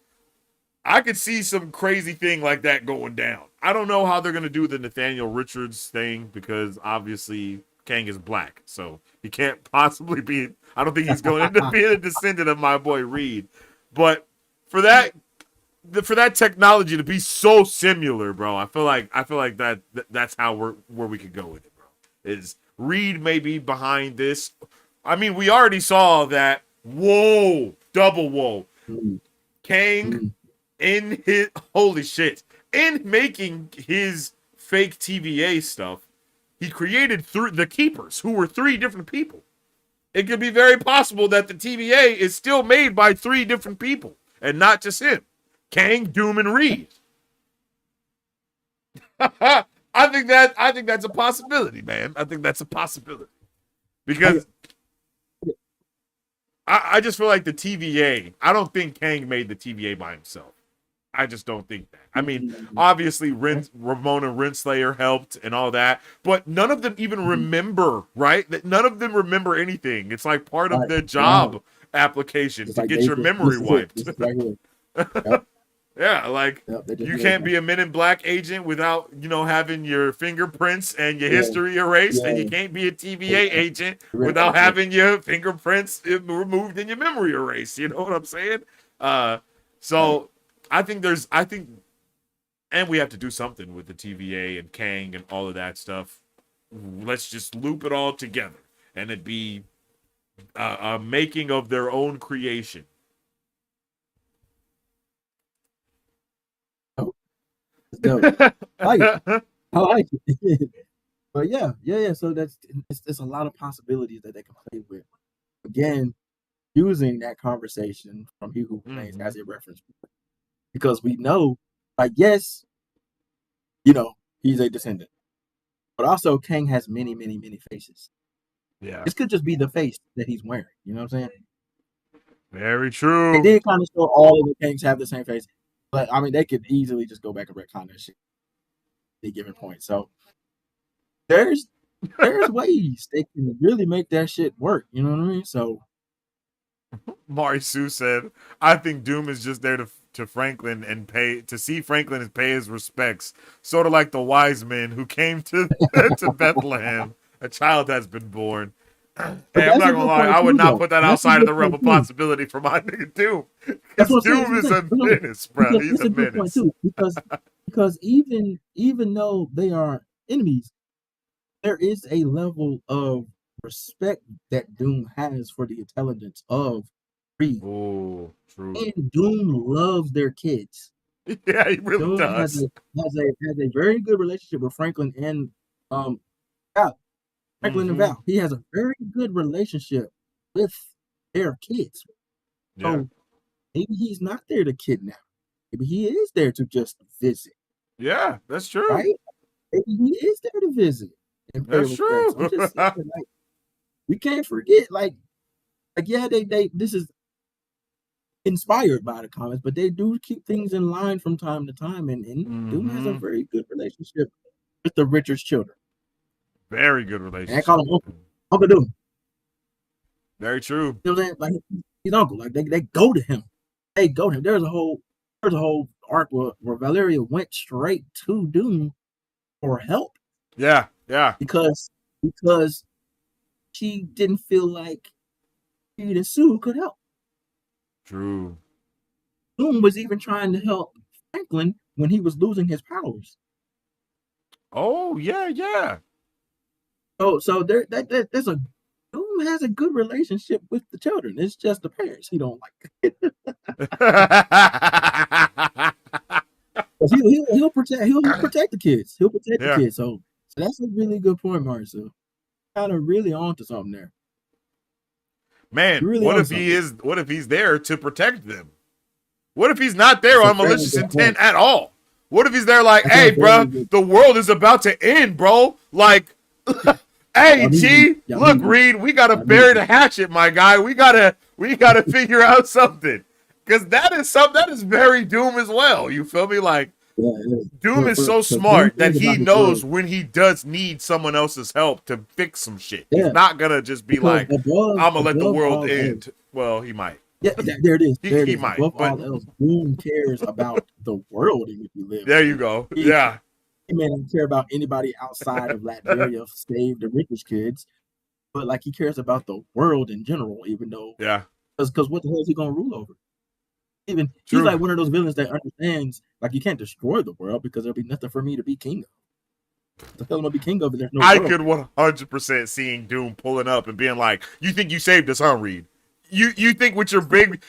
I could see some crazy thing like that going down. I don't know how they're gonna do the Nathaniel Richards thing because obviously Kang is black, so he can't possibly be. I don't think he's going to end up being a descendant of my boy Reed. But for that technology to be so similar, bro, I feel like that's how where we could go with it, bro. Is Reed may be behind this? I mean, we already saw that. Whoa, double whoa, Mm, Kang mm, in his holy shit in making his fake TVA stuff. He created the Keepers, who were 3 different people. It could be very possible that the TVA is still made by 3 different people and not just him. Kang, Doom, and Reed. I think that's a possibility, man. I think that's a possibility I, because I just feel like the TVA. I don't think Kang made the TVA by himself. I just don't think that. I mean, mm, obviously, Ramona Renslayer helped and all that, but none of them even mm, remember, right? That none of them remember anything. It's like part of right, the right. job application It's to like get your memory this is it. wiped. This is right here. Yep, Yeah, like yep. They just you made can't one. be a Men in Black agent without, having your fingerprints and your Yeah, history erased, and you yeah, can't be a TVA yeah. agent Right. without having your fingerprints removed and your memory erased. You know what I'm saying? Uh, Right. so I think, and we have to do something with the TVA and Kang and all of that stuff. Let's just loop it all together, and it be a making of their own creation. Oh, it's dope. I like it. I like it. But yeah. So it's a lot of possibilities that they can play with. Again, using that conversation from He Who Remains Hmm. as a reference because we know, like, yes, he's a descendant, but also Kang has many faces. Yeah, This could just be the face that he's wearing. You know what I'm saying? very They true. did kind of show all of the Kangs have the same face, but I mean, they could easily just go back and retcon that shit at a given point. So there's there's ways they can really make that shit work. You know what I mean? So Mari Sue said, "I think Doom is just there to Franklin and pay to see Franklin and pay his respects, sort of like the wise men who came to to Bethlehem. A child has been born." Hey, I'm not gonna lie. I would not put that That's a outside of good the realm point of too. possibility for my nigga Doom. That's Because what I'm saying. Doom is a No, menace, bro. He's that's a a good point menace. too. Because even though they are enemies, there is a level of respect that Doom has for the intelligence of Reed. Oh, true. And Doom loves their kids. Yeah, he really Doom does. has a very good relationship with Franklin and Val. Franklin and Val. He has a very good relationship with their kids. Yeah. So maybe he's not there to kidnap. Maybe he is there to just visit. Yeah, that's true. Right? Maybe he is there to visit and play That's with friends. true. I'm just saying, like, we can't forget, yeah, they this is inspired by the comics, but they do keep things in line from time to time, and Doom has a very good relationship with the Richards children. Very good And relationship. they call him Uncle Doom. Very true. You know what I'm saying? Like he's uncle. Like they go to him. They go to him. There's a whole arc where Valeria went straight to Doom for help. Yeah, yeah. Because she didn't feel like Reed and Sue could help. True. Doom was even trying to help Franklin when he was losing his powers. Oh, yeah, yeah. So there's a Doom has a good relationship with the children. It's just the parents he don't like. he'll protect the kids. He'll protect the kids. So that's a really good point, Marcel. Kind of really onto something there. Man, really what if he's there to protect them? What if he's not there on malicious intent at all? What if he's there like, hey, bro, the world is about to end, bro. Like, hey, G, look, Reed, we gotta bury the hatchet, my guy. We gotta figure out something. Because that is very Doom as well. You feel me? Like, Doom is so smart that he knows when he does need someone else's help to fix some shit. He's not gonna just be like, I'm gonna let the world end. Well, he might. Yeah, there it is. He might. Above all else, Doom cares about the world in which we live. There you go. Yeah. He may not care about anybody outside of Latveria save the British kids, but like he cares about the world in general, even though because what the hell is he gonna rule over? He's like one of those villains that understands like you can't destroy the world because there'll be nothing for me to be king of. The hell am I be king of? There's no I could 100% seeing Doom pulling up and being like, "You think you saved us, huh, Reed? You think with your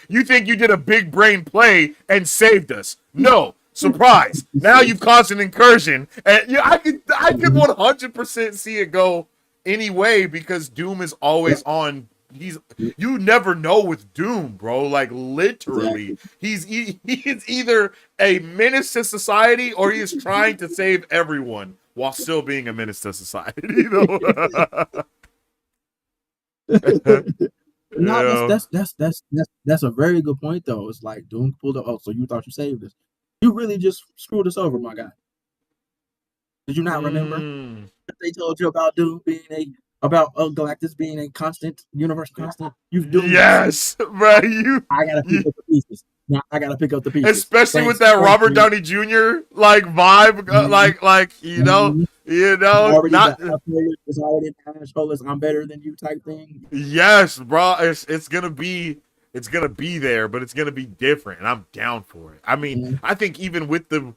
you think you did a big brain play and saved us? No, surprise! Now you've caused an incursion, and I could 100% see it go any way because Doom is always on. You never know with Doom, bro. Like literally, he is either a menace to society or he is trying to save everyone while still being a menace to society. You know. No, that's a very good point though. It's like Doom pulled up. Oh, so you thought you saved us? You really just screwed us over, my guy. Did you not remember that they told you about Doom being about Galactus being a constant universe constant? You've doomed yes, bro. I gotta pick up the pieces. Now I gotta pick up the pieces, especially with that Robert Downey Jr. like vibe, like you know. Not it's already asshole. I'm better than you type thing. Yes, bro. It's gonna be there, but it's gonna be different, and I'm down for it. I mean, I think even with the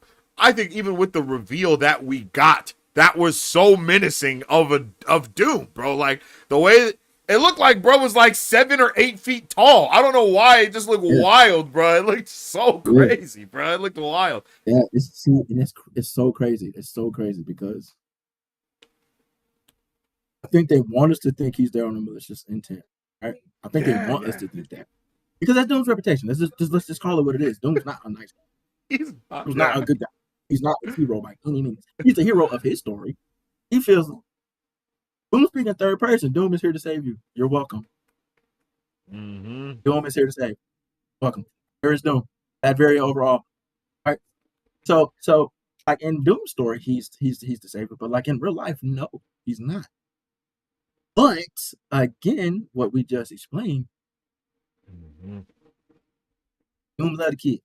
reveal that we got, that was so menacing of Doom, bro. Like the way it looked like, bro was like 7 or 8 feet tall. I don't know why it just looked wild, bro. It looked so crazy, bro. It looked wild. Yeah, it's so crazy. It's so crazy because I think they want us to think he's there on a malicious intent, right? I think they want us to think that because that's Doom's reputation. Let's just call it what it is. Doom's not a nice guy. He's not a good guy. He's not a hero by any means. He's the hero of his story. He feels Doom speaking in third person. Doom is here to save you. You're welcome. Doom is here to save. Welcome. Here is Doom. That very overall, right? So like in Doom's story, he's the savior, but like in real life, no, he's not. But again, what we just explained, Doom love the kids.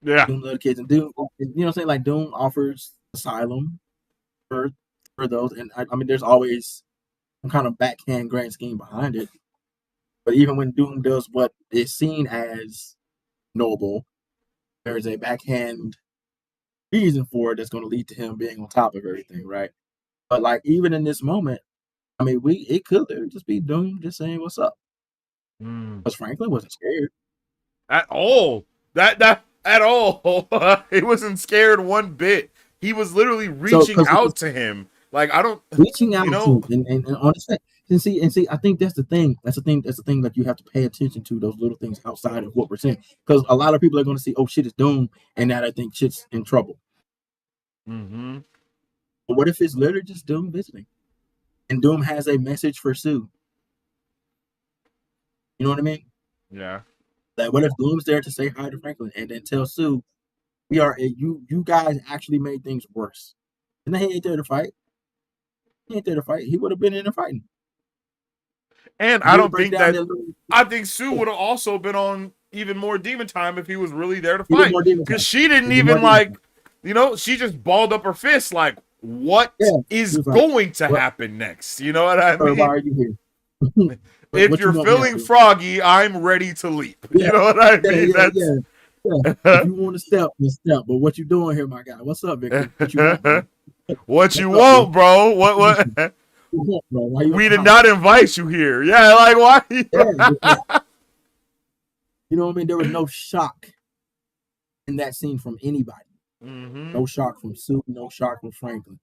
Yeah. Doom love the kids, and Doom, you know what I'm saying? Like Doom offers asylum for those, and I mean, there's always kind of backhand grand scheme behind it. But even when Doom does what is seen as noble, there is a backhand reason for it that's going to lead to him being on top of everything, right? But like even in this moment, I mean, it could just be Doom just saying what's up. Because Franklin wasn't scared at all. That at all. He wasn't scared one bit. He was literally reaching out to him. Like I don't reaching out to him and on the set. And see, I think that's the thing. That's the thing that you have to pay attention to, those little things outside of what we're saying. Because a lot of people are going to see, oh shit, it's Doom, and that I think shit's in trouble. But what if it's literally just Doom visiting? And Doom has a message for Sue. You know what I mean? Yeah. Like, what if Doom's there to say hi to Franklin and then tell Sue, you guys actually made things worse. And then he ain't there to fight. He ain't there to fight. He would have been in there fighting. And I don't think that. I think Sue would have also been on even more demon time if he was really there to fight. Because she didn't even she just balled up her fist like, what is going to happen next? You know what I mean? Why are you here? If you're feeling froggy, I'm ready to leap. You know what I mean? If you want to step, then step. But what you doing here, my guy? What's up, Victor? What you want, what you want, bro? What? We did not invite you here. Yeah, like why? You know what I mean? There was no shock in that scene from anybody. No shock from Sue. No shock from Franklin.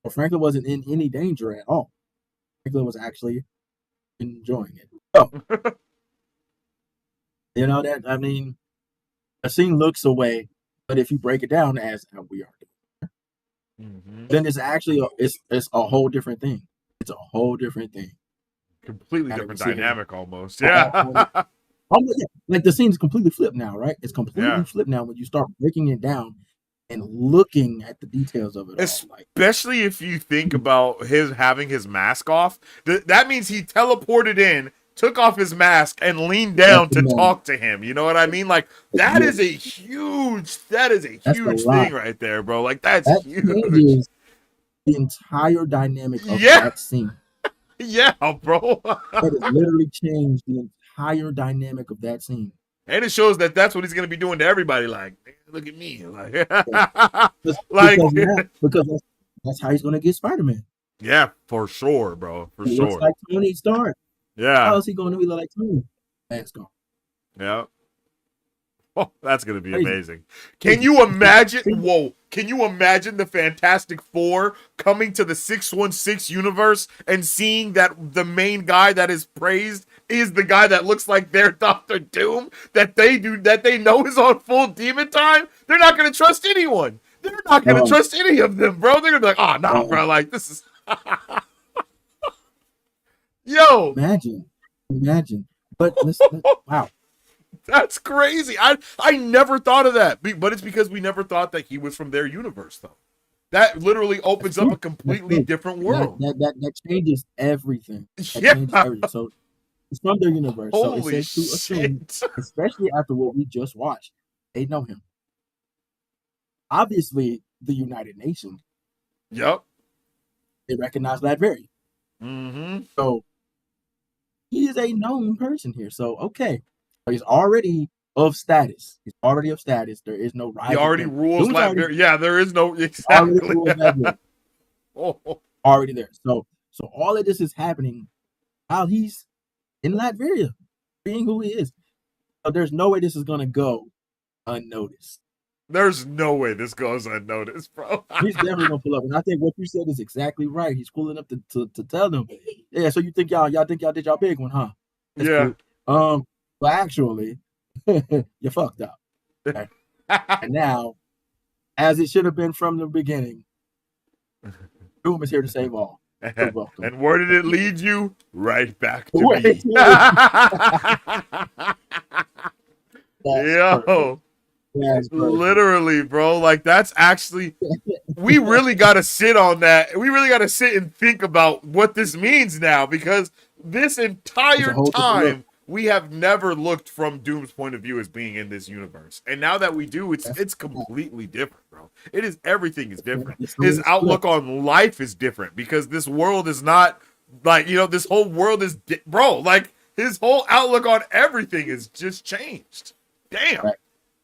But Franklin wasn't in any danger at all. Franklin was actually enjoying it. So, that I mean, a scene looks away, but if you break it down as we are doing, then it's actually it's a whole different thing. It's a whole different thing. Completely different dynamic, almost. Yeah. Like the scene's completely flipped now, right? It's completely flipped now when you start breaking it down and looking at the details of it. Especially if you think about his having his mask off. That means he teleported in, took off his mask, and leaned down to talk to him. You know what I mean? Like that is a huge thing right there, bro. Like that huge. Changes the entire dynamic of that scene. Yeah, bro. That has literally changed the entire dynamic of that scene. And it shows that that's what he's going to be doing to everybody. Like, look at me. Because that's how he's going to get Spider-Man. Yeah, for sure, bro. He looks like Tony Stark. Yeah. How is he going to look like Tony? That's gone. Yeah. Oh, that's going to be amazing. Can you imagine? Whoa. Can you imagine the Fantastic Four coming to the 616 universe and seeing that the main guy that is praised is the guy that looks like their Dr. Doom that they know is on full demon time? They're not going to trust anyone. They're not going to trust any of them, bro. They're going to be like, oh, no, bro. Like, this is... Yo. Imagine. But wow. That's crazy. I never thought of that. But it's because we never thought that he was from their universe, though. That literally opens up a completely different world. That changes everything. Changes everything. So it's from their universe. Holy so it's safe to assume, especially after what we just watched, they know him. Obviously, the United Nations. Yep. They recognize Latveria. So he is a known person here. So okay. He's already of status. There is no rival. He already rules Latveria. Yeah, there is no exactly. Already there. So all of this is happening while he's in Latveria, being who he is. So there's no way this is gonna go unnoticed. There's no way this goes unnoticed, bro. He's definitely gonna pull up, and I think what you said is exactly right. He's pulling up to tell them, yeah. So you think y'all did y'all big one, huh? That's yeah. Cool. Well, actually, you fucked up. Okay? And now, as it should have been from the beginning, Doom is here to save all. And where did it lead you? Right back to me. Yo. Literally, bro. Like, that's actually... We really got to sit on that. We really got to sit and think about what this means now, because this entire time... We have never looked from Doom's point of view as being in this universe. And now that we do, it's completely different, bro. Everything is different. His outlook on life is different because this world is not Like, this whole world is, bro, like, his whole outlook on everything is just changed. Damn. Right.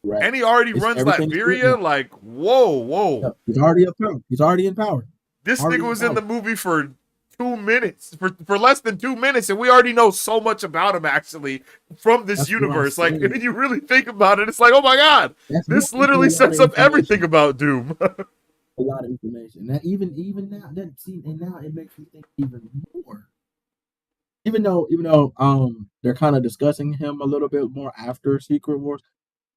Right. And he already It's runs everything is good now. Latveria. Like, whoa. Yeah, he's already up power. He's already in power. This Already nigga in was in power. the movie for 2 minutes, for less than 2 minutes, and we already know so much about him actually from this That's what I'm universe. Like, saying. when you really think about it, it's like, oh my god, That's this a literally lot of sets up everything information. about Doom. A lot of information. That even now and now it makes me think even more. Even though they're kind of discussing him a little bit more after Secret Wars,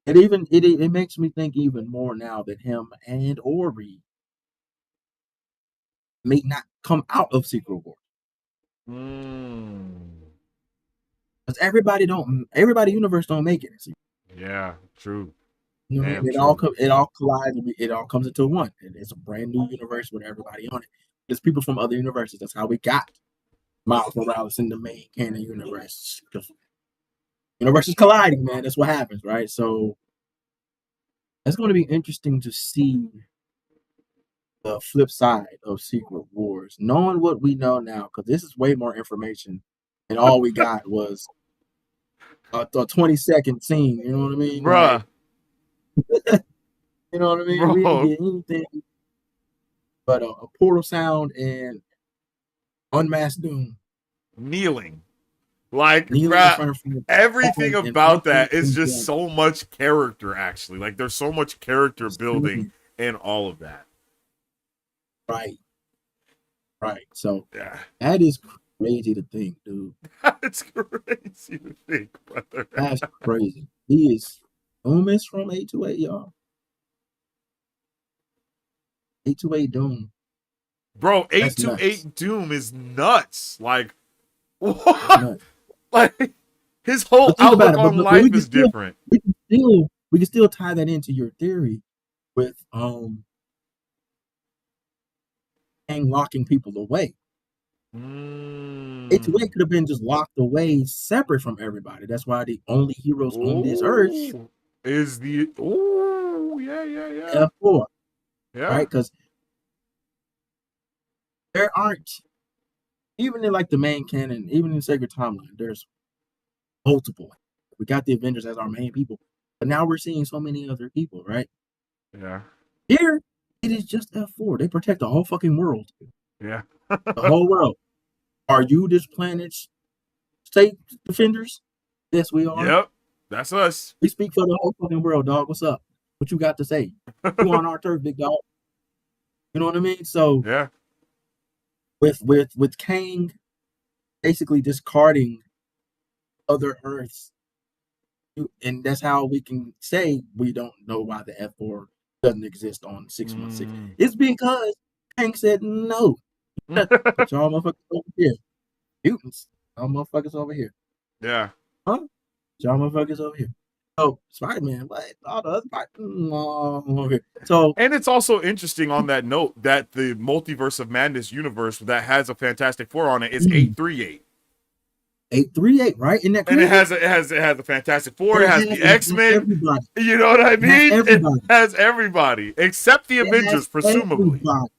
it makes me think even more now that him and Ori may not come out of Secret Wars. Because everybody universe don't make it. Yeah, true. You know, Damn it all true. it all collides. It all comes into one. It's a brand new universe with everybody on it. There's people from other universes. That's how we got Miles Morales in the main canon universe. Because universes colliding, man. That's what happens, right? So it's going to be interesting to see the flip side of Secret Wars, knowing what we know now, because this is way more information, and all we got was a 20-second scene. You know what I mean? Bruh. Like, you know what I mean? We didn't Bro. get anything but a portal sound and unmasked Doom Kneeling. Like, kneeling in bruh, front of everything and about fighting that is in just blood. so much character, actually. Like, there's so much character It's building crazy. in all of that. Right, right. So Yeah. that is crazy to think, dude. It's crazy to think, brother. That's crazy. He is Doom is from 828, y'all. 828 Doom. Bro, That's nuts. 828 Doom is nuts. Like, That's what? nuts. Like, his whole But think about outlook it. But, on but we life can is still different. we can still tie that into your theory with Kang locking people away. 828 could have been just locked away separate from everybody. That's why the only heroes on this earth Is the yeah. F4, Yeah. right? Because there aren't, even in like the main canon, even in Sacred Timeline, there's multiple. We got the Avengers as our main people, but now we're seeing so many other people, right? Yeah. Here, it is just F4. They protect the whole fucking world. Yeah. The whole world. Are you this planet's state defenders? Yes, we are. Yep. That's us. We speak for the whole fucking world, dog. What's up? What you got to say? You on our turf, big dog. You know what I mean? So Yeah. with Kang basically discarding other Earths, and that's how we can say we don't know why the F4 doesn't exist on 616. It's because Kang said no. Put y'all motherfuckers over here. Mutants. Y'all motherfuckers over here. Yeah. Huh? Y'all motherfuckers over here. Oh, Spider-Man, what? All the other no, okay. So And it's also interesting on that note that the Multiverse of Madness universe that has a Fantastic Four on it is 838. 838, right? Isn't that And crazy? it has a Fantastic Four, And it has the it has X-Men. everybody. You know what I It has mean? It everybody. has everybody. Except the It has Avengers, presumably. everybody.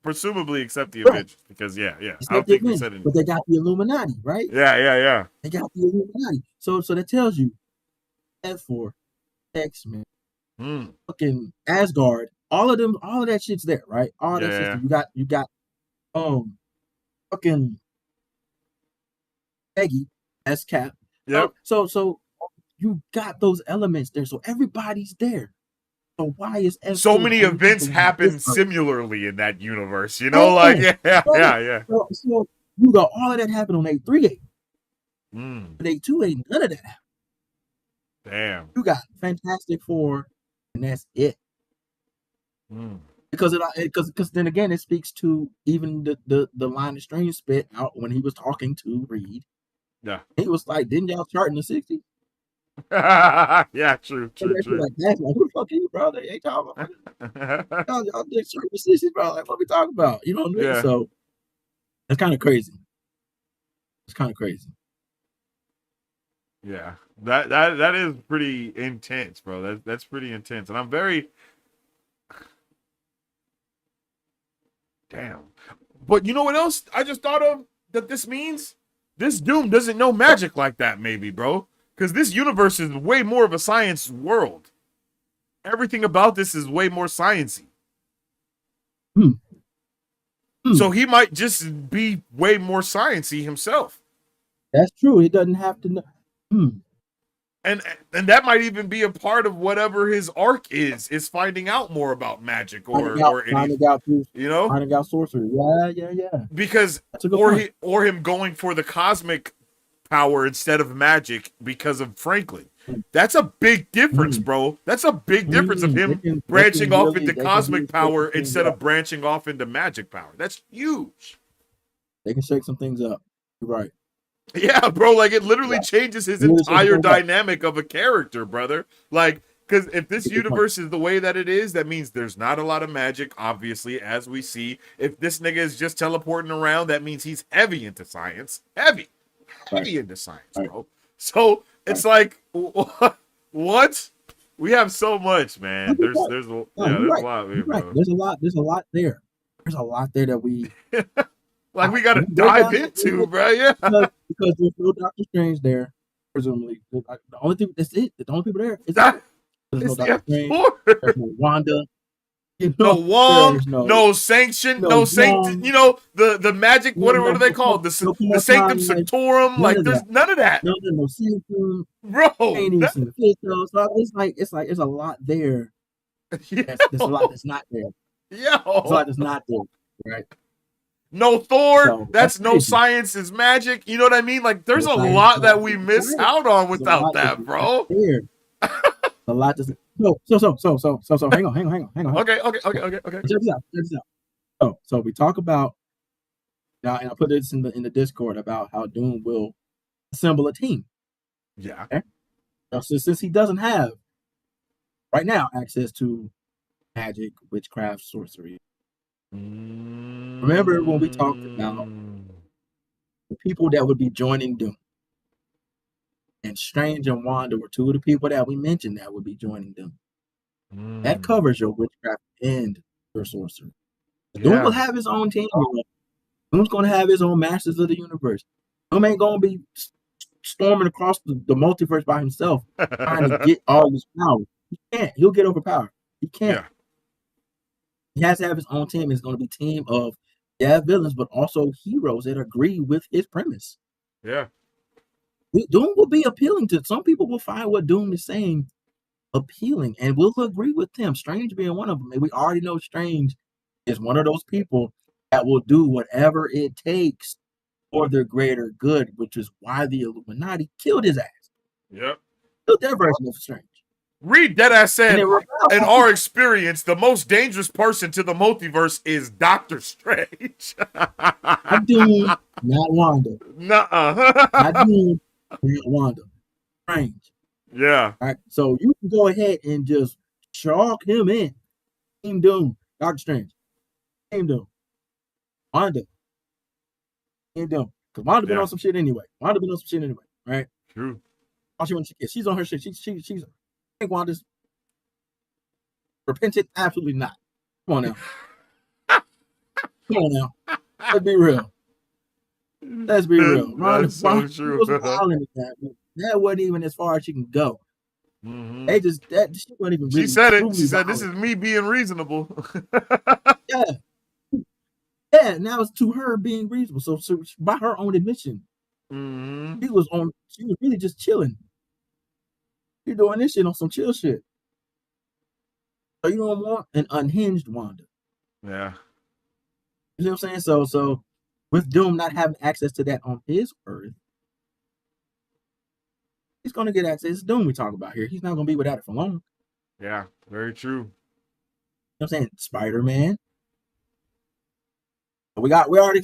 Presumably except the Right. Avengers. Because yeah. I Except don't the think we Avengers. said anything. But they got the Illuminati, right? Yeah. They got the Illuminati. So that tells you F4, X-Men, fucking Asgard, all of them, all of that shit's there, right? All that shit's Yeah. there. You got fucking Peggy as Cap. Yep. So you got those elements there. So everybody's there. So why is So F4 the many only events people on this happen earth? similarly in that universe, you know? Like, Yeah. yeah. So you got all of that happen on 838. Mm, But 828, none of that happened. damn. You got Fantastic Four, and that's it. Mm. Because then again, it speaks to even the line of Strange spit out when he was talking to Reed. Yeah. He was like, "Didn't y'all chart in the '60s?" Yeah, true. Like that. Like, who the fuck are you, bro? They ain't talking about y'all did chart in the '60s, bro. Like, what we talking about? You know what I mean? Yeah. So that's kind of crazy. It's kind of crazy. Yeah. That is pretty intense, bro. That's pretty intense. And I'm very damn. But you know what else I just thought of that this means? This Doom doesn't know magic like that, maybe, bro. Because this universe is way more of a science world. Everything about this is way more sciencey. So he might just be way more sciencey himself. That's true. He doesn't have to know. And that might even be a part of whatever his arc is finding out more about magic finding out sorcery. Yeah. Because or him going for the cosmic power instead of magic because of Franklin. That's a big difference, bro. That's a big difference of him branching off into cosmic power instead of branching off into magic power. That's huge. They can shake some things up. You're right. Yeah, bro. Like it literally changes his entire dynamic of a character, brother. Like, because if this universe is the way that it is, that means there's not a lot of magic, obviously, as we see. If this nigga is just teleporting around, that means he's heavy into science. Heavy into science, bro. So it's like, what? We have so much, man. There's a lot here, bro. There's a lot there. There's a lot there that we like we gotta dive into, bro. Yeah. Because there's no Doctor Strange there, presumably. The only thing that's it. The only people there is there's no Doctor Strange. There's no Wanda. No Wong, no Sanction, no Sanctum. You know the magic. What are they called? The Sanctum Sanctorum. Like there's none of that. No Sanctum, bro. So it's like there's a lot there. There's a lot that's not there. Yo, there's a lot that's not there. Right. No Thor. So, that's no science is magic. You know what I mean? Like there's a lot that we miss out on without that, bro. A lot doesn't. So. Hang on. Okay. Check this out. So we talk about now, and I put this in the Discord about how Doom will assemble a team. Yeah. Okay? Now, since he doesn't have right now access to magic, witchcraft, sorcery. Remember when we talked about the people that would be joining Doom? And Strange and Wanda were two of the people that we mentioned that would be joining them. That covers your witchcraft and your sorcery. Doom will have his own team. Doom's going to have his own Masters of the Universe. Doom ain't going to be storming across the multiverse by himself trying to get all his power. He can't. He'll get overpowered. He can't. Yeah. He has to have his own team. It's going to be a team of villains, but also heroes that agree with his premise. Yeah. Doom will be appealing to some people. Will find what Doom is saying appealing, and we'll agree with them. Strange being one of them, and we already know Strange is one of those people that will do whatever it takes for their greater good, which is why the Illuminati killed his ass. Yep, killed their version of Strange. Reed Deadass said, in our experience, the most dangerous person to the multiverse is Doctor Strange. I do not Wanda. Nuh-uh. I do. Wanda, Strange. Yeah. All right. So you can go ahead and just chalk him in. Team Doom, Doctor Strange. Team Doom. Wanda. Team Doom. Because Wanda been on some shit anyway. Right? True. All she wants to get. She's on her shit. She's. I think Wanda's repentant. Absolutely not. Come on now. Let's be real. Let's be real. That's so true. That wasn't even as far as she can go. Mm-hmm. She wasn't even. She said it. She said, "This is me being reasonable." Yeah. Now it's to her being reasonable. So by her own admission, she was really just chilling. You're doing this shit on some chill shit. So you don't want an unhinged Wanda. Yeah. You know what I'm saying? So with Doom not having access to that on his Earth, he's going to get access. It's Doom we talk about here. He's not going to be without it for long. Yeah, very true. You know what I'm saying? Spider-Man. We already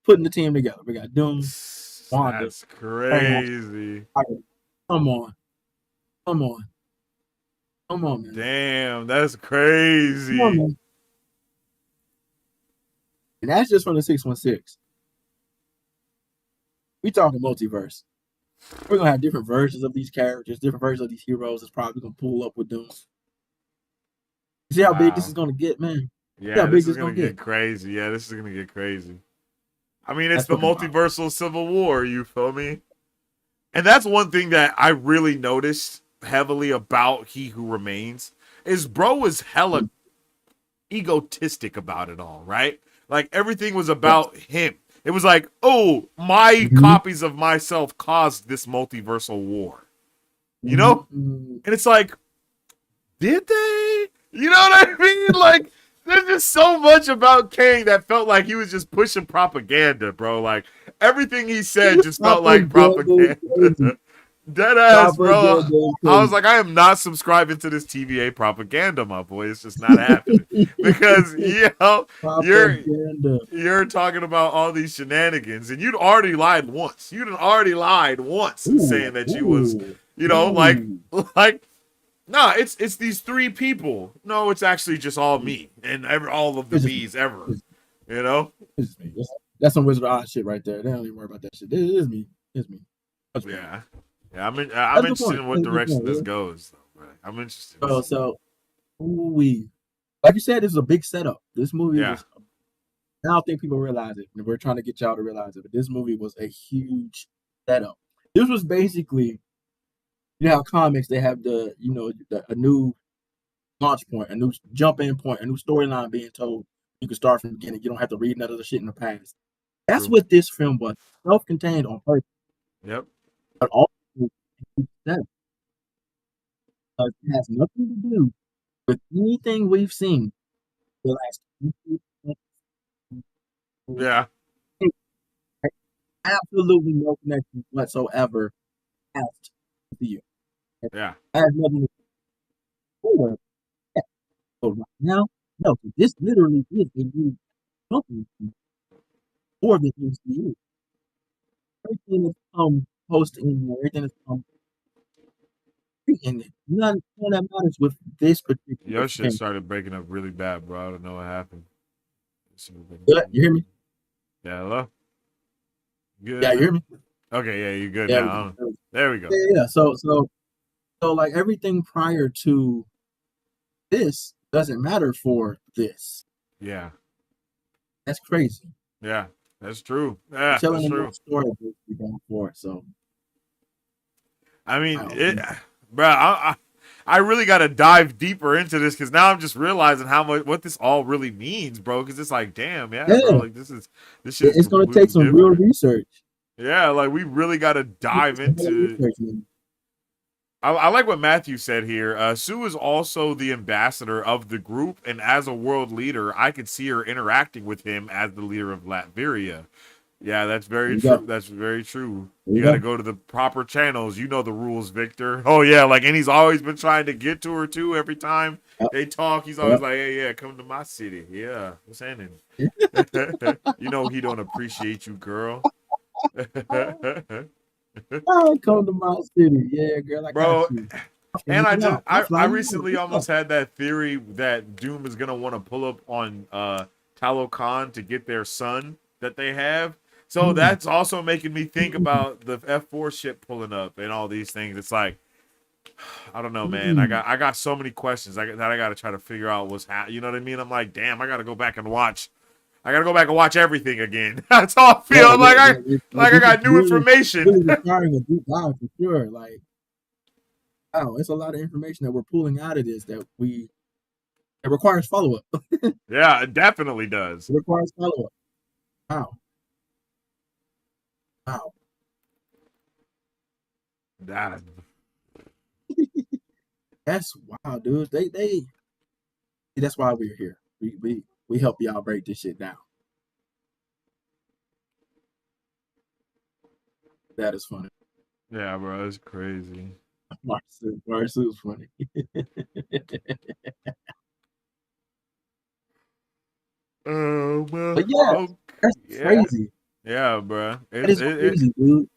putting the team together. We got Doom, Wanda. That's crazy. Come on, man. Damn, that's crazy. Come on, man. And that's just from the 616. We talking multiverse. We're gonna have different versions of these characters, different versions of these heroes. That's probably gonna pull up with Doom. See how big this is gonna get, man. Yeah, this is gonna get crazy. Yeah, this is gonna get crazy. I mean, it's That's the fucking wild. multiversal civil war. You feel me? And that's one thing that I really noticed heavily about He Who Remains is bro was hella egotistic about it all, right? Like everything was Yes. about him. It was like, oh, my Mm-hmm. copies of myself caused this multiversal war. You know? Mm-hmm. And it's like, did they? You know what I mean? Like, there's just so much about Kang that felt like he was just pushing propaganda, bro. Like everything he said just felt like Propaganda is crazy. propaganda. Dead ass, bro. Propaganda is I was crazy. like, I am not subscribing to this TVA propaganda, my boy. It's just not happening. Because Propaganda. you're talking about all these shenanigans, and you'd already lied once. You'd already lied once in Ooh, saying that you was, ooh, like ooh. nah, it's these three people. No, it's actually just all me and all of the It's just me. bees ever. It's, You know? it's just me. That's some Wizard of Oz shit right there. They don't even worry about that shit. It is me. It's me. That's funny. Yeah. Yeah, I'm That's a good interested point. in what That's a good direction point. this Yeah. goes, though, bro. I'm interested in seeing. So we, like you said, this is a big setup. This movie Yeah. was. I don't think people realize it, and we're trying to get y'all to realize it. But this movie was a huge setup. This was basically, you know, how comics they have a new launch point, a new jump in point, a new storyline being told. You can start from the beginning. You don't have to read none of the shit in the past. That's True. what this film was. Self-contained on purpose, Yep. but also that it has nothing to do with anything we've seen the last 20 Yeah. absolutely no connection whatsoever past the year. It Yeah. has nothing to do with that. But right now, no, this literally is a new company for the MCU. Everything that's come post in here, everything that's come in it. None that matters with this particular Your shit thing. started breaking up really bad, bro. I don't know what happened. Yeah, you hear me? Yeah, hello? Yeah, Good you hear now? me? Okay, yeah, you're good Yeah, we now. go. There we go. Yeah. So like everything prior to this doesn't matter for this. Yeah. That's crazy. Yeah. That's true. We're Yeah, telling that's a new true. story we're going for it. So I mean, wow. bro, I really got to dive deeper into this because now I'm just realizing how much what this all really means, bro. Because it's like, damn, yeah, bro, Yeah, like this shit is it's gonna take completely some real different. research. Yeah, like we really got to dive Some real into. research, man. I like what Matthew said here. Sue is also the ambassador of the group, and as a world leader, I could see her interacting with him as the leader of Latveria. Yeah, that's There very you true. go. That's very true. There You you got to go. go to the proper channels. You know the rules, Victor. Oh yeah, like and he's always been trying to get to her too. Every time Yep, they talk, he's always yep. like, "Hey, yeah, come to my city. Yeah, what's happening? You know he don't appreciate you, girl." Oh, come to my city. Yeah, girl, I got Bro, you. and I You just out. I'll I fly you out. recently What's up? almost had that theory that Doom is gonna want to pull up on Talokan to get their son that they have. So Mm, that's also making me think mm, about the F4 ship pulling up and all these things. It's like I don't know, man. mm. I got so many questions that I got to try to figure out what's happening. You know what I mean? I'm like, damn, I got to go back and watch. I got to go back and watch everything again. That's how I feel. Yeah, I'm yeah, like yeah. I This is got new information. really requiring a deep dive for sure. Like, wow, it's a lot of information that we're pulling out of this that it requires follow up. Yeah, it definitely It does. requires follow up. Wow, wow. That That's wow, dude. That's why we're here. We help y'all break this shit down. That is funny. yeah, bro, it's crazy. Marsu's funny. Oh, well, But yeah, oh, that's yeah, crazy. yeah, bro. That is crazy, dude.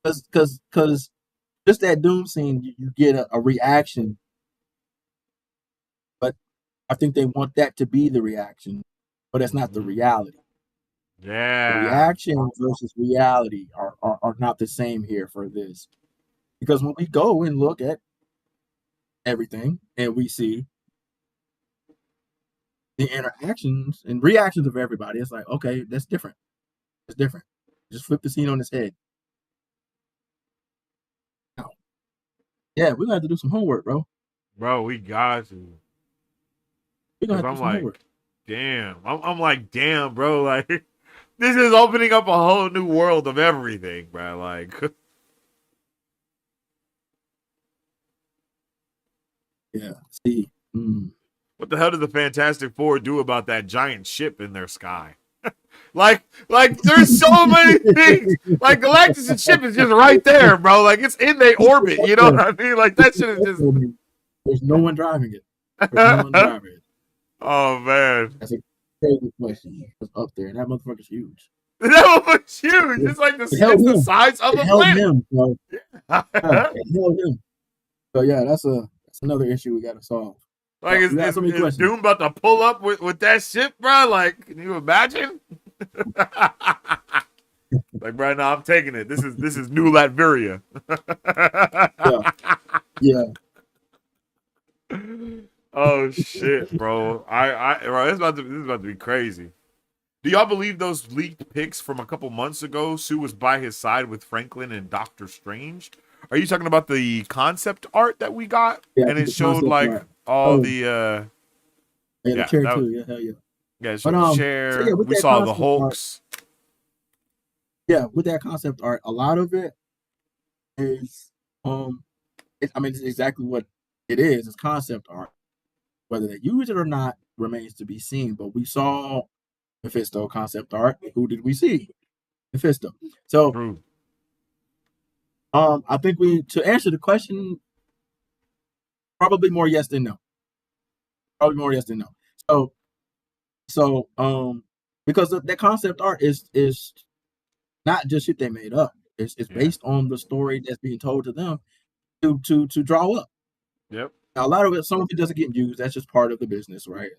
Cause just that doom scene, you get a reaction, but I think they want that to be the reaction, but that's not the Mhm. reality. The Yeah, reaction versus reality are not the same here for this. Because when we go and look at everything and we see the interactions and reactions of everybody. It's like, okay, that's different. It's different. Just flip the scene on its head. Now, yeah, we're gonna have to do some homework, bro. Bro, we got to. We're gonna Cause have to do I'm some like, homework. damn. I'm like, damn, bro. Like, this is opening up a whole new world of everything, bro. Like, Yeah. See. what the hell did the Fantastic Four do about that giant ship in their sky? like, there's so many things. Like, Galactus' ship is just right there, bro. Like, it's in their orbit. You know what I mean? Like, that shit is just. There's no one driving it. There's no one driving it. Oh man, that's a crazy question. It's up there, and that motherfucker's huge. That was huge. It's like it's the size of a planet. Him, bro. Yeah, it held him. So yeah, that's another issue we got to solve. Like, is Doom about to pull up with that ship, bro? Like, can you imagine? Like, bro, no, I'm taking it. This is New Latveria. Yeah. Oh shit, bro. Bro, this is about to be crazy. Do y'all believe those leaked pics from a couple months ago? Sue was by his side with Franklin and Doctor Strange. Are you talking about the concept art that we got? Yeah, and it showed like all the the chair too. Yeah, hell yeah. Yeah, it showed the chair. So we saw the Hulks. Yeah, with that concept art, a lot of it is it's exactly what it is. It's concept art. Whether they use it or not remains to be seen. But we saw Mephisto concept art. Who did we see? Mephisto. So, True. I think to answer the question, probably more yes than no. Probably more yes than no. So, because that concept art is not just shit they made up. It's based on the story that's being told to them to draw up. Yep. Now, a lot of it, some of it doesn't get used. That's just part of the business, right?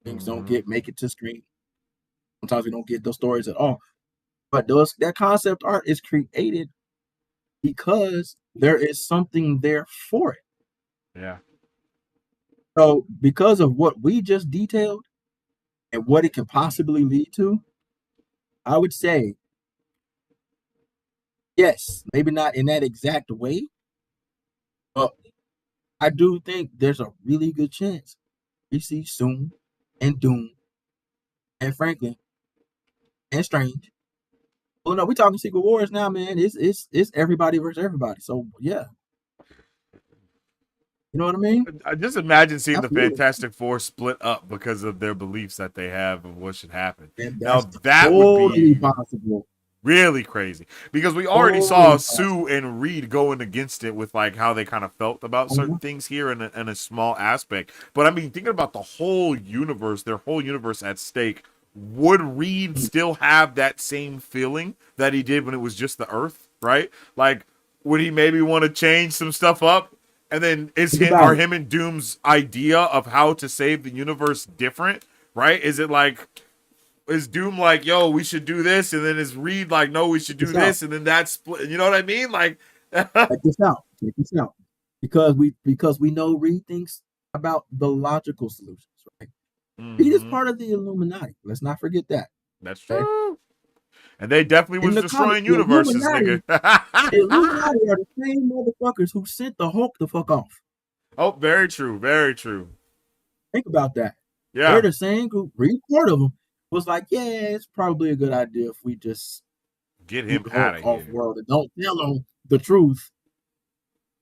Things don't make it to screen. Sometimes we don't get those stories at all. But that concept art is created because there is something there for it. Yeah. So because of what we just detailed and what it can possibly lead to, I would say, yes, maybe not in that exact way, but I do think there's a really good chance we see Soon and Doom and Franklin and Strange. Well, no, we're talking Secret Wars now, man. It's everybody versus everybody. So yeah. You know what I mean? I just imagine seeing the Fantastic Four split up because of their beliefs that they have of what should happen. Now that would be possible. Really crazy. Because we already saw Sue and Reed going against it with like how they kind of felt about certain things here in a small aspect. But I mean, thinking about the whole universe, their whole universe at stake, would Reed still have that same feeling that he did when it was just the Earth, right? Like, would he maybe want to change some stuff up? And then are him and Doom's idea of how to save the universe different, right? Is it like, is Doom like, yo, we should do this, and then is Reed like, no, we should do this, and then that's split? You know what I mean? Like, check this out, because we know Reed thinks about the logical solutions, right? Reed is part of the Illuminati. Let's not forget that. That's true. And they definitely was destroying universes, nigga. The Illuminati are the same motherfuckers who sent the Hulk the fuck off. Oh, very true, very true. Think about that. Yeah, they're the same group. Reed, part of them, was like, yeah, it's probably a good idea if we just get him out of off world and don't tell him the truth.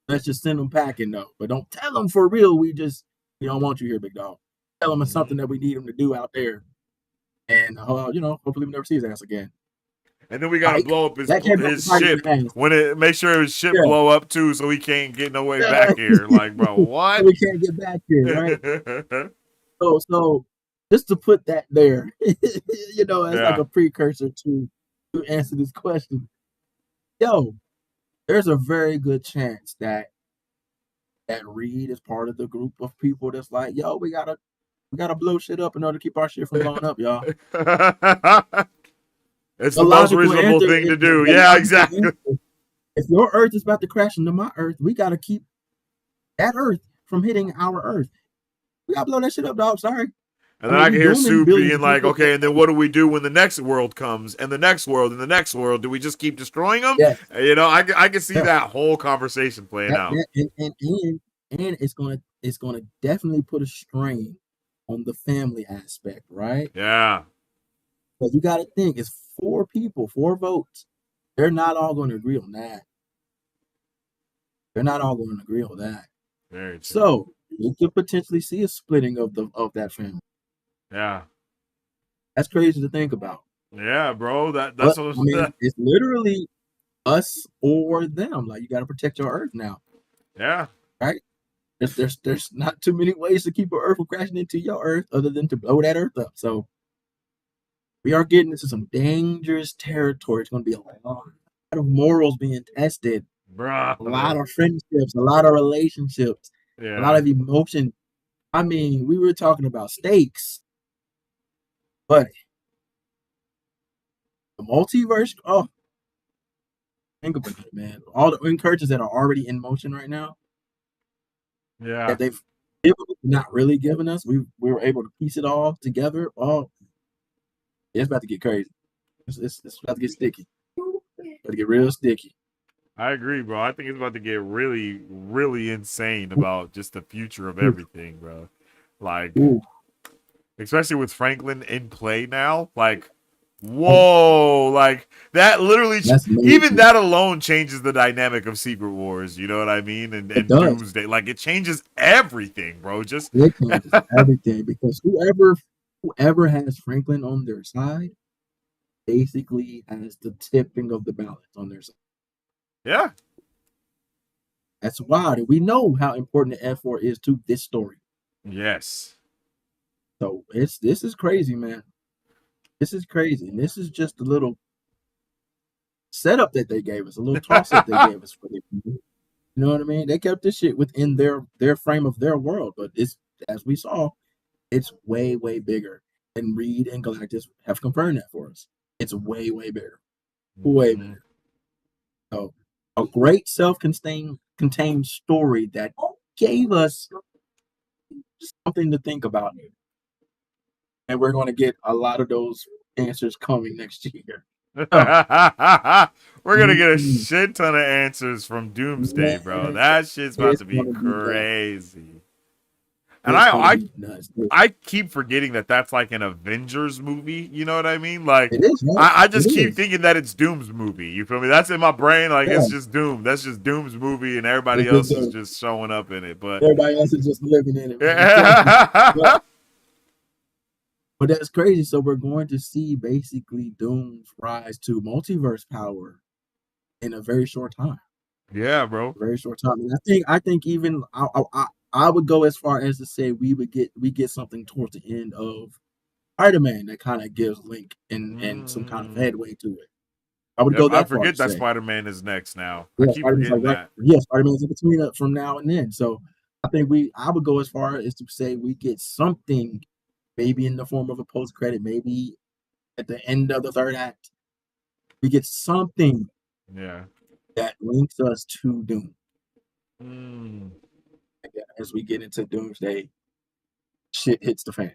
Let's just send him packing though, but don't tell him for real. We don't want you here, big dog. Tell him it's something that we need him to do out there, and hopefully we never see his ass again. And then we gotta blow up his ship. Make sure his ship blow up too, so he can't get no way back here. Like, bro, what? We can't get back here, right? So just to put that there, as like a precursor to answer this question. Yo, there's a very good chance that Reed is part of the group of people that's like, yo, we gotta blow shit up in order to keep our shit from blowing up, y'all. It's the most reasonable thing to do. Yeah, exactly. If your Earth is about to crash into my Earth, we gotta keep that Earth from hitting our Earth. We gotta blow that shit up, dog. Sorry. And then I can hear Doom and Soup billions being of like, people. okay, and then what do we do when the next world comes? And the next world, and the next world? Do we just keep destroying them? Yes. You know, I can see Yeah. that whole conversation playing out. And it's gonna definitely put a strain on the family aspect, right? Yeah. Because you got to think, it's 4 people, 4 votes. They're not all going to agree on that. They're not all going to agree on that. Very true. So you could potentially see a splitting of that family. Yeah. That's crazy to think about. Yeah, bro. That's But what I mean, it's literally us or them. Like, you got to protect your Earth now, yeah. right? There's not too many ways to keep our Earth from crashing into your Earth other than to blow that Earth up. So we are getting into some dangerous territory. It's going to be a lot of morals being tested, Bro. a lot of friendships, a lot of relationships, a lot Yeah. of emotion. I mean, we were talking about stakes, but the multiverse. Oh, think about it, man. All the incursions that are already in motion right now, Yeah. that they've not really given us, we were able to piece it all together. Oh, it's about to get crazy. It's about to get sticky. It's about to get real sticky. I agree, bro. I think it's about to get really, really insane about just the future of everything, bro. Like, Ooh. especially with Franklin in play now, like, whoa, like that literally, even that alone changes the dynamic of Secret Wars. You know what I mean? And Doomsday, like, it changes everything, bro. Just it changes everything, because whoever has Franklin on their side basically has the tipping of the balance on their side. Yeah. That's why we know how important the F4 is to this story. Yes. So this is crazy, man. This is crazy. And this is just a little setup that they gave us, a little toss up they gave us for the, you know what I mean? They kept this shit within their frame of their world, but it's, as we saw, it's way, way bigger. And Reed and Galactus have confirmed that for us. It's way, way bigger. Way bigger. So a great self-contained story that gave us something to think about. And we're going to get a lot of those answers coming next year. We're gonna get a shit ton of answers from Doomsday, bro. That shit's about to be crazy. And I keep forgetting that that's like an Avengers movie. You know what I mean? Like, it is, right? I just keep thinking that it's Doom's movie. You feel me? That's in my brain. Like, it's just Doom. That's just Doom's movie, and everybody else is just showing up in it. But everybody else is just living in it. But that's crazy. So we're going to see basically Doom's rise to multiverse power in a very short time. Yeah, bro. Very short time. And I think even I would go as far as to say we get something towards the end of Spider-Man that kind of gives Link and some kind of headway to it. I would go that far. I forget that Spider-Man is next now. Yeah, I keep forgetting that. Yeah, Spider-Man's in between from now and then. So I think I would go as far as to say we get something, maybe in the form of a post-credit, maybe at the end of the third act, we get something that links us to Doom. As we get into Doomsday, shit hits the fan.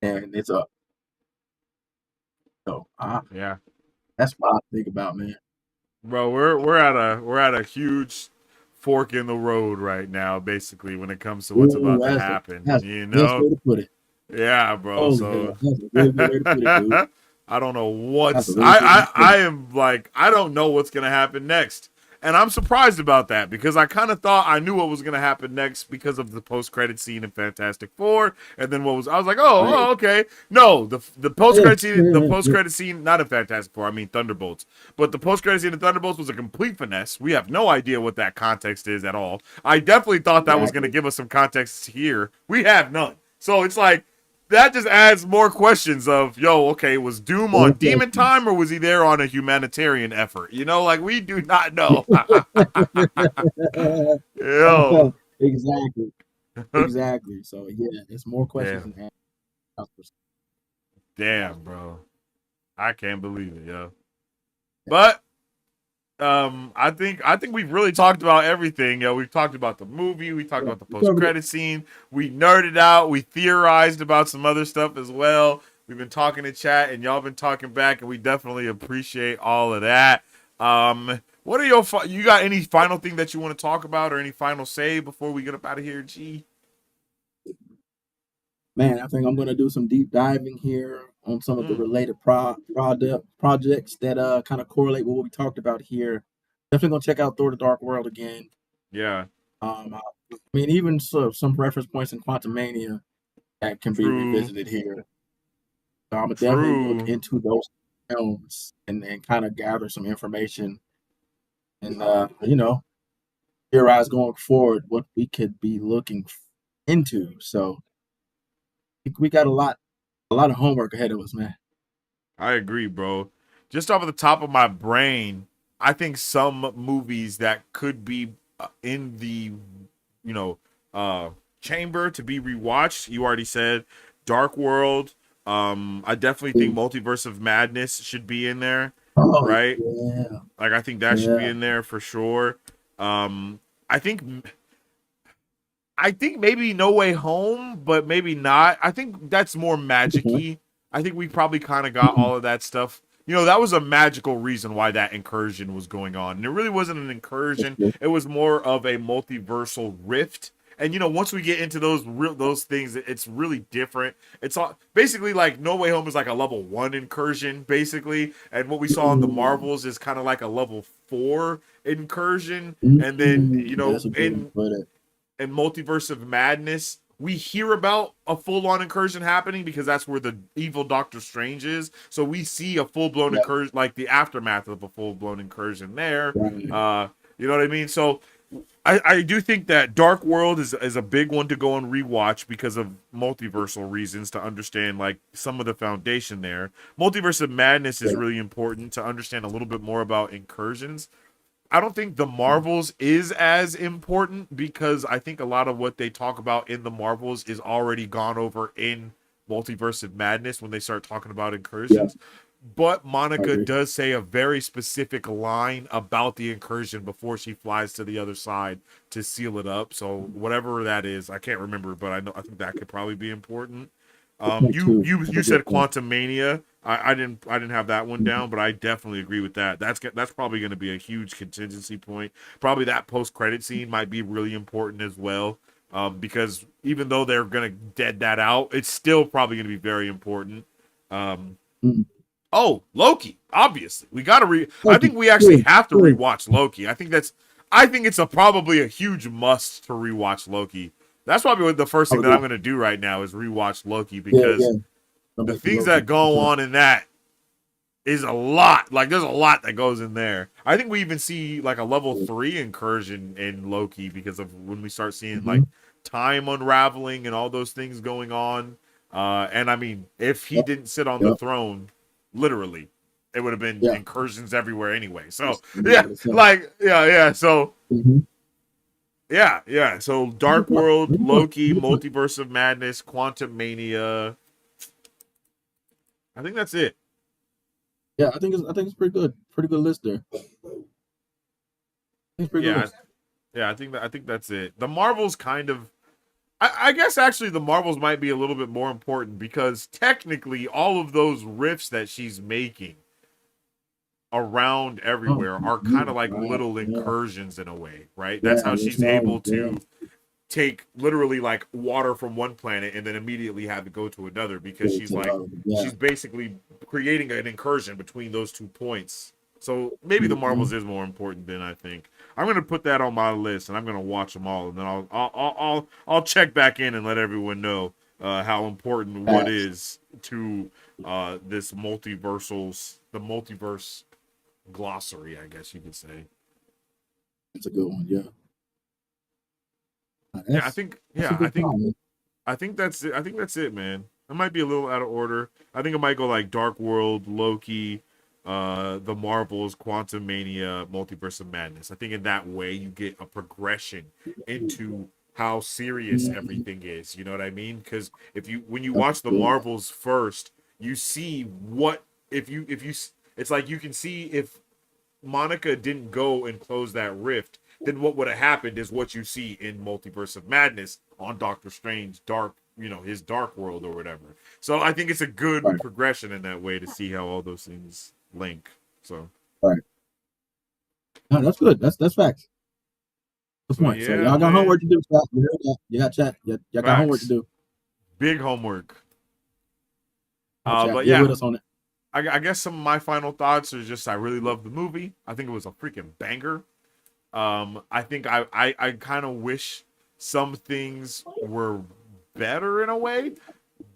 And it's up. So yeah. That's what I think about, man. Bro, we're at a huge fork in the road right now, basically, when it comes to what's about to happen. You know? Best way to put it. Yeah, bro. So that's a really good way to put it, dude. I don't know what's I am like, I don't know what's gonna happen next. And I'm surprised about that, because I kind of thought I knew what was going to happen next because of the post-credit scene in Fantastic Four, and then I was like, oh, okay. No, the post-credit scene, not in Fantastic Four, I mean Thunderbolts. But the post-credit scene in Thunderbolts was a complete finesse. We have no idea what that context is at all. I definitely thought that was going to give us some context here. We have none. So it's like, that just adds more questions of, okay, was Doom on demon time, or was he there on a humanitarian effort? You know, like, we do not know. Exactly. So yeah, it's more questions than answers. Damn, bro. I can't believe it, yo. But I think we've really talked about everything. We've talked about the movie, we talked Yeah, about the we post covered it. credit scene, we nerded out, we theorized about some other stuff as well. We've been talking in chat, and y'all been talking back, and we definitely appreciate all of that. What are you got any final thing that you want to talk about, or any final say before we get up out of here, G? Man, I think I'm gonna do some deep diving here on some of the Mm, related projects that kind of correlate with what we talked about here. Definitely gonna check out Thor: The Dark World again. yeah, I mean, even some reference points in Quantum Mania that can be true, revisited here. So I'm gonna definitely look true. into those films and kind of gather some information and theorize going forward what we could be looking into. So we got a lot of homework ahead of us, man. I agree, bro. Just off of the top of my brain, I think some movies that could be in the, you know, uh, chamber to be rewatched. You already said Dark World. I definitely think Multiverse of Madness should be in there, Oh right? yeah, Like I think that should be yeah. in there for sure. I think maybe No Way Home, but maybe not. I think that's more Mhm, magic-y. I think we probably kind of got mhm, all of that stuff. That was a magical reason why that incursion was going on. And it really wasn't an that's incursion. good. It was more of a multiversal rift. And once we get into those things, it's really different. It's all basically like No Way Home is like a level 1 incursion, basically. And what we saw in the Mm, Marvels is kind of like a level 4 incursion. And then, that's a good one in for that. and Multiverse of Madness, we hear about a full-on incursion happening because that's where the evil Doctor Strange is. So we see a full-blown Yeah, incursion, like the aftermath of a full-blown incursion there. right. You know what I mean? So I do think that Dark World is a big one to go and rewatch because of multiversal reasons to understand like some of the foundation there. Multiverse of Madness is Yeah. really important to understand a little bit more about incursions. I don't think the Mhm. Marvels is as important because I think a lot of what they talk about in the Marvels is already gone over in Multiverse of Madness when they start talking about Yeah, incursions. But I Monica agree. does say a very specific line about the incursion before she flies to the other side to seal it up. So whatever that is, I can't remember, but I think that could probably be important. Good point You too. you That's a you good said point. Quantum Mania. I didn't have that one Mhm. down, but I definitely agree with that. That's probably going to be a huge contingency point. Probably that post credit scene might be really important as well, because even though they're going to dead that out, it's still probably going to be very important. Um, Mhm. oh, Loki, obviously we got to I Loki, think we actually good, have to good. rewatch Loki. I think it's probably a huge must to rewatch Loki. That's probably what the first I thing that agree. I'm going to do right now is rewatch Loki Yeah, because yeah. I'm the back to things that Loki for go sure. on in that is a lot. Like there's a lot that goes in there. I think we even see like a level Yeah. 3 incursion in Loki because of when we start seeing Mm-hmm. like time unraveling and all those things going on. And I mean, if he Yep, didn't sit on the yep, throne, literally, it would have been yeah. incursions everywhere anyway. So Speak yeah, for itself. like yeah. So Mm-hmm. yeah. So Good Dark point. World, Good point. Loki, Good point. Multiverse of Madness, Quantum Mania. I think that's it. Yeah, I think it's pretty good. Pretty good list there. I think it's pretty good Yeah, list. yeah. I think that's it. The Marvels kind of I guess actually the Marvels might be a little bit more important because technically all of those riffs that she's making around Oh, everywhere are kind yeah, of like right. little Yeah, incursions in a way, right? That's yeah. how Yes, she's no. able Yeah, to take literally like water from one planet and then immediately have to go to another because go she's to the like other. Yeah. she's basically creating an incursion between those 2 points. So maybe the Mm-hmm. Marvels is more important than I think. I'm gonna put that on my list and I'm gonna watch them all and then I'll check back in and let everyone know how important what Facts. is to this the multiverse glossary, I guess you could say. That's a good one. Yeah. Yeah, I That's think that's a yeah, I good think call, man. I think that's it. I think that's it, man. I might be a little out of order. I think I might go like Dark World, Loki, the Marvels, Quantum Mania, Multiverse of Madness. I think in that way you get a progression into how serious Mhm. everything is. You know what I mean? Because if you when you That's watch the good. Marvels first, you see what if you it's like you can see if Monica didn't go and close that rift, then what would have happened is what you see in Multiverse of Madness on Doctor Strange dark, his dark world or whatever. So I think it's a good Right. progression in that way to see how all those things link. So Right. No, that's good. That's facts. Good so point. So yeah, y'all got man. homework to do. Chat. You heard that? You got chat. Y'all got homework to Facts. do. Big homework. Chat. But Get yeah, with us on it. I guess some of my final thoughts are just I really love the movie. I think it was a freaking banger. I think I kind of wish some things were better in a way,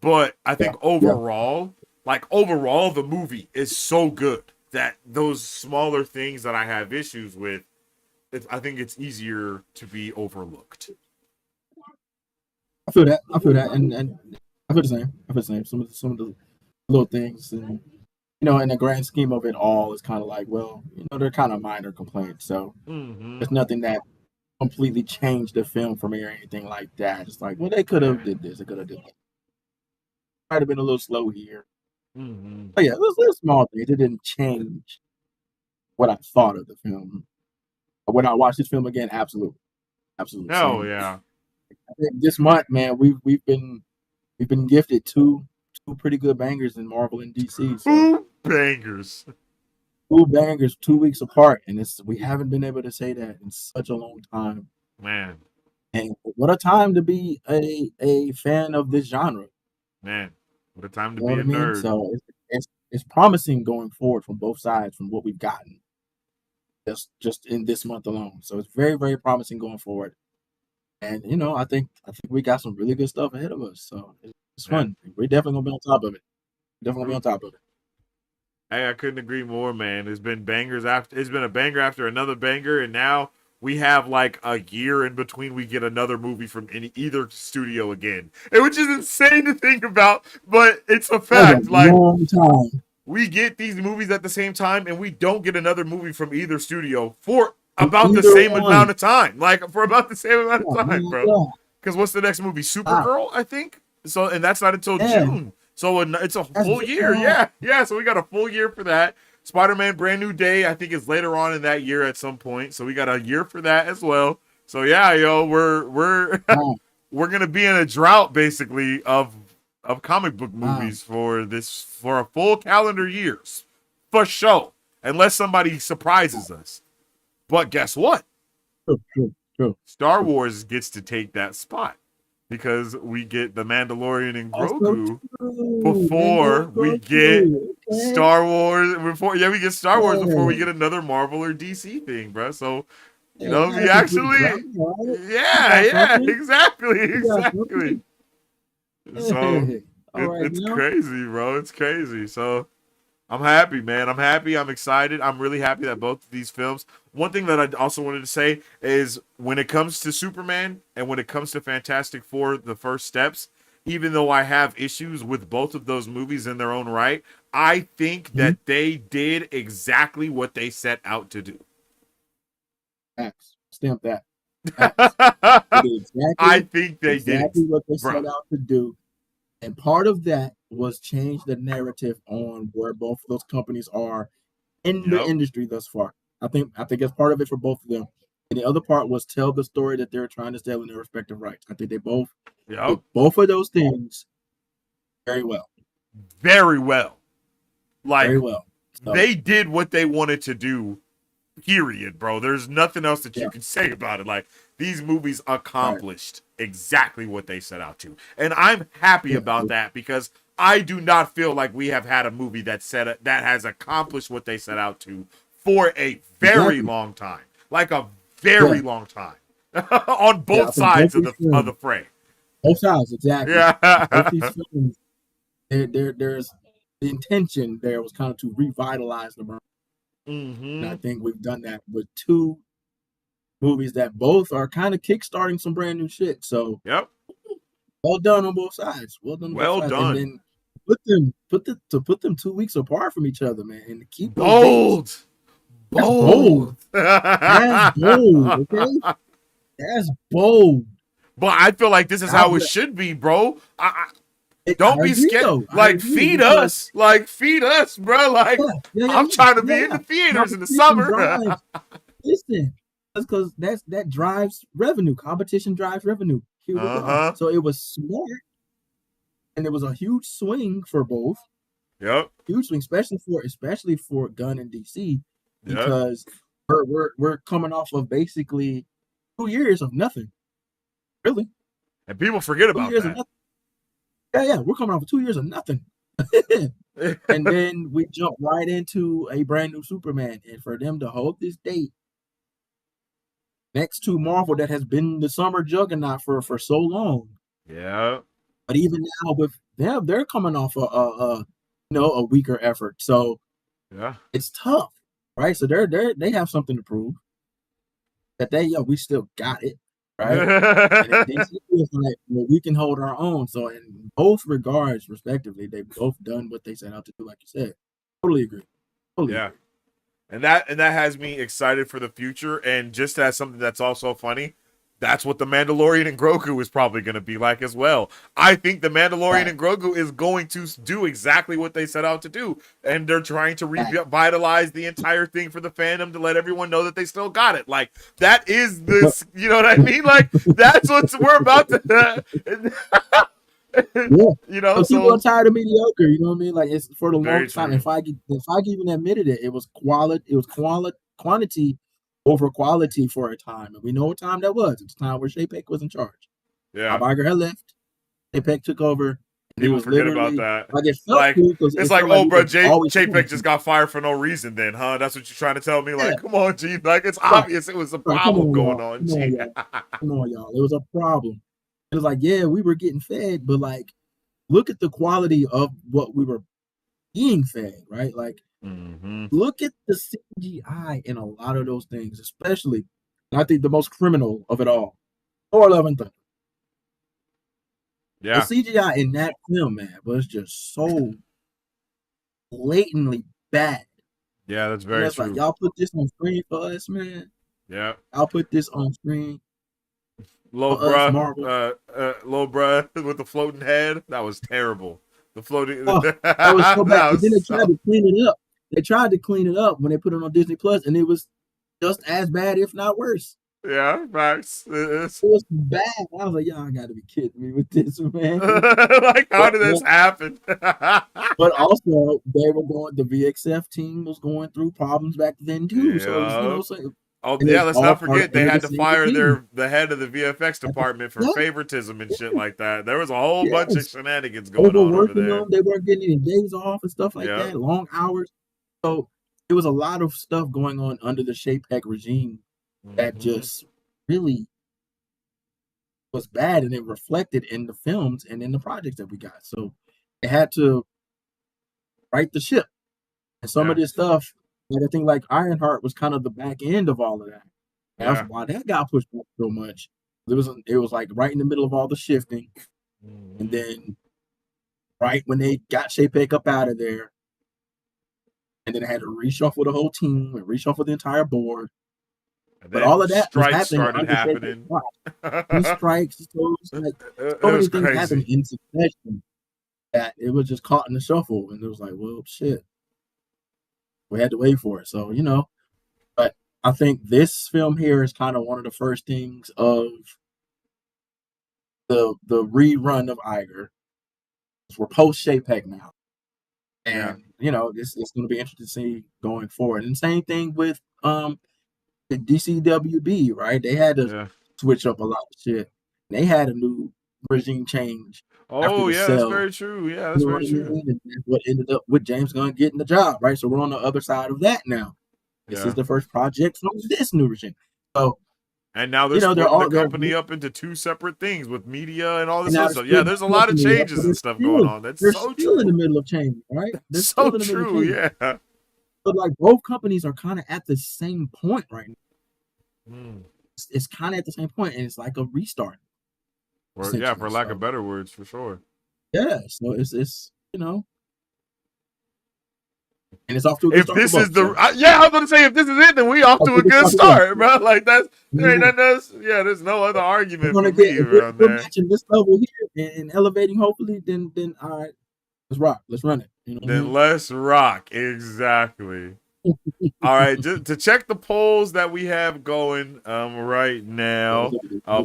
but I think Yeah. overall, the movie is so good that those smaller things that I have issues with, I think it's easier to be overlooked. I feel that. And I feel the same. Some of the little things, and in the grand scheme of it all, it's kind of like, well, they're kind of minor complaints. So Mm-hmm. there's nothing that completely changed the film for me or anything like that. It's like, well, they could have did this. They could have did that. Might have been a little slow here. Mm-hmm. But yeah, those small things. It didn't change what I thought of the film. But when I watch this film again, absolutely, Oh same. yeah. I think this month, man, we've been gifted two pretty good bangers in Marvel and DC. So Ooh, bangers. two bangers 2 weeks apart, and we haven't been able to say that in such a long time. Man. And what a time to be a fan of this genre. Man. What a time to You know be what a I mean? nerd. So it's promising going forward from both sides from what we've gotten just in this month alone. So it's very, very promising going forward. And I think we got some really good stuff ahead of us. So it's Yeah. fun. We're definitely gonna be on top of it. Definitely gonna be on top of it. Hey, I couldn't agree more, man. It's been a banger after another banger, and now we have like a year in between we get another movie from either studio again. Which is insane to think about, but it's a That's a fact. Like, long time. we get these movies at the same time, and we don't get another movie from either studio for From about the either same amount one. of time. Like, for about the same amount of Oh time, my bro. God. Because what's the next movie? Wow. Supergirl, I think. So, and that's not until Yeah. June. So it's a That's full year. Yeah. So we got a full year for that. Spider-Man: Brand New Day, I think, is later on in that year at some point. So we got a year for that as well. So yeah, yo, we're wow. we're gonna be in a drought basically of comic book Wow. movies for a full calendar years, for sure. Unless somebody surprises us. But guess what? True. Star Wars gets to take that spot because we get the Mandalorian and Also Grogu true. before we get Okay. Star Wars. We get Star Wars before we Yeah. get another Marvel or DC thing, bro. So Yeah, we got we a complete actually, drop. All right. We got yeah, something. exactly, We got exactly. something. So Hey. All right it's now. crazy, bro. It's crazy. So I'm happy, man. I'm happy. I'm excited. I'm really happy that both of these films. One thing that I also wanted to say is when it comes to Superman and when it comes to Fantastic Four, the first steps, even though I have issues with both of those movies in their own right, I think Mm-hmm. that they did exactly what they set out to do. Facts. Stamp that. Facts. They did I exactly think they did what they bro. set out to do. And part of that was change the narrative on where both of those companies are in the Yep. industry thus far. I think it's part of it for both of them. And the other part was tell the story that they're trying to tell in their respective rights. I think they both did both of those things very well. Very well. Like, Very well. So, they did what they wanted to do, period, bro. There's nothing else that you can say about it. Like, these movies accomplished exactly what they set out to. And I'm happy about that because I do not feel like we have had a movie that has accomplished what they set out to for a very long time. Like a very long time. On both sides of the fray. Both sides, exactly. Yeah. Both these films, there's the intention there was kind of to revitalize the brand. Mm-hmm. And I think we've done that with two movies that both are kind of kickstarting some brand new shit. So well done on both sides. Well done. Well done. And then put them 2 weeks apart from each other, man, and keep bold. That's bold. That's bold. Okay, that's bold. But I feel like this is how it should be, bro. Don't I be agree, scared. though. I Like, agree feed because us. Like, feed us, bro. Like, I'm trying to be in the theaters in the competition summer. drives. Listen, that's because that drives revenue. Competition drives revenue. Here we go. Uh-huh. So it was smart, and it was a huge swing for both. Yep. Huge swing, especially for Gunn and DC, Yep. because we're coming off of basically 2 years of nothing. Really, And people forget 2 about years of that. nothing. Yeah, we're coming off of 2 years of nothing. And then we jump right into a brand new Superman. And for them to hold this date next to Marvel that has been the summer juggernaut for so long. Yeah. But even now with them, they're coming off a weaker effort. So Yeah. it's tough, right? So they have something to prove that we still got it, right? And then DC is like, well, we can hold our own. So in both regards, respectively, they've both done what they set out to do, like you said. Totally agree. Totally Yeah. agree. And that has me excited for the future. And just as something that's also funny, that's what the Mandalorian and Grogu is probably going to be like as well. I think the Mandalorian and Grogu is going to do exactly what they set out to do. And they're trying to revitalize the entire thing for the fandom to let everyone know that they still got it. Like, that is this, you know what I mean? Like, that's what we're about to... Yeah. You know, But people are tired of mediocre, you know what I mean? Like, it's for the longest time. And Feige even admitted it. It was quantity over quality for a time. And we know what time that was. It's a time where Chapek was in charge. Yeah. Bob Iger had left. Chapek took over. And people forget about that. Like, it felt cool because it's like, oh, bro, Chapek just got fired for no reason then, huh? That's what you're trying to tell me? Like, come on, G. Like, it's obvious it was a problem going on, G. Come on, y'all. It was a problem. It was like, yeah, we were getting fed, but like, look at the quality of what we were being fed, right? Like, look at the CGI in a lot of those things, especially, and I think the most criminal of it all, Thor: Love and Thunder. Yeah. The CGI in that film, man, was just so blatantly bad. Yeah, that's very true. Like, y'all put this on screen for us, man. Yeah. I'll put this on screen. Low bruh with the floating head. That was terrible. The floating. That was so bad. But then they tried to clean it up. They tried to clean it up when they put it on Disney Plus, and it was just as bad, if not worse. Yeah, facts. It was bad. I was like, y'all got to be kidding me with this, man. Like, how did this happen? But also, the VXF team was going through problems back then too. Yeah. So let's not forget they had to fire the head of the VFX department for favoritism and shit like that. There was a whole bunch of shenanigans going on over there. They weren't getting any days off and stuff like that. Long hours. So it was a lot of stuff going on under the Chapek regime that just really was bad, and it reflected in the films and in the projects that we got. So they had to right the ship. And some of this stuff, like I think like Ironheart was kind of the back end of all of that. That's why that got pushed back so much. It was like right in the middle of all the shifting. And then right when they got Chapek up out of there, and then they had to reshuffle the whole team and reshuffle the entire board. But all of that strikes started happening. Strikes, so many things happened in succession that it was just caught in the shuffle, and it was like, well, shit, we had to wait for it. So but I think this film here is kind of one of the first things of the rerun of Iger. We're post Chapek now, and it's going to be interesting to see going forward. And same thing with the DCWB, right? They had to switch up a lot of shit. They had a new regime change. Oh, yeah, that's very true. Yeah, that's very true. And what ended up with James Gunn getting the job, right? So we're on the other side of that now. This is the first project from this new regime. So, and now they're splitting the company up into two separate things with media and all this other stuff. Yeah, there's a lot of changes and stuff going on. That's so true. They're still in the middle of change, right? They're so true, yeah. But like both companies are kind of at the same point right now. It's kind of at the same point, and it's like a restart. For lack of better words, for sure. Yeah, so it's And it's off to a good If start for this is both. the yeah, I was gonna say if this is it, then we off to a good start, bro. Like there ain't nothing else. Yeah, there's no other We're argument for gonna get me if we're, around we're there. matching this level here and elevating hopefully, then all right, let's rock. Let's run it. You know what I Then mean? let's rock. Exactly. All right, just to check the polls that we have going right now,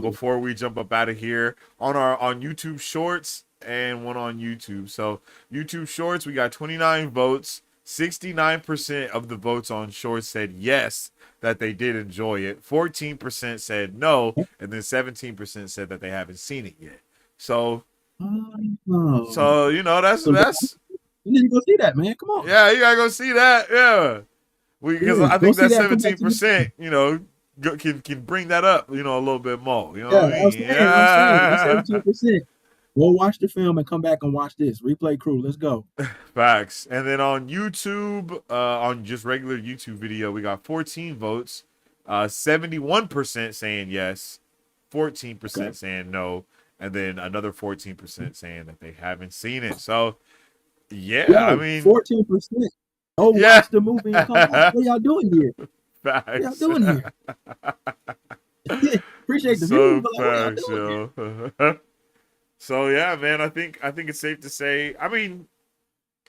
before we jump up out of here on YouTube Shorts and one on YouTube. So YouTube Shorts, we got 29 votes. 69% of the votes on Shorts said yes, that they did enjoy it. 14% said no, and then 17% said that they haven't seen it yet. So, you know that's you need to go see that, man. Come on. yeah, you gotta go see that. Yeah. Because I Go think see that that. Come back to me. 17%, you know, can bring that up, you know, a little bit more. You know Yeah, what I mean? I'm saying that's Yeah. 17%. Go watch the film and come back and watch this replay crew. Let's go. Facts. And then on YouTube, on just regular YouTube video, we got 14 votes. 71% saying yes, 14% saying no, and then another 14% saying that they haven't seen it. So yeah, I mean 14%. Go watch the movie and come back. yeah. What y'all doing here? What y'all Facts. doing here? Appreciate the view, So but like, what y'all facts, doing here? yo. So yeah, man, I think it's safe to say. I mean,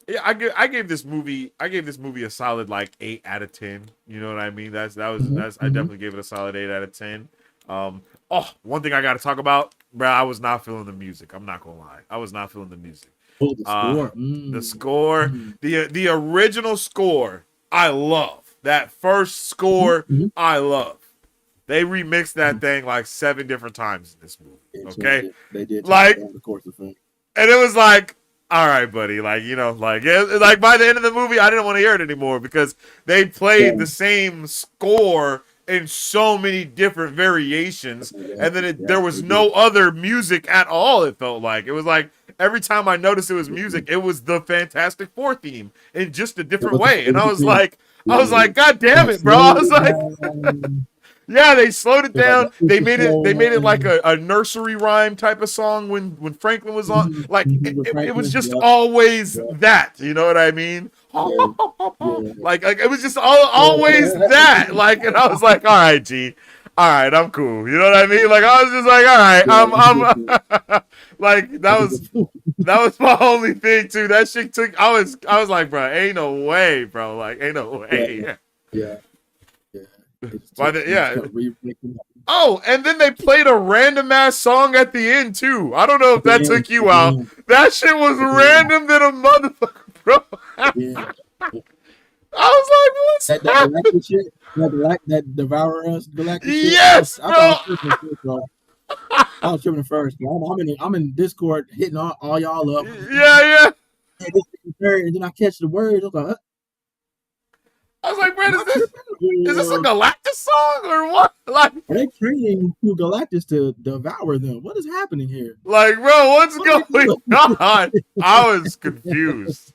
yeah, I gave this movie a solid like 8 out of 10. You know what I mean? That's I definitely gave it a solid 8 out of 10. One thing I got to talk about, bro. I was not feeling the music. I'm not gonna lie, I was not feeling the music. Oh, the score. The score, the original score, I love. That first score, I love. They remixed that thing like 7 different times in this movie. Okay, they did like, the course of film. And it was like, all right, buddy, like, you know, like by the end of the movie, I didn't want to hear it anymore because they played the same score in so many different variations, and then there was no other music at all. It felt like it was like every time I noticed it was music, it was the Fantastic Four theme in just a different way, and I was like, God damn it, bro! I was like. Yeah, they slowed it down. They made it like a nursery rhyme type of song when Franklin was on. Like it was just always that. You know what I mean? Like it was just always that. Like, and I was like, all right, G, all right, I'm cool. You know what I mean? Like I was just like, all right, I'm like that was my only thing too. That shit took. I was like, bro, ain't no way, bro. Like ain't no way. Yeah. Oh, and then they played a random ass song at the end too. I don't know if that took you out. That shit was random than a motherfucker, bro. I was like, what's happening? Galactus shit? That Devour Us Galactus shit? Yes, bro. I was tripping at first. I'm in Discord hitting all y'all up. Yeah. And then I catch the words. I was like, man, is this a Galactus song or what? Like, are they training to Galactus to devour them? What is happening here? Like, bro, what's going on? I was confused.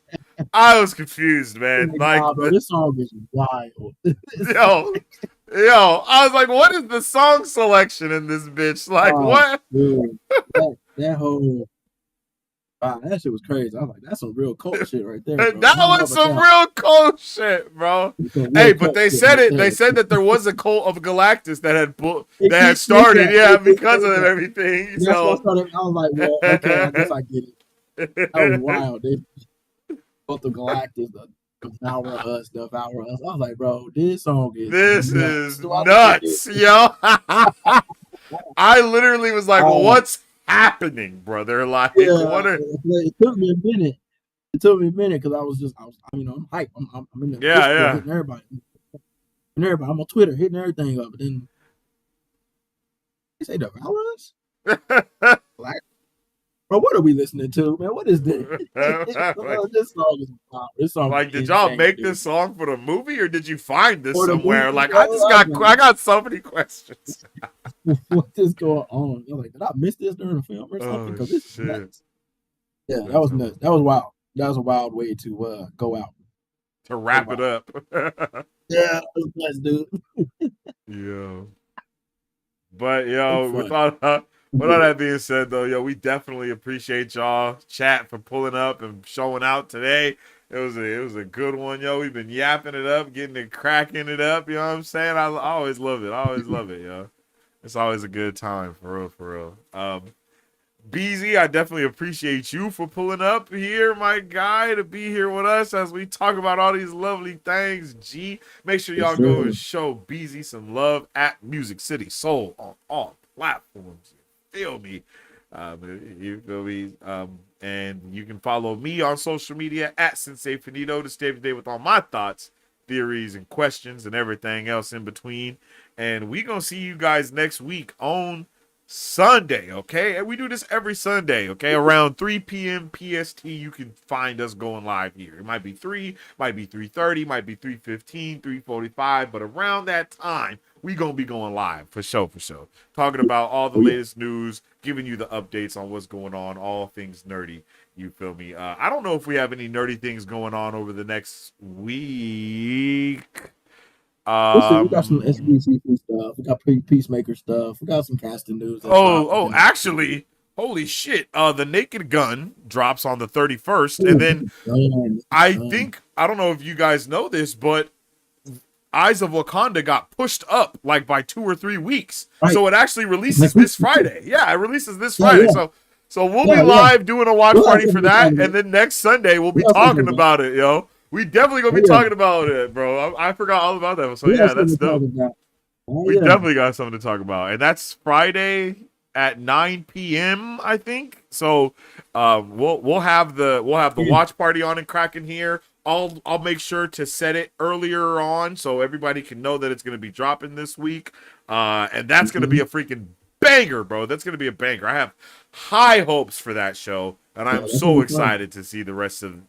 Man. Like, bro, this song is wild. yo, I was like, what is the song selection in this bitch? Like, what? Dude, that whole. Wow, that shit was crazy. I was like, that's some real cult shit right there. Bro. That was some real cult shit, bro. Hey, but they said it. They said that there was a cult of Galactus that had started, because of everything. That's what I was like, well, okay, I guess I get it. That was wild. They both the Galactus, the Devour Us. I was like, bro, this song is nuts, yo. I literally was like, what's happening, brother? Like, it took me a minute. Because I was I'm hyped. I'm in the Discord hitting everybody. I'm on Twitter hitting everything up. But then they say Devour Us? Like, bro, what are we listening to, man? What is this? This song is wild. This song, like, did y'all make this song for the movie, or did you find this somewhere? Like, I got so many questions. What is going on? You're like, did I miss this during the film or something? Because this is nuts. Yeah, that was nuts. That was wild. That was a wild way to go out. To wrap it up. Yeah, that was nuts, dude. Yo. But But all that being said, though, yo, we definitely appreciate y'all chat for pulling up and showing out today. It was a good one, yo. We've been yapping it up, getting it cracking it up. You know what I'm saying? I always love it. I always love it, yo. It's always a good time, for real, for real. BZ, I definitely appreciate you for pulling up here, my guy, to be here with us as we talk about all these lovely things. G, make sure y'all go and show BZ some love at Music City Soul on all platforms. You feel me? You feel me? And you can follow me on social media at Sensei Finito to stay up to date with all my thoughts, theories, and questions and everything else in between. And we gonna see you guys next week on Sunday, okay? And we do this every Sunday, okay? Around 3 p.m. PST, you can find us going live here. It might be 3, might be 3:30, might be 3:15, 3:45, but around that time, we gonna be going live for sure, for sure. Talking about all the latest news, giving you the updates on what's going on, all things nerdy. You feel me? I don't know if we have any nerdy things going on over the next week. Listen, we got some SBC stuff. We got Peacemaker stuff. We got some casting news. Actually, holy shit! The Naked Gun drops on the 31st, and then I don't know if you guys know this, but Eyes of Wakanda got pushed up like by 2 or 3 weeks, so it actually releases this Friday. Yeah, it releases this Friday. Yeah. So we'll be live doing a watch party for that, and then next Sunday we'll be talking about it, yo. We definitely gonna be talking about it, bro. I forgot all about that. So yeah, that's dope. We definitely got something to talk about, and that's Friday at 9 p.m. I think. So we'll have the watch party on and cracking here. I'll make sure to set it earlier on so everybody can know that it's gonna be dropping this week, and that's gonna be a freaking banger, bro. That's gonna be a banger. I have high hopes for that show, and I'm so excited to see the rest of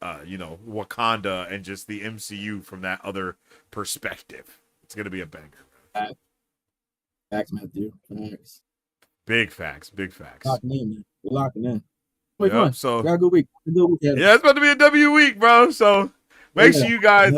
Wakanda and just the MCU from that other perspective. It's gonna be a banger. Facts, Matthew. Facts. Big facts. Big facts. Locking in, man. We're locking in. Yep, so got a good week. Yeah, it's about to be a W week, bro. So make sure you guys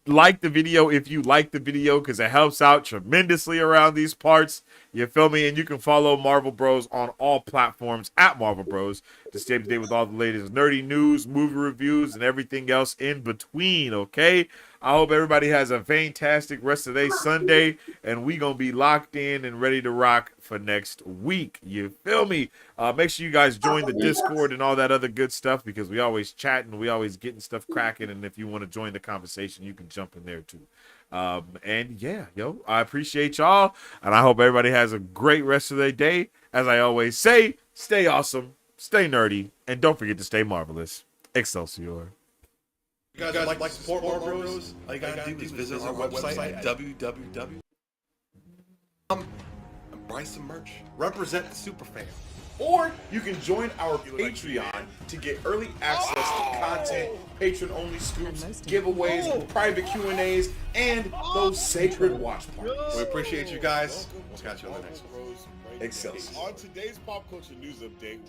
like the video if you like the video, because it helps out tremendously around these parts. You feel me? And you can follow Marvel Bros on all platforms at Marvel Bros to stay up to date with all the latest nerdy news, movie reviews, and everything else in between, okay? I hope everybody has a fantastic rest of their Sunday, and we going to be locked in and ready to rock for next week. You feel me? Make sure you guys join the Discord and all that other good stuff, because we always chatting, we always getting stuff cracking, and if you want to join the conversation, you can jump in there too. And yeah, yo, I appreciate y'all, and I hope everybody has a great rest of their day. As I always say, stay awesome, stay nerdy, and don't forget to stay marvelous. Excelsior. You guys like support Marvel Bros? All you gotta do is visit our website at www. And buy some merch. Represent the superfan. Or you can join our Patreon to get early access to content, patron-only scoops, giveaways, private Q&As, and those sacred watch parties. We appreciate you guys. We'll catch you on the next one. Excelsior. On today's pop culture news update.